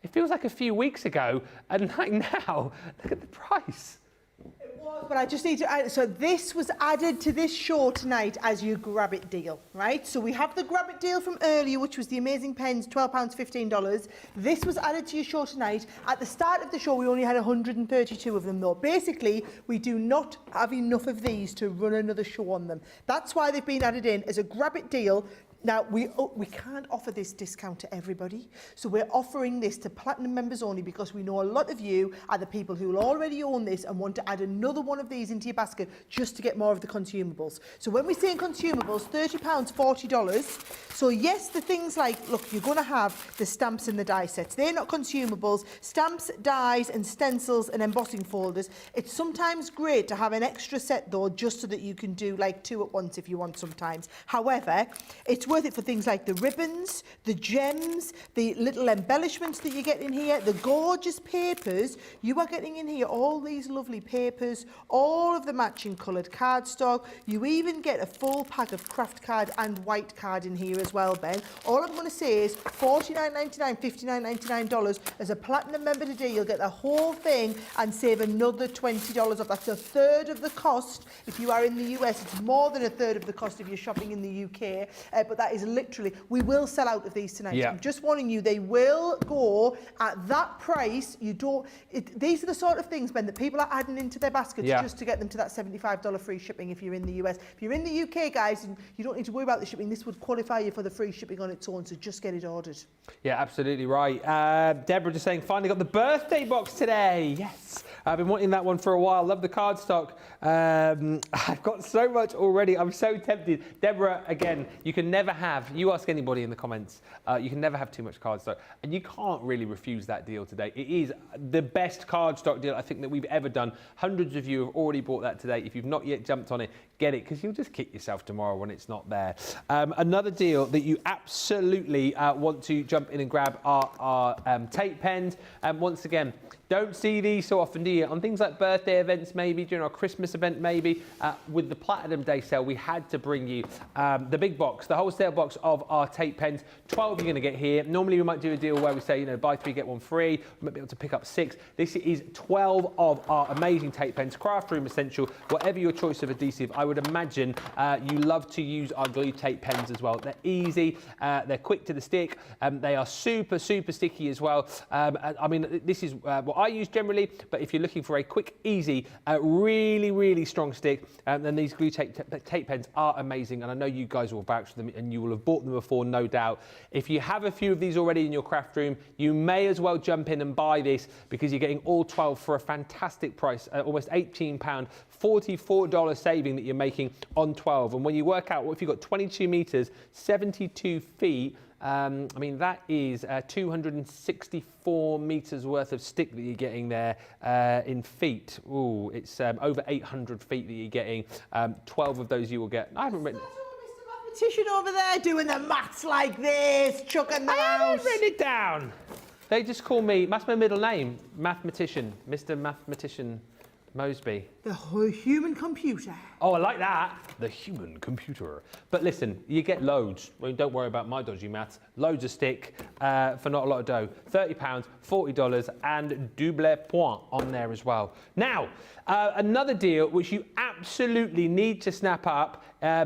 Speaker 1: it feels like a few weeks ago, and like now, look at the price.
Speaker 2: But I just need to add, so this was added to this show tonight as your grab it deal, right? So we have the grab it deal from earlier, which was the amazing pens, £12, $15. This was added to your show tonight. At the start of the show, we only had 132 of them though. Basically, we do not have enough of these to run another show on them. That's why they've been added in as a grab it deal. Now, we can't offer this discount to everybody, so we're offering this to Platinum members only because we know a lot of you are the people who will already own this and want to add another one of these into your basket just to get more of the consumables. So when we say consumables, £30, $40. So yes, the things like, look, you're going to have the stamps and the die sets. They're not consumables. Stamps, dies and stencils and embossing folders. It's sometimes great to have an extra set though, just so that you can do like 2 at once if you want sometimes. However, it's worth it for things like the ribbons, the gems, the little embellishments that you get in here, the gorgeous papers. You are getting in here all these lovely papers, all of the matching coloured cardstock. You even get a full pack of craft card and white card in here as well, Ben. All I'm going to say is $49.99, $59.99. As a Platinum member today, you'll get the whole thing and save another $20 off. That's a third of the cost. If you are in the US, it's more than a third of the cost if you're shopping in the UK. But that is literally, we will sell out of these tonight. Yeah. I'm just warning you, they will go at that price. You don't, these are the sort of things, Ben, that people are adding into their baskets just to get them to that $75 free shipping if you're in the US. If you're in the UK, guys, and you don't need to worry about the shipping, this would qualify you for the free shipping on its own, so just get it ordered. Yeah, absolutely right. Deborah just saying, finally got the birthday box today. Yes, I've been wanting that one for a while. Love the cardstock. I've got so much already. I'm so tempted. Deborah, again, you can never have, you ask anybody in the comments, you can never have too much cardstock, and you can't really refuse that deal today. It is the best cardstock deal I think that we've ever done. Hundreds of you have already bought that today. If you've not yet jumped on it, get it, because you'll just kick yourself tomorrow when it's not there. Another deal that you absolutely want to jump in and grab are our tape pens. Once again, don't see these so often, do you? On things like birthday events, maybe, during our Christmas event, maybe. With the Platinum Day sale, we had to bring you the big box, the wholesale box of our tape pens. 12 you're going to get here. Normally, we might do a deal where we say, you know, buy 3, get 1 free. We might be able to pick up 6. This is 12 of our amazing tape pens, craft room essential, whatever your choice of adhesive. I would imagine you love to use our glue tape pens as well. They're easy, they're quick to the stick, they are super, super sticky as well. I mean, this is what I use generally, but if you're looking for a quick, easy, really, really strong stick, then these glue tape pens are amazing, and I know you guys will vouch for them, and you will have bought them before, no doubt. If you have a few of these already in your craft room, you may as well jump in and buy this, because you're getting all 12 for a fantastic price, almost £18, $44 saving that you're making on 12. And when you work out, what if you've got 22 meters, 72 feet, I mean, that is 264 meters worth of stick that you're getting there in feet. Ooh, it's over 800 feet that you're getting. 12 of those you will get. I haven't written. Mr. Mathematician over there doing the maths like this, chucking them out. I haven't written it down. They just call me, that's my middle name, Mathematician, Mr. Mathematician Moseby. The human computer. Oh, I like that. The human computer. But listen, you get loads. I mean, don't worry about my dodgy maths. Loads of stick for not a lot of dough. £30, $40, and double point on there as well. Now, another deal which you absolutely need to snap up.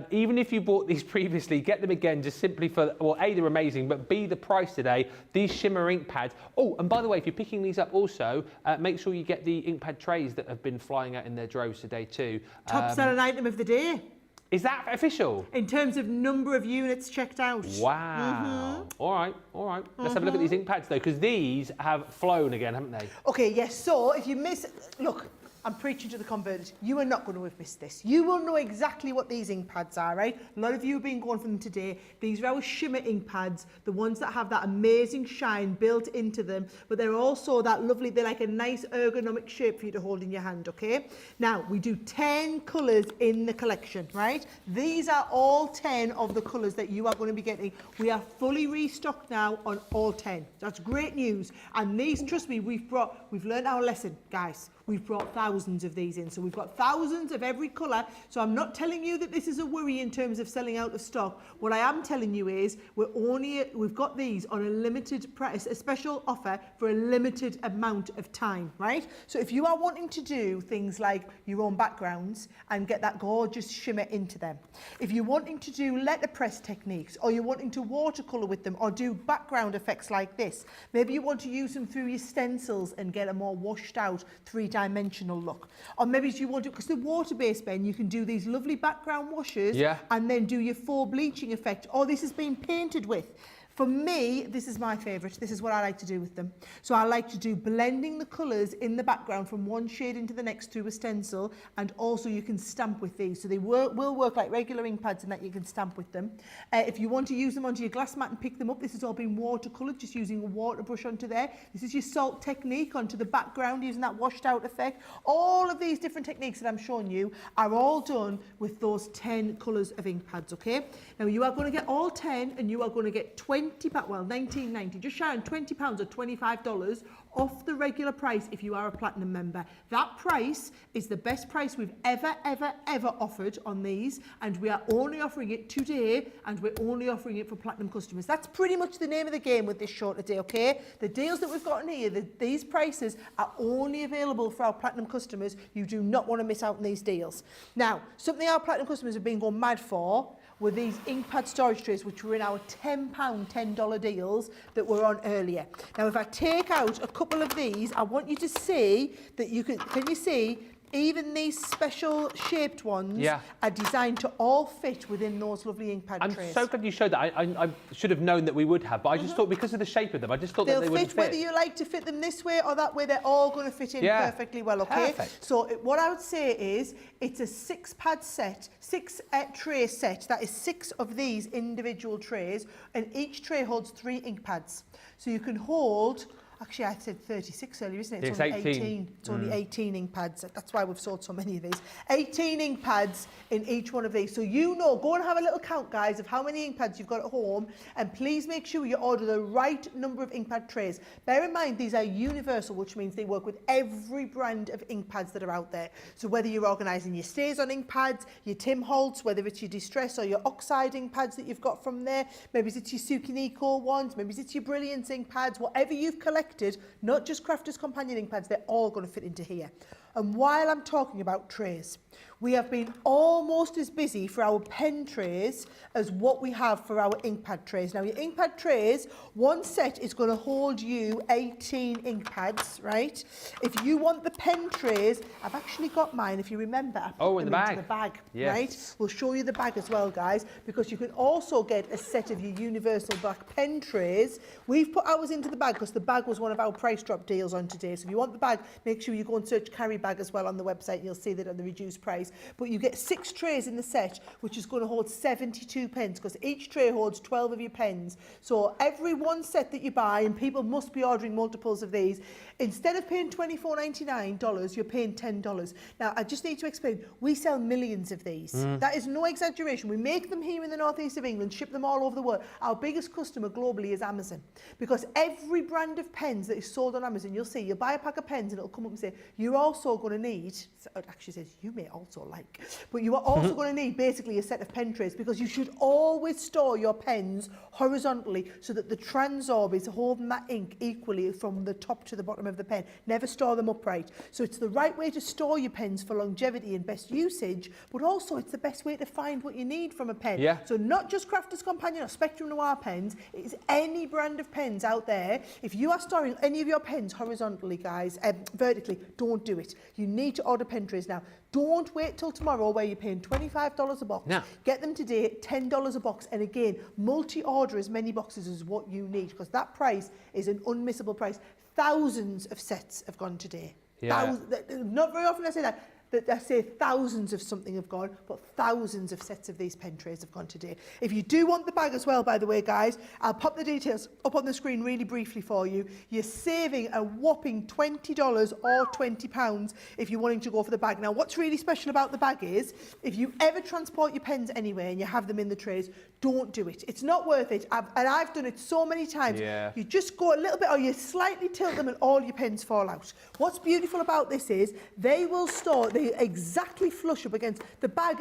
Speaker 2: Even if you bought these previously, get them again just simply for, well, A, they're amazing, but B, the price today. These Shimmer ink pads. Oh, and by the way, if you're picking these up also, make sure you get the ink pad trays that have been flying out in their droves today too. Top selling item of the day. Is that official? In terms of number of units checked out. Wow. All right, all right. Let's have a look at these ink pads though, because these have flown again, haven't they? Okay, yes. So if you miss, look, I'm preaching to the converted. You are not going to have missed this. You will know exactly what these ink pads are, right? A lot of you have been going for them today. These are our Shimmer ink pads, the ones that have that amazing shine built into them, but they're also that lovely, they're like a nice ergonomic shape for you to hold in your hand, okay? Now, we do 10 colours in the collection, right? These are all 10 of the colours that you are going to be getting. We are fully restocked now on all 10. That's great news. And these, trust me, we've learned our lesson, guys. We've brought thousands of these in. So we've got thousands of every colour. So I'm not telling you that this is a worry in terms of selling out of stock. What I am telling you is we've got these on a limited price, a special offer for a limited amount of time, right? So if you are wanting to do things like your own backgrounds and get that gorgeous shimmer into them, if you're wanting to do letterpress techniques, or you're wanting to watercolour with them, or do background effects like this, maybe you want to use them through your stencils and get a more washed out three-dimensional look. Or maybe you want to, because the water-based pen, you can do these lovely background washes and then do your full bleaching effect. Or this has been painted with. For me, this is my favourite. This is what I like to do with them. So I like to do blending the colours in the background from one shade into the next through a stencil, and also you can stamp with these. So they will work like regular ink pads in that you can stamp with them. If you want to use them onto your glass mat and pick them up, this has all been watercoloured, just using a water brush onto there. This is your salt technique onto the background, using that washed out effect. All of these different techniques that I'm showing you are all done with those 10 colours of ink pads, okay? Now you are going to get all 10, and you are going to get $19.90, just shy on £20 or $25 off the regular price if you are a platinum member. That price is the best price we've ever offered on these, and we are only offering it today, and we're only offering it for platinum customers. That's pretty much the name of the game with this show today, okay? The deals that we've got in here, these prices are only available for our platinum customers. You do not want to miss out on these deals. Now, something our platinum customers have been going mad for were these ink pad storage trays, which were in our £10 $10 deals that were on earlier. Now, if I take out a couple of these, I want you to see that can you see, even these special shaped ones are designed to all fit within those lovely ink pad trays.
Speaker 1: I'm so glad you showed that. I should have known that we would have, but I just thought because of the shape of them, I just thought that they would fit.
Speaker 2: Whether you like to fit them this way or that way, they're all going to fit in perfectly well, okay?
Speaker 1: Perfect.
Speaker 2: So what I would say is it's a 6-pad set, 6 tray set. That is 6 of these individual trays, and each tray holds 3 ink pads. So you can hold... Actually, I said 36 earlier, isn't it? It's only 18. It's only 18 ink pads. That's why we've sold so many of these. 18 ink pads in each one of these. So you know, go and have a little count, guys, of how many ink pads you've got at home, and please make sure you order the right number of ink pad trays. Bear in mind, these are universal, which means they work with every brand of ink pads that are out there. So whether you're organising your stays on ink pads, your Tim Holtz, whether it's your Distress or your Oxide ink pads that you've got from there, maybe it's your Suki Nico ones, maybe it's your Brilliance ink pads, whatever you've collected, not just Crafters Companion ink pads, they're all going to fit into here. And while I'm talking about trays, we have been almost as busy for our pen trays as what we have for our ink pad trays. Now, your ink pad trays, one set is going to hold you 18 ink pads, right? If you want the pen trays, I've actually got mine, if you remember. I put them into the bag, right? We'll show you the bag as well, guys, because you can also get a set of your universal black pen trays. We've put ours into the bag because the bag was one of our price drop deals on today. So if you want the bag, make sure you go and search carry bag as well on the website. You'll see that at the reduced price. But you get 6 trays in the set, which is going to hold 72 pens, because each tray holds 12 of your pens. So every one set that you buy, and people must be ordering multiples of these, instead of paying $24.99, you're paying $10. Now, I just need to explain, we sell millions of these. That is no exaggeration. We make them here in the northeast of England, ship them all over the world. Our biggest customer globally is Amazon, because every brand of pens that is sold on Amazon, you'll see, you'll buy a pack of pens and it'll come up and say, you're also going to need, it actually says, you may also like, but you are also going to need basically a set of pen trays, because you should always store your pens horizontally so that the transorb is holding that ink equally from the top to the bottom of the pen. Never store them upright. So it's the right way to store your pens for longevity and best usage, but also it's the best way to find what you need from a pen. So not just Crafters Companion or Spectrum Noir pens, it's any brand of pens out there. If you are storing any of your pens horizontally, guys, vertically, don't do it. You need to order pen trays now. Don't wait till tomorrow where you're paying $25 a box. No. Get them today, $10 a box. And again, multi-order as many boxes as what you need, because that price is an unmissable price. Thousands of sets have gone today.
Speaker 1: Yeah.
Speaker 2: Not very often I say that I say thousands of something have gone, but thousands of sets of these pen trays have gone today. If you do want the bag as well, by the way, guys, I'll pop the details up on the screen really briefly for you. You're saving a whopping $20 or £20 if you're wanting to go for the bag. Now, what's really special about the bag is, if you ever transport your pens anywhere and you have them in the trays, don't do it. It's not worth it. I've done it so many times.
Speaker 1: Yeah.
Speaker 2: You just go a little bit, or you slightly tilt them and all your pens fall out. What's beautiful about this is they will store, they exactly flush up against the bag.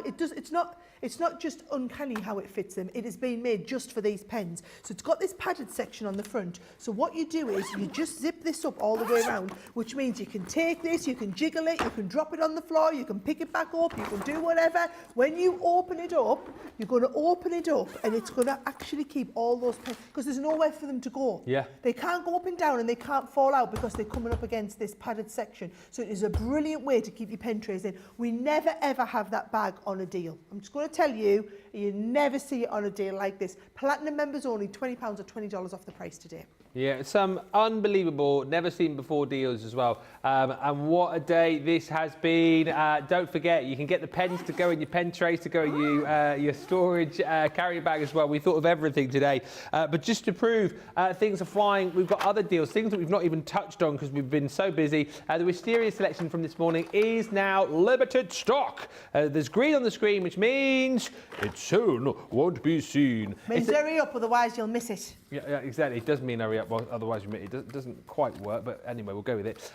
Speaker 2: It's not just uncanny how it fits them. It has been made just for these pens. So it's got this padded section on the front. So what you do is you just zip this up all the way around, which means you can take this, you can jiggle it, you can drop it on the floor, you can pick it back up, you can do whatever. When you open it up, you're going to open it up and it's going to actually keep all those pens, because there's nowhere for them to go.
Speaker 1: Yeah.
Speaker 2: They can't go up and down and they can't fall out because they're coming up against this padded section. So it is a brilliant way to keep your pen trays in. We never ever have that bag on a deal. I'm just going to tell you, you never see it on a deal like this. Platinum members only, £20 or $20 off the price today.
Speaker 1: Yeah, some unbelievable, never seen before deals as well. And what a day this has been. Don't forget, you can get the pens to go in your pen trays, to go in your storage carry bag as well. We thought of everything today. But just to prove things are flying, we've got other deals, things that we've not even touched on because we've been so busy. The Wisteria selection from this morning is now limited stock. There's green on the screen, which means it soon won't be seen.
Speaker 2: Means hurry up, otherwise you'll miss it.
Speaker 1: Yeah, exactly. It does mean hurry up, well, otherwise it doesn't quite work, but anyway, we'll go with it.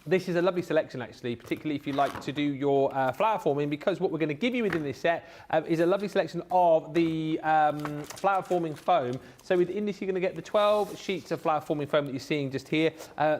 Speaker 1: This is a lovely selection, actually, particularly if you like to do your flower forming, because what we're going to give you within this set is a lovely selection of the flower forming foam. So within this, you're going to get the 12 sheets of flower forming foam that you're seeing just here,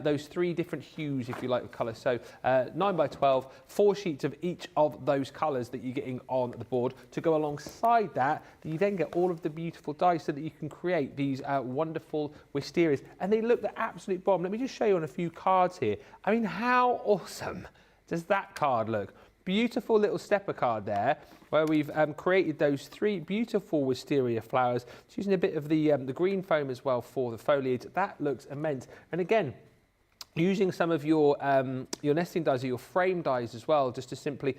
Speaker 1: those 3 different hues, if you like, the colours. So 9 by 12, 4 sheets of each of those colours that you're getting on the board. To go alongside that, you then get all of the beautiful dies so that you can create these wonderful wisterias, and they look the absolute bomb. Let me just show you on a few cards here. I mean, how awesome does that card look? Beautiful little stepper card there, where we've created those 3 beautiful wisteria flowers, just using a bit of the green foam as well for the foliage. That looks immense. And again, using some of your nesting dies or your frame dies as well, just to simply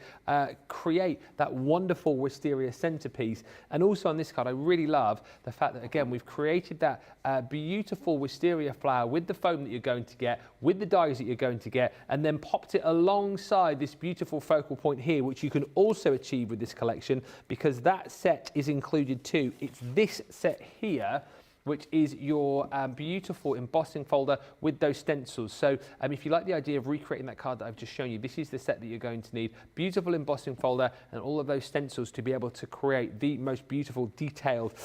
Speaker 1: create that wonderful wisteria centerpiece. And also on this card, I really love the fact that, again, we've created that beautiful wisteria flower with the foam that you're going to get, with the dies that you're going to get, and then popped it alongside this beautiful focal point here, which you can also achieve with this collection, because that set is included too. It's this set here, which is your beautiful embossing folder with those stencils. So if you like the idea of recreating that card that I've just shown you, this is the set that you're going to need. Beautiful embossing folder and all of those stencils to be able to create the most beautiful detailed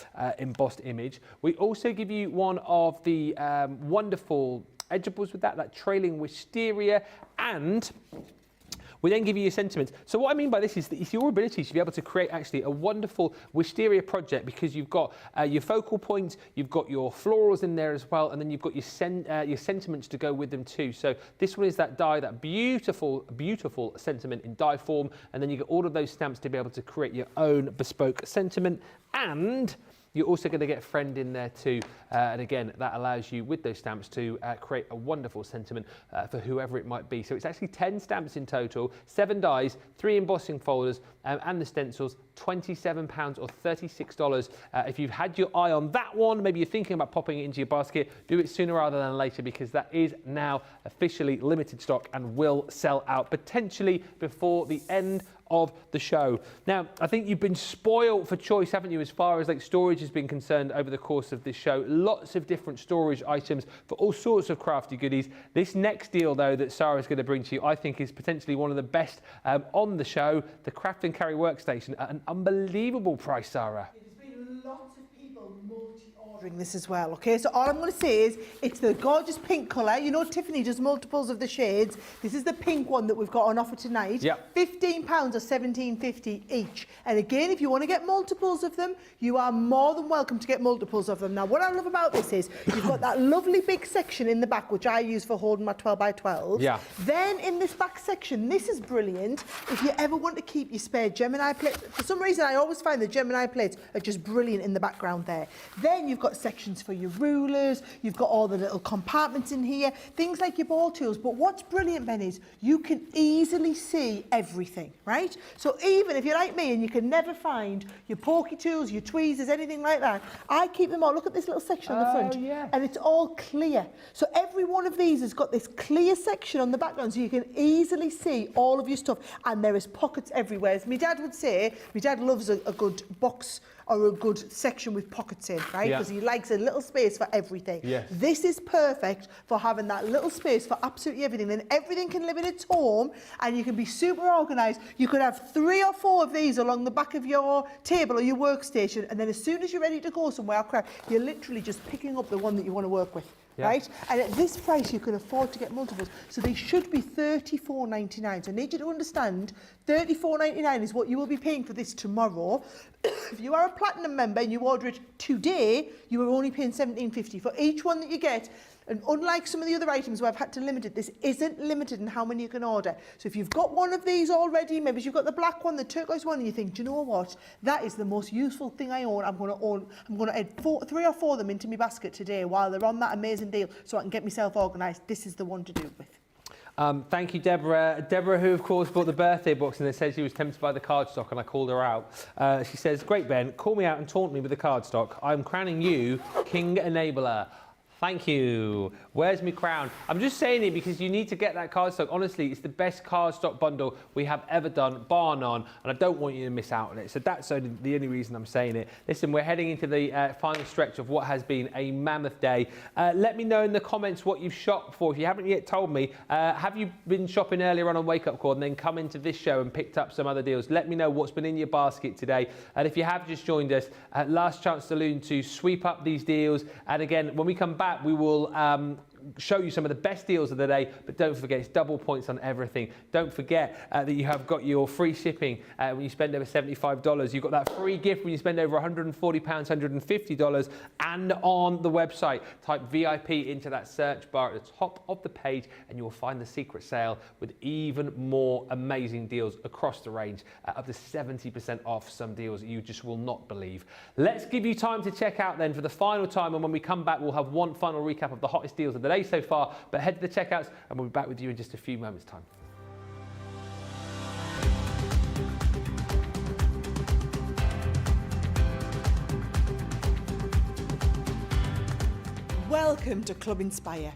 Speaker 1: embossed image. We also give you one of the wonderful edgeables with that trailing wisteria, and we then give you your sentiments. So what I mean by this is that it's your ability to be able to create actually a wonderful wisteria project, because you've got your focal points, you've got your florals in there as well, and then you've got your sentiments to go with them too. So this one is that die, that beautiful, beautiful sentiment in die form, and then you get all of those stamps to be able to create your own bespoke sentiment. And you're also going to get friend in there too, and again, that allows you with those stamps to create a wonderful sentiment for whoever it might be. So it's actually 10 stamps in total, 7 dies, 3 embossing folders, and the stencils, £27 or $36. If you've had your eye on that one, maybe you're thinking about popping it into your basket, do it sooner rather than later, because that is now officially limited stock and will sell out potentially before the end of the show. Now, I think you've been spoiled for choice, haven't you, as far as like storage has been concerned over the course of this show. Lots of different storage items for all sorts of crafty goodies. This next deal, though, that Sarah's going to bring to you, I think is potentially one of the best on the show, the Craft and Carry workstation at an unbelievable price, Sarah.
Speaker 2: There's been lots of people multi-ordering this as well, okay? So all I'm going to say is it's the gorgeous pink colour. You know Tiffany does multiples of the shades. This is the pink one that we've got on offer tonight.
Speaker 1: Yep.
Speaker 2: £15 or $17.50 each. And again, if you want to get multiples of them, you are more than welcome to get multiples of them. Now, what I love about this is you've got that lovely big section in the back, which I use for holding my 12 by 12.
Speaker 1: Yeah.
Speaker 2: Then in this back section, this is brilliant. If you ever want to keep your spare Gemini plate, for some reason, I always find the Gemini plates are just brilliant in the background there. Then you've got got sections for your rulers, you've got all the little compartments in here, things like your ball tools. But what's brilliant, Ben, is you can easily see everything, right? So even if you're like me and you can never find your pokey tools, your tweezers, anything like that, I keep them all. Look at this little section on the front, and it's all clear. So every one of these has got this clear section on the background, so you can easily see all of your stuff. And there is pockets everywhere. As my dad would say, my dad loves a good box or a good section with pockets in, right? Because he likes a little space for everything.
Speaker 1: Yes.
Speaker 2: This is perfect for having that little space for absolutely everything. Then everything can live in its home and you can be super organised. You could have 3 or 4 of these along the back of your table or your workstation, and then as soon as you're ready to go somewhere or craft, you're literally just picking up the one that you want to work with. Right? And at this price, you can afford to get multiples. So they should be $34.99. So I need you to understand, $34.99 is what you will be paying for this tomorrow. If you are a platinum member and you order it today, you are only paying $17.50 for each one that you get. And unlike some of the other items where I've had to limit it, this isn't limited in how many you can order. So if you've got one of these already, maybe you've got the black one, the turquoise one, and you think, do you know what? That is the most useful thing I own. I'm going to add 3 or 4 of them into my basket today while they're on that amazing deal so I can get myself organised. This is the one to do it with.
Speaker 1: Thank you, Deborah. Deborah, who, of course, bought the birthday box and then said she was tempted by the cardstock, and I called her out. She says, great, Ben, call me out and taunt me with the cardstock. I'm crowning you King Enabler. Thank you. Where's my crown? I'm just saying it because you need to get that cardstock. Honestly, it's the best cardstock bundle we have ever done, bar none, and I don't want you to miss out on it. So that's the only reason I'm saying it. Listen, we're heading into the final stretch of what has been a mammoth day. Let me know in the comments what you've shopped for. If you haven't yet told me, have you been shopping earlier on Wake Up Call and then come into this show and picked up some other deals? Let me know what's been in your basket today. And if you have just joined us, last chance saloon to sweep up these deals. And again, when we come back, we will show you some of the best deals of the day, but don't forget it's double points on everything. Don't forget that you have got your free shipping when you spend over $75. You've got that free gift when you spend over £140, $150, and on the website, type VIP into that search bar at the top of the page and you will find the secret sale with even more amazing deals across the range, up to 70% off some deals that you just will not believe. Let's give you time to check out then for the final time, and when we come back we'll have one final recap of the hottest deals of the day so far, but head to the checkouts and we'll be back with you in just a few moments' time.
Speaker 2: Welcome to Club Inspire,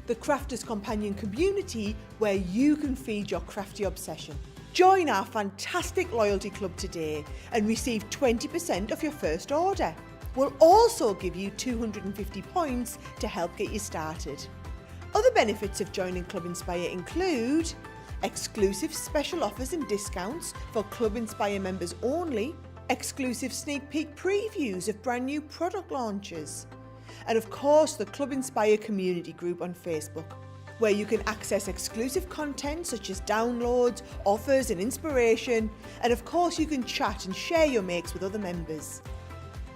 Speaker 2: the crafters companion community where you can feed your crafty obsession. Join our fantastic loyalty club today and receive 20% off your first order. We'll also give you 250 points to help get you started. Other benefits of joining Club Inspire include exclusive special offers and discounts for Club Inspire members only, exclusive sneak peek previews of brand new product launches, and of course the Club Inspire community group on Facebook, where you can access exclusive content such as downloads, offers and inspiration, and of course you can chat and share your makes with other members.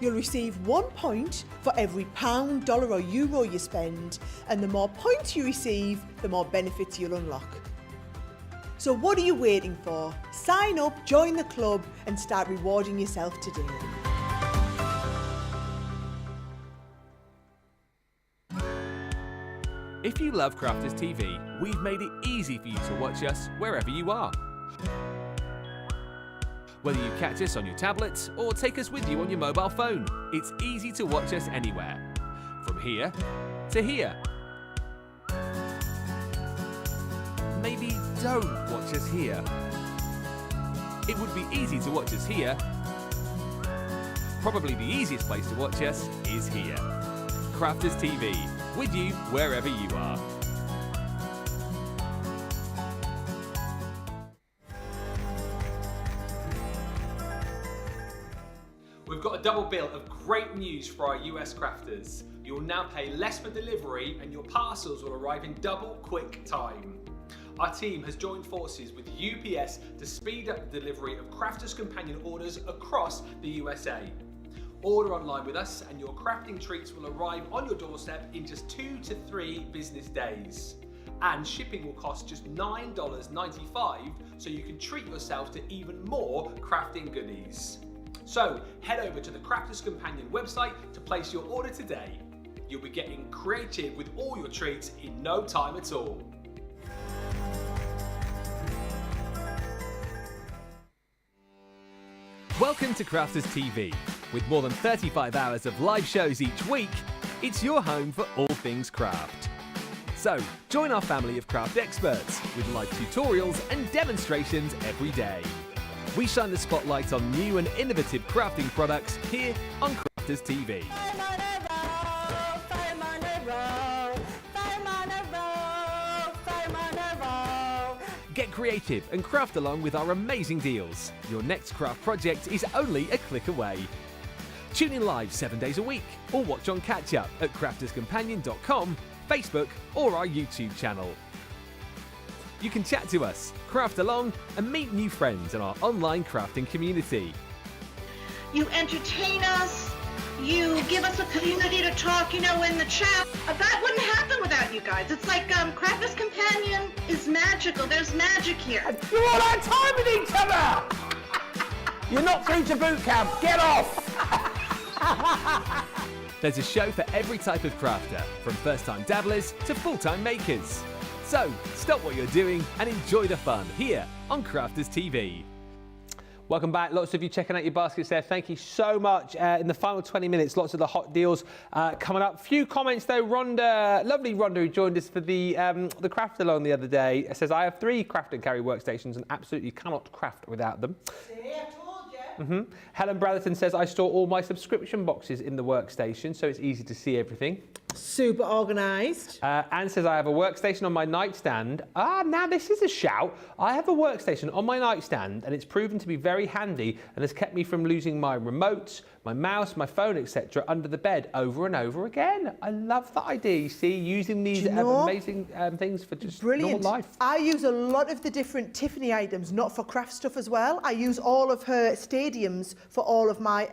Speaker 2: You'll receive 1 point for every £1, $1 or euro you spend, and the more points you receive, the more benefits you'll unlock. So what are you waiting for? Sign up, join the club, and start rewarding yourself today.
Speaker 3: If you love Crafters TV, we've made it easy for you to watch us wherever you are. Whether you catch us on your tablets or take us with you on your mobile phone, it's easy to watch us anywhere. From here to here. Maybe don't watch us here. It would be easy to watch us here. Probably the easiest place to watch us is here. Crafters TV, with you wherever you are.
Speaker 1: We've got a double bill of great news for our US crafters. You'll now pay less for delivery and your parcels will arrive in double quick time. Our team has joined forces with UPS to speed up the delivery of Crafters Companion orders across the USA. Order online with us and your crafting treats will arrive on your doorstep in just 2 to 3 business days. And shipping will cost just $9.95, so you can treat yourself to even more crafting goodies.
Speaker 3: So head over to the Crafter's Companion website to place your order today. You'll be getting creative with all your treats in no time at all. Welcome to Crafters TV. With more than 35 hours of live shows each week, it's your home for all things craft. So, join our family of craft experts with live tutorials and demonstrations every day. We shine the spotlight on new and innovative crafting products here on Crafters TV. Get creative and craft along with our amazing deals. Your next craft project is only a click away. Tune in live 7 days a week or watch on catch up at crafterscompanion.com, Facebook or our YouTube channel. You can chat to us, craft along and meet new friends in our online crafting community.
Speaker 4: You entertain us. You give us a community to talk, in the chat. That wouldn't happen without you guys. It's like Crafters Companion is magical. There's magic here.
Speaker 1: You're all our time with each other! You're not through to boot camp. Get off!
Speaker 3: There's a show for every type of crafter, from first-time dabblers to full-time makers. So, stop what you're doing and enjoy the fun here on Crafters TV.
Speaker 1: Welcome back. Lots of you checking out your baskets there. Thank you so much. In the final 20 minutes, lots of the hot deals coming up. Few comments though. Rhonda, lovely Rhonda, who joined us for the craft along the other day, says, I have 3 craft and carry workstations and absolutely cannot craft without them.
Speaker 2: See, I told you.
Speaker 1: Helen Brotherton says, I store all my subscription boxes in the workstation, so it's easy to see everything.
Speaker 2: Super organised.
Speaker 1: Anne says, I have a workstation on my nightstand. Now this is a shout. I have a workstation on my nightstand and it's proven to be very handy and has kept me from losing my remote, my mouse, my phone, etc. under the bed over and over again. I love that idea, you see, using these amazing things for just normal life.
Speaker 2: I use a lot of the different Tiffany items, not for craft stuff as well. I use all of her stadiums for all of my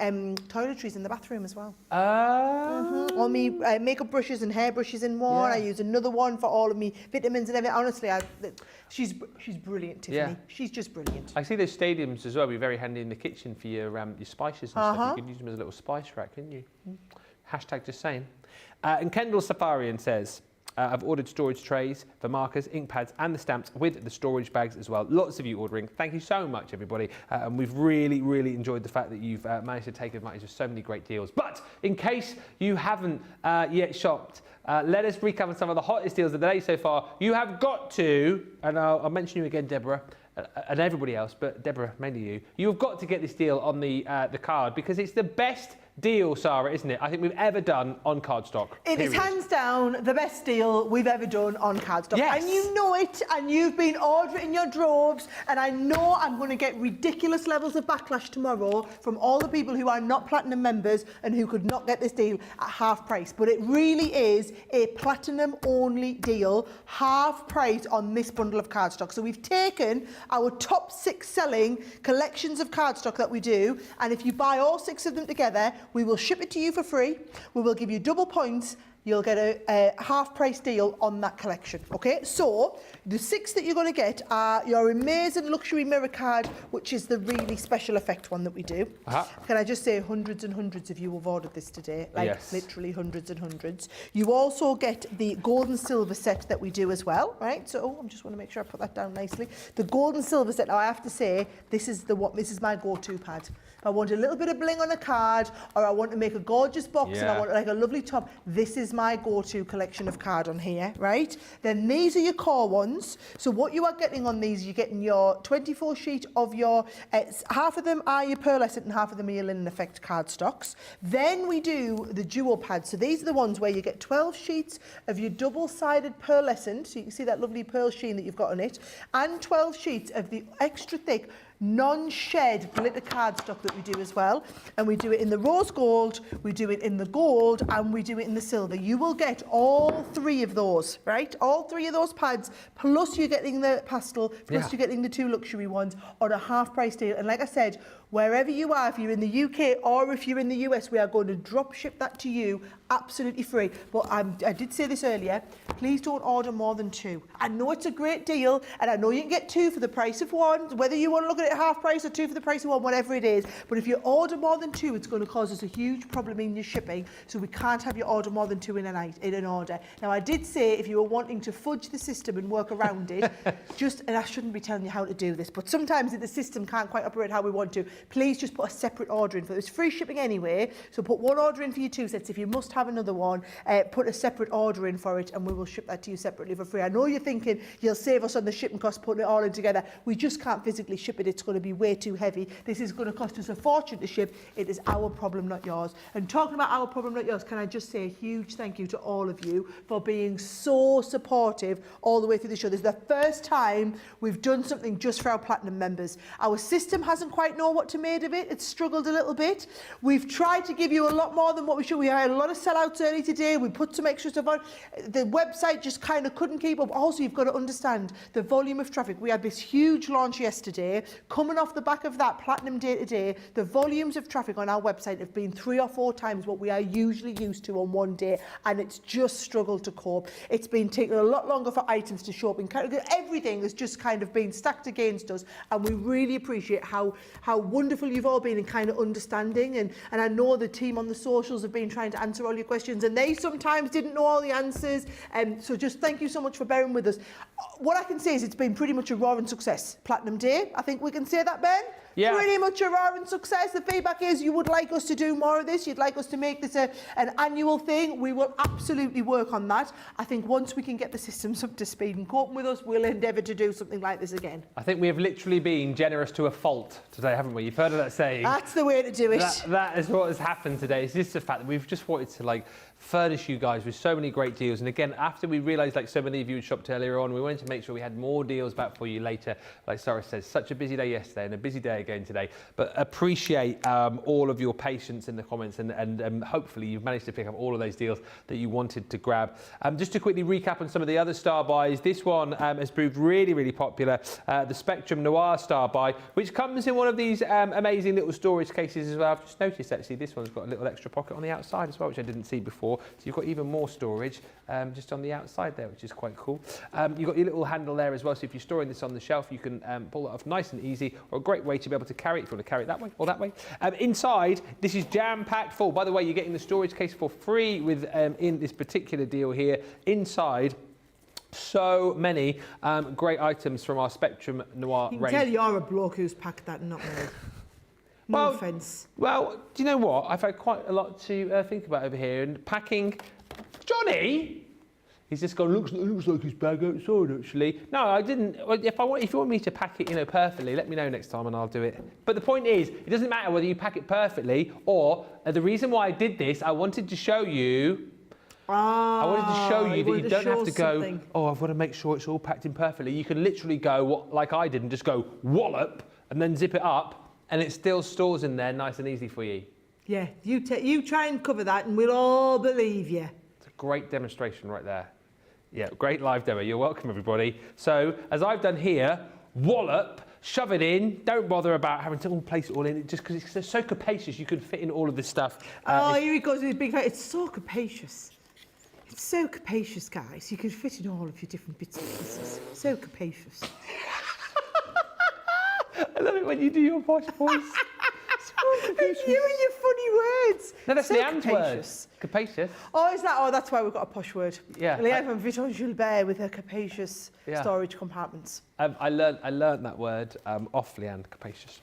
Speaker 2: toiletries in the bathroom as well. All me makeup brushes and hair brushes in one. I use another one for all of me vitamins and everything. Honestly, she's brilliant, Tiffany.
Speaker 1: Yeah.
Speaker 2: She's just brilliant.
Speaker 1: I see those stadiums as well be very handy in the kitchen for your spices and stuff. You can use them as a little spice rack, couldn't you? Hashtag just saying. And Kendall Safarian says, I've ordered storage trays for markers, ink pads and the stamps with the storage bags as well. Lots of you ordering. Thank you so much, everybody. And we've really, really enjoyed the fact that you've managed to take advantage of so many great deals. But in case you haven't yet shopped, let us recover some of the hottest deals of the day so far. You have got to, and I'll mention you again, Deborah, and everybody else, but Deborah, mainly you. You've got to get this deal on the card because it's the best deal, Sarah, isn't it? I think we've ever done on Cardstock.
Speaker 2: It is hands down the best deal we've ever done on Cardstock.
Speaker 1: Yes.
Speaker 2: And you know it, and you've been ordering your droves, and I know I'm going to get ridiculous levels of backlash tomorrow from all the people who are not Platinum members and who could not get this deal at half price. But it really is a Platinum-only deal, half price on this bundle of Cardstock. So we've taken our top 6 selling collections of Cardstock that we do, and if you buy all 6 of them together, we will ship it to you for free. We will give you double points. You'll get a half price deal on that collection, okay? So the 6 that you're going to get are your amazing luxury mirror card, which is the really special effect one that we do. Can I just say hundreds and hundreds of you have ordered this today, like literally hundreds and hundreds. You also get the gold and silver set that we do as well, right? So I just want to make sure I put that down nicely. The gold and silver set, now I have to say, this is my go-to pad. I want a little bit of bling on a card, or I want to make a gorgeous box and I want like a lovely top. This is my go-to collection of card on here, right? Then these are your core ones. So what you are getting on these, you're getting your 24 sheet of your, half of them are your pearlescent and half of them are your linen effect cardstocks. Then we do the duo pads. So these are the ones where you get 12 sheets of your double-sided pearlescent, so you can see that lovely pearl sheen that you've got on it, and 12 sheets of the extra thick non-shed glitter cardstock that we do as well, and we do it in the rose gold, we do it in the gold, and we do it in the silver. You will get all 3 of those, right? All 3 of those pads, plus you're getting the pastel, plus you're getting the 2 luxury ones on a half price deal. And like I said, wherever you are, if you're in the UK or if you're in the US, we are going to drop ship that to you absolutely free. But I did say this earlier, please don't order more than 2. I know it's a great deal, and I know you can get 2 for the price of 1, whether you want to look at it at half price or 2 for the price of 1, whatever it is. But if you order more than 2, it's going to cause us a huge problem in your shipping. So we can't have you order more than 2 in an order. Now, I did say if you were wanting to fudge the system and work around it, and I shouldn't be telling you how to do this, but sometimes the system can't quite operate how we want to. Please just put a separate order in for it. It's free shipping anyway, so put one order in for your 2 sets. If you must have another one, put a separate order in for it, and we will ship that to you separately for free. I know you're thinking you'll save us on the shipping cost putting it all in together. We just can't physically ship it. It's going to be way too heavy. This is going to cost us a fortune to ship. It is our problem, not yours. And talking about our problem, not yours, can I just say a huge thank you to all of you for being so supportive all the way through the show. This is the first time we've done something just for our platinum members. Our system hasn't quite known what to make of it. It's struggled a little bit. We've tried to give you a lot more than what we should. We had a lot of sellouts early today. We put some extra stuff on. The website just kind of couldn't keep up. Also, you've got to understand the volume of traffic. We had this huge launch yesterday. Coming off the back of that Platinum Day today, the volumes of traffic on our website have been 3 or 4 times what we are usually used to on one day, and it's just struggled to cope. It's been taking a lot longer for items to show up in category. Everything has just kind of been stacked against us, and we really appreciate how wonderful you've all been in kind of understanding, and I know the team on the socials have been trying to answer all your questions, and they sometimes didn't know all the answers, so just thank you so much for bearing with us. What I can say is it's been pretty much a roaring success. Platinum Day, I think we can say that, Ben?
Speaker 1: Yeah.
Speaker 2: Pretty much a roaring success. The feedback is you would like us to do more of this. You'd like us to make this an annual thing. We will absolutely work on that. I think once we can get the systems up to speed and coping with us, we'll endeavour to do something like this again.
Speaker 1: I think we have literally been generous to a fault today, haven't we? You've heard of that saying.
Speaker 2: That's the way to do it.
Speaker 1: That is what has happened today. It's just the fact that we've just wanted to furnish you guys with so many great deals. And again, after we realised so many of you had shopped earlier on, we wanted to make sure we had more deals back for you later. Like Sarah says, such a busy day yesterday and a busy day again today. But appreciate all of your patience in the comments, and hopefully you've managed to pick up all of those deals that you wanted to grab. Just to quickly recap on some of the other star buys, this one has proved really, really popular. The Spectrum Noir star buy, which comes in one of these amazing little storage cases as well. I've just noticed actually this one's got a little extra pocket on the outside as well, which I didn't see before. So you've got even more storage just on the outside there, which is quite cool. You've got your little handle there as well, so if you're storing this on the shelf, you can pull it off nice and easy, or a great way to be able to carry it if you want to carry it that way or that way. Inside, this is jam-packed full. By the way, you're getting the storage case for free with in this particular deal here. Inside, so many great items from our Spectrum Noir
Speaker 2: You can
Speaker 1: range.
Speaker 2: tell you're a bloke who's packed that, not me. No offence.
Speaker 1: Well, do you know what? I've had quite a lot to think about over here. And packing... Johnny! He's just gone, looks like his bag outside, actually. No, I didn't. If you want me to pack it, perfectly, let me know next time and I'll do it. But the point is, it doesn't matter whether you pack it perfectly or... the reason why I did this, I wanted to show you... I wanted to show you that you don't have to go, I've got to make sure it's all packed in perfectly. You can literally go, like I did, and just go wallop and then zip it up, and it still stores in there nice and easy for you.
Speaker 2: Yeah, you try and cover that and we'll all believe you.
Speaker 1: It's a great demonstration right there. Yeah, great live demo. You're welcome, everybody. So, as I've done here, wallop, shove it in. Don't bother about having to place it all in, just because it's so capacious, you can fit in all of this stuff.
Speaker 2: Here he goes with his big... It's so capacious. It's so capacious, guys. You can fit in all of your different bits and pieces. So capacious.
Speaker 1: I love it when you do your posh voice.
Speaker 2: It's you and your funny words.
Speaker 1: No, that's
Speaker 2: so
Speaker 1: Leanne's word. Capacious.
Speaker 2: Oh, is that? Oh, that's why we've got a posh word.
Speaker 1: Yeah.
Speaker 2: Leanne van Vitton Gilbert with her capacious storage compartments.
Speaker 1: I learned that word off Leanne, capacious.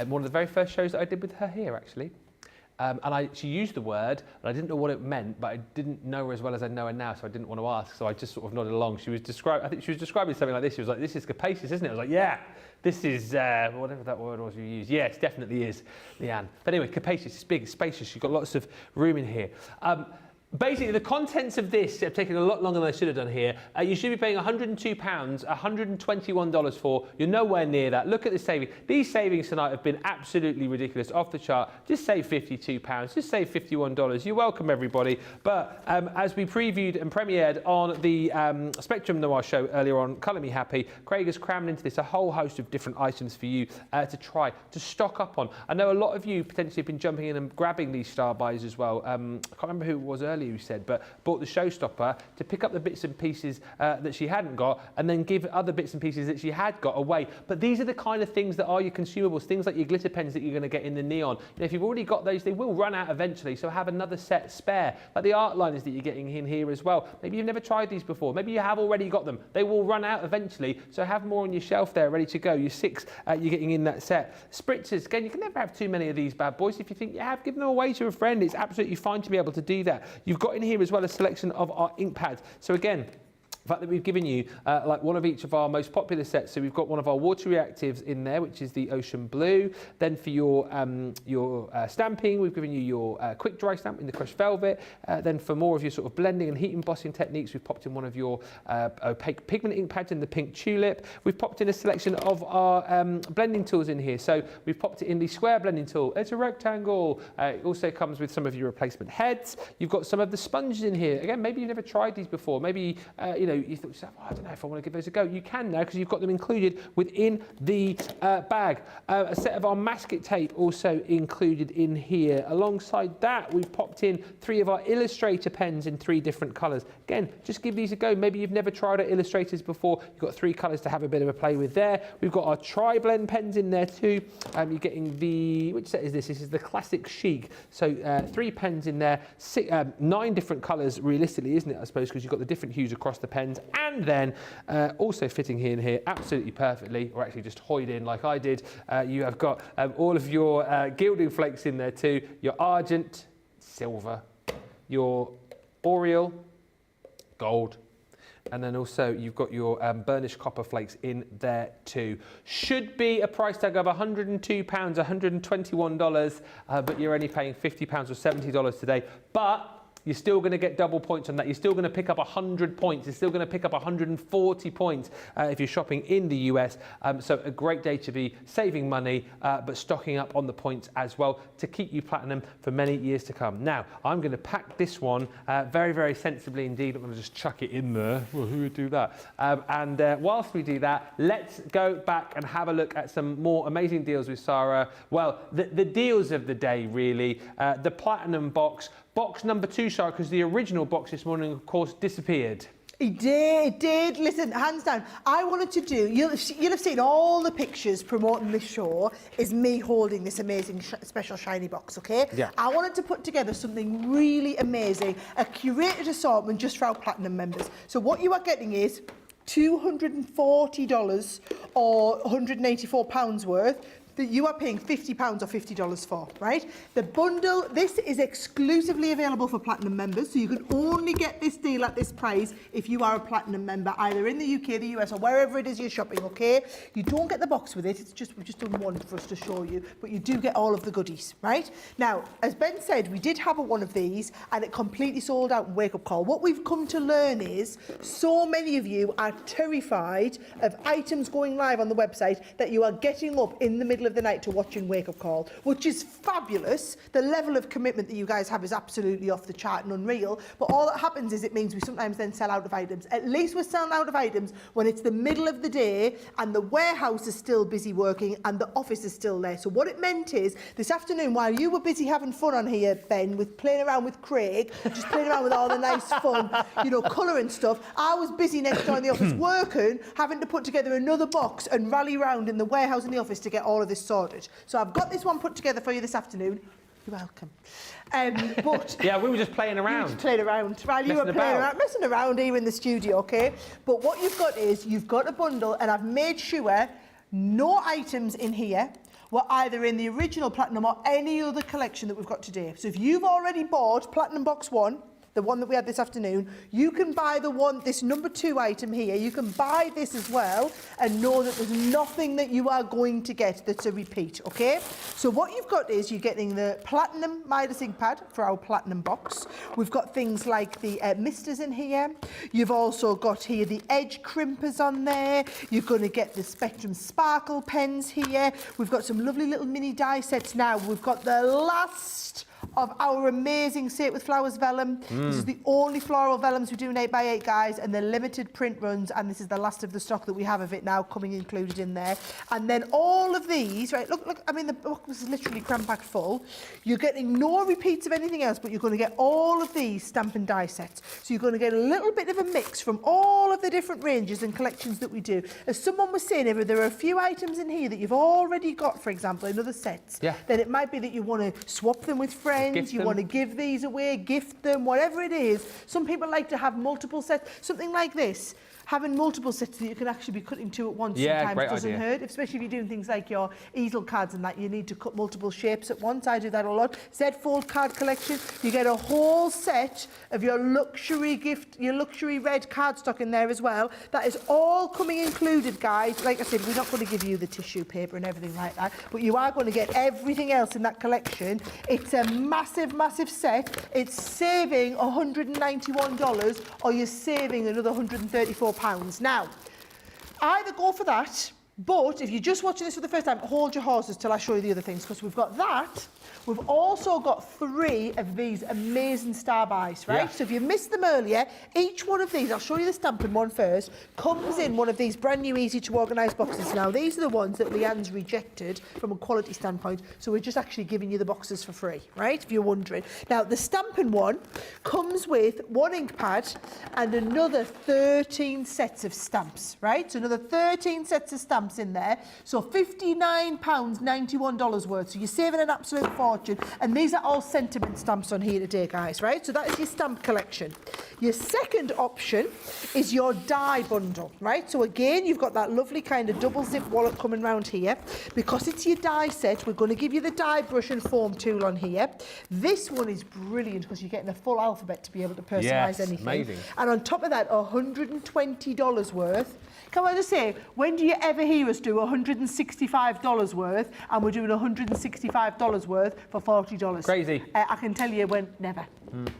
Speaker 1: One of the very first shows that I did with her here, actually. She used the word, and I didn't know what it meant, but I didn't know her as well as I know her now, so I didn't want to ask. So I just sort of nodded along. I think she was describing something like this. She was like, "This is capacious, isn't it?" I was like, "Yeah, this is whatever that word was you used." Yes, definitely is, Leanne. But anyway, capacious. It's big, it's spacious. You've got lots of room in here. Basically, the contents of this have taken a lot longer than I should have done here. You should be paying £102, $121 for. You're nowhere near that. Look at the saving. These savings tonight have been absolutely ridiculous, off the chart. Just save £52, just save $51. You're welcome, everybody. But as we previewed and premiered on the Spectrum Noir show earlier on, Colour Me Happy, Craig has crammed into this a whole host of different items for you to try, to stock up on. I know a lot of you potentially have been jumping in and grabbing these star buys as well. I can't remember who it was earlier earlier who said, but bought the Showstopper to pick up the bits and pieces that she hadn't got and then give other bits and pieces that she had got away. But these are the kind of things that are your consumables, things like your glitter pens that you're going to get in the neon. You know, if you've already got those, they will run out eventually, so have another set spare. Like the art liners that you're getting in here as well. Maybe you've never tried these before. Maybe you have already got them. They will run out eventually, so have more on your shelf there ready to go. Your 6 you're getting in that set. Spritzers, again, you can never have too many of these bad boys. If you think you have, give them away to a friend. It's absolutely fine to be able to do that. You've got in here as well a selection of our ink pads. So again, the fact that we've given you like one of each of our most popular sets. So we've got one of our water reactives in there, which is the ocean blue. Then for your stamping, we've given you your quick dry stamp in the crushed velvet. Then for more of your sort of blending and heat embossing techniques, we've popped in one of your opaque pigment ink pads in the pink tulip. We've popped in a selection of our blending tools in here. So we've popped it in the square blending tool. It's a rectangle. It also comes with some of your replacement heads. You've got some of the sponges in here. Again, maybe you've never tried these before. Maybe you know, you thought, oh, I don't know if I want to give those a go. You can now because you've got them included within the bag. A set of our masking tape also included in here. Alongside that, we've popped in 3 of our Illustrator pens in 3 different colours. Again, just give these a go. Maybe you've never tried our Illustrators before. You've got 3 colours to have a bit of a play with there. We've got our Tri-Blend pens in there too. You're getting the, which set is this? This is the Classic Chic. So 3 pens in there, 9 different colours realistically, isn't it, I suppose, because you've got the different hues across the pens. And then also fitting in here absolutely perfectly, or actually just hoid in like I did, you have got all of your gilding flakes in there too, your argent, silver, your aureole, gold, and then also you've got your burnished copper flakes in there too. Should be a price tag of £102, $121, but you're only paying £50 or $70 today. But you're still going to get double points on that. You're still going to pick up 100 points. You're still going to pick up 140 points if you're shopping in the US. So a great day to be saving money, but stocking up on the points as well to keep you platinum for many years to come. Now, I'm going to pack this one very, very sensibly indeed. I'm going to just chuck it in there. Well, who would do that? And whilst we do that, let's go back and have a look at some more amazing deals with Sara. Well, the deals of the day, really. The platinum box. Box number 2, Sara, because the original box this morning, of course, disappeared.
Speaker 2: It did. Listen, hands down, I wanted to do, you'll have seen all the pictures promoting this show is me holding this amazing special shiny box, okay?
Speaker 1: Yeah.
Speaker 2: I wanted to put together something really amazing, a curated assortment just for our platinum members. So what you are getting is $240 or £184 worth that you are paying £50 or $50 for, right? The bundle, this is exclusively available for Platinum members, so you can only get this deal at this price if you are a Platinum member, either in the UK, the US, or wherever it is you're shopping, okay? You don't get the box with it, it's just, we've just done one for us to show you, but you do get all of the goodies, right? Now, as Ben said, we did have one of these, and it completely sold out in Wake Up Call. What we've come to learn is, so many of you are terrified of items going live on the website that you are getting up in the middle of the night to watching Wake Up Call, which is fabulous. The level of commitment that you guys have is absolutely off the chart and unreal, but all that happens is it means we sometimes then sell out of items. At least we're selling out of items when it's the middle of the day and the warehouse is still busy working and the office is still there. So what it meant is, this afternoon, while you were busy having fun on here, Ben, with playing around with Craig, just playing around with all the nice fun, you know, colour and stuff, I was busy next door in the office working, having to put together another box and rally around in the warehouse in the office to get all of this sorted. So I've got this one put together for you this afternoon. You're welcome. But
Speaker 1: yeah, we were just playing around.
Speaker 2: You were just playing around. While you were messing around here in the studio, okay? But what you've got is, you've got a bundle, and I've made sure no items in here were either in the original Platinum or any other collection that we've got today. So if you've already bought Platinum Box 1, the one that we had this afternoon, you can buy the one, this number 2 item here, you can buy this as well and know that there's nothing that you are going to get that's a repeat, okay? So what you've got is, you're getting the Platinum Midas ink pad for our Platinum box. We've got things like the misters in here. You've also got here the edge crimpers on there. You're going to get the Spectrum Sparkle pens here. We've got some lovely little mini die sets now. We've got the last of our amazing Say It With Flowers vellum. This is the only floral vellums we do in 8x8, guys, and they're limited print runs, and this is the last of the stock that we have of it now coming included in there. And then all of these, right, look, I mean, the box is literally cram-packed full. You're getting no repeats of anything else, but you're going to get all of these stamp and die sets. So you're going to get a little bit of a mix from all of the different ranges and collections that we do. As someone was saying, if there are a few items in here that you've already got, for example, in other sets, then it might be that you want to swap them with friends, you want to give these away, gift them, whatever it is. Some people like to have multiple sets. Something like this, having multiple sets that you can actually be cutting two at once sometimes doesn't hurt, especially if you're doing things like your easel cards and that, you need to cut multiple shapes at once. I do that a lot. Z-fold card collection, you get a whole set of your luxury gift, your luxury red cardstock in there as well. That is all coming included, guys. Like I said, we're not going to give you the tissue paper and everything like that, but you are going to get everything else in that collection. It's a massive, massive set. It's saving $191 or you're saving another £134. Now, either go for that, but if you're just watching this for the first time, hold your horses till I show you the other things, because we've got that. We've also got 3 of these amazing star buys, right? So if you missed them earlier, each one of these, I'll show you the stamping one first, comes in one of these brand new easy to organise boxes. Now, these are the ones that Leanne's rejected from a quality standpoint, so we're just actually giving you the boxes for free, right? If you're wondering. Now, the stamping one comes with 1 ink pad and another 13 sets of stamps, right? So another 13 sets of stamps in there. So £59.91 worth. So you're saving an absolute fortune. And these are all sentiment stamps on here today, guys, right? So that is your stamp collection. Your second option is your die bundle, right? So again, you've got that lovely kind of double zip wallet coming round here. Because it's your die set, we're going to give you the die brush and foam tool on here. This one is brilliant because you're getting a full alphabet to be able to personalise anything.
Speaker 1: Amazing.
Speaker 2: And on top of that, $120 worth. Can I just say, when do you ever hear us do $165 worth and we're doing $165 worth for $40?
Speaker 1: Crazy.
Speaker 2: I can tell you when, never.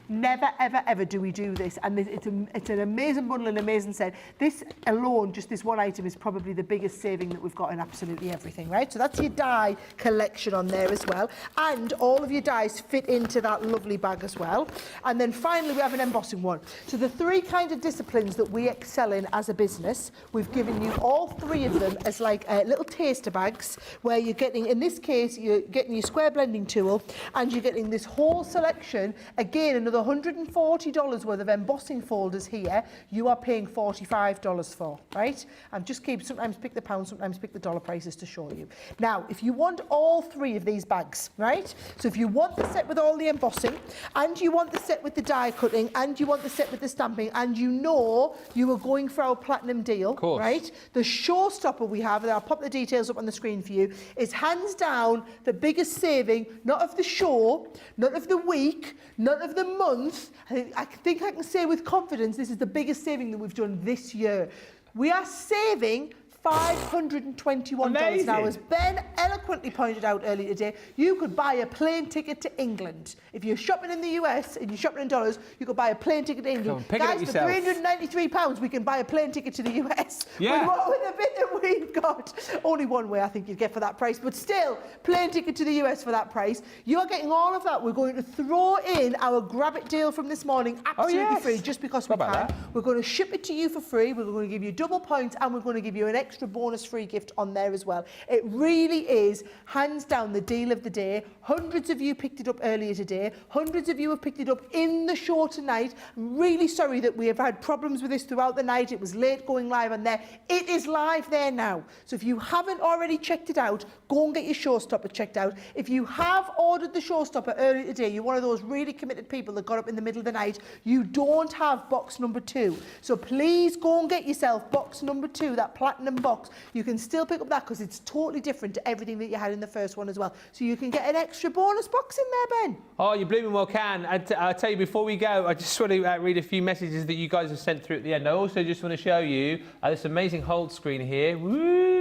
Speaker 2: Never, ever, ever do we do this. And it's an amazing bundle, an amazing set. This alone, just this one item, is probably the biggest saving that we've got in absolutely everything, right? So that's your die collection on there as well. And all of your dies fit into that lovely bag as well. And then finally, we have an embossing one. So the 3 kind of disciplines that we excel in as a business, we've given you all 3 of them as like little taster bags, where you're getting, in this case, you're getting your square blending tool, and you're getting this whole selection. Again, another $140 worth of embossing folders here. You are paying $45 for, right? And just sometimes pick the pound, sometimes pick the dollar prices to show you. Now, if you want all 3 of these bags, right? So if you want the set with all the embossing, and you want the set with the die cutting, and you want the set with the stamping, and you know you are going for our platinum deal, right? The Showstopper we have, and I'll pop the details up on the screen for you, is hands down the biggest saving, not of the show, not of the week, not of the month. I think I can say with confidence this is the biggest saving that we've done this year. We are saving $521. Now, as Ben eloquently pointed out earlier today, you could buy a plane ticket to England. If you're shopping in the US and you're shopping in dollars, you could buy a plane ticket to England. Guys, for £393, we can buy a plane ticket to the US.
Speaker 1: Yeah.
Speaker 2: With the bit that we've got. Only one way I think you'd get for that price, but still, plane ticket to the US for that price. You're getting all of that. We're going to throw in our grab it deal from this morning absolutely free, just because we can. We're going to ship it to you for free. We're going to give you double points, and we're going to give you an extra bonus free gift on there as well. It really is hands down the deal of the day. Hundreds of you picked it up earlier today. Hundreds of you have picked it up in the show tonight. I'm really sorry that we have had problems with this throughout the night. It was late going live on there. It is live there now. So if you haven't already checked it out, go and get your Showstopper checked out. If you have ordered the Showstopper earlier today, you're one of those really committed people that got up in the middle of the night, you don't have box number 2. So please go and get yourself box number 2, that platinum box. You can still pick up that because it's totally different to everything that you had in the first one as well. So you can get an extra bonus box in there, Ben. Oh, you blooming well can. I'll tell you, before we go, I just want to read a few messages that you guys have sent through at the end. I also just want to show you this amazing hold screen here. Woo!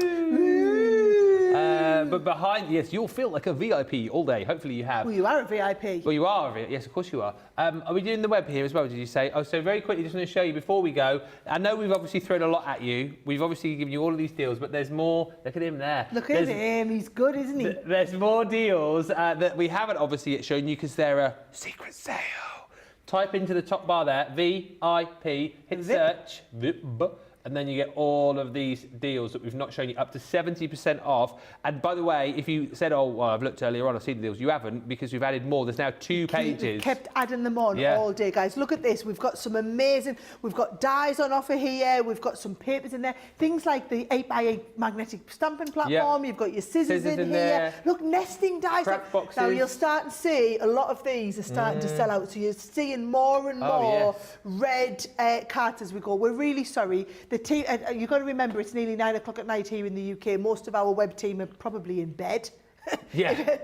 Speaker 1: But behind, yes, you'll feel like a VIP all day. Hopefully you have.
Speaker 2: Well, you are a VIP.
Speaker 1: Well, you are. Yes, of course you are. Are we doing the web here as well, did you say? Oh, so very quickly, just want to show you before we go. I know we've obviously thrown a lot at you. We've obviously given you all of these deals, but there's more. Look at him there.
Speaker 2: Look at him. He's good, isn't he?
Speaker 1: There's more deals that we haven't obviously yet shown you because they're a secret sale. Type into the top bar there, VIP, hit search, VIP, and then you get all of these deals that we've not shown you, up to 70% off. And by the way, if you said, oh, well, I've looked earlier on, I've seen the deals, you haven't, because we've added more. There's now 2 pages.
Speaker 2: We've kept adding them on all day, guys. Look at this. We've got some amazing, we've got dies on offer here. We've got some papers in there. Things like the 8x8 magnetic stamping platform. You've got your scissors in here.
Speaker 1: There.
Speaker 2: Look, nesting dies.
Speaker 1: Craft boxes.
Speaker 2: Now, you'll start to see a lot of these are starting to sell out. So you're seeing more and more red cards as we go. We're really sorry. The team, you've got to remember, it's nearly 9 o'clock at night here in the UK. Most of our web team are probably in bed.
Speaker 1: Yeah.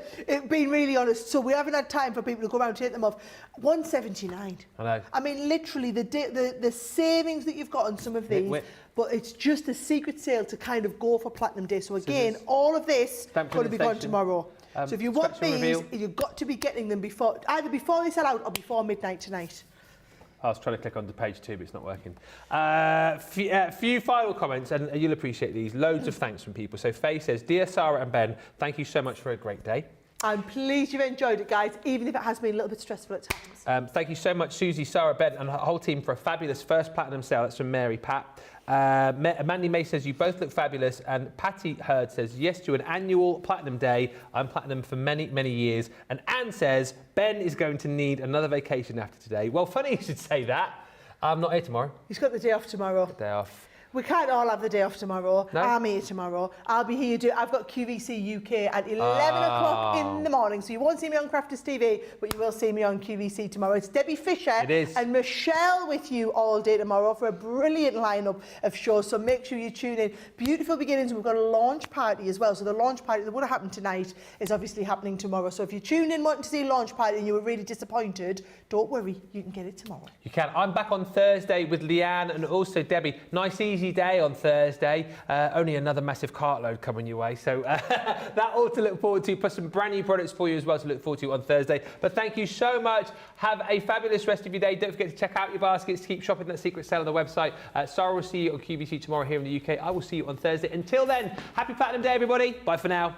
Speaker 2: Being really honest, so we haven't had time for people to go around and take them off. 179.
Speaker 1: I know.
Speaker 2: I mean, literally the savings that you've got on some of these, but it's just a secret sale to kind of go for Platinum Day. So again, all of this going to be gone tomorrow. So if you want these, you've got to be getting them either before they sell out or before midnight tonight.
Speaker 1: I was trying to click onto page 2, but it's not working. Few final comments, and you'll appreciate these. Loads of thanks from people. So Faye says, Dear Sarah and Ben, thank you so much for a great day.
Speaker 2: I'm pleased you've enjoyed it, guys, even if it has been a little bit stressful at times.
Speaker 1: Thank you so much, Susie, Sarah, Ben, and her whole team for a fabulous first Platinum sale. That's from Mary Pat. Mandy May says, you both look fabulous. And Patty Hurd says, yes to an annual Platinum Day. I'm Platinum for many, many years. And Anne says, Ben is going to need another vacation after today. Well, funny you should say that. I'm not here tomorrow.
Speaker 2: He's got the day off tomorrow.
Speaker 1: Day off.
Speaker 2: We can't all have the day off tomorrow.
Speaker 1: No?
Speaker 2: I'm here tomorrow. I'll be here. I've got QVC UK at 11 o'clock in the morning. So you won't see me on Crafters TV, but you will see me on QVC tomorrow. It's Debbie Fisher and Michelle with you all day tomorrow for a brilliant lineup of shows. So make sure you tune in. Beautiful beginnings. We've got a launch party as well. So the launch party that would have happened tonight is obviously happening tomorrow. So if you tuned in wanting to see a launch party and you were really disappointed, don't worry. You can get it tomorrow. You
Speaker 1: can. I'm back on Thursday with Leanne and also Debbie. Nice, easy day on Thursday. Only another massive cartload coming your way. So that all to look forward to, plus some brand new products for you as well to look forward to on Thursday. But thank you so much. Have a fabulous rest of your day. Don't forget to check out your baskets. Keep shopping that secret sale on the website. Sarah will see you on QVC tomorrow here in the UK. I will see you on Thursday. Until then, happy Platinum Day, everybody. Bye for now.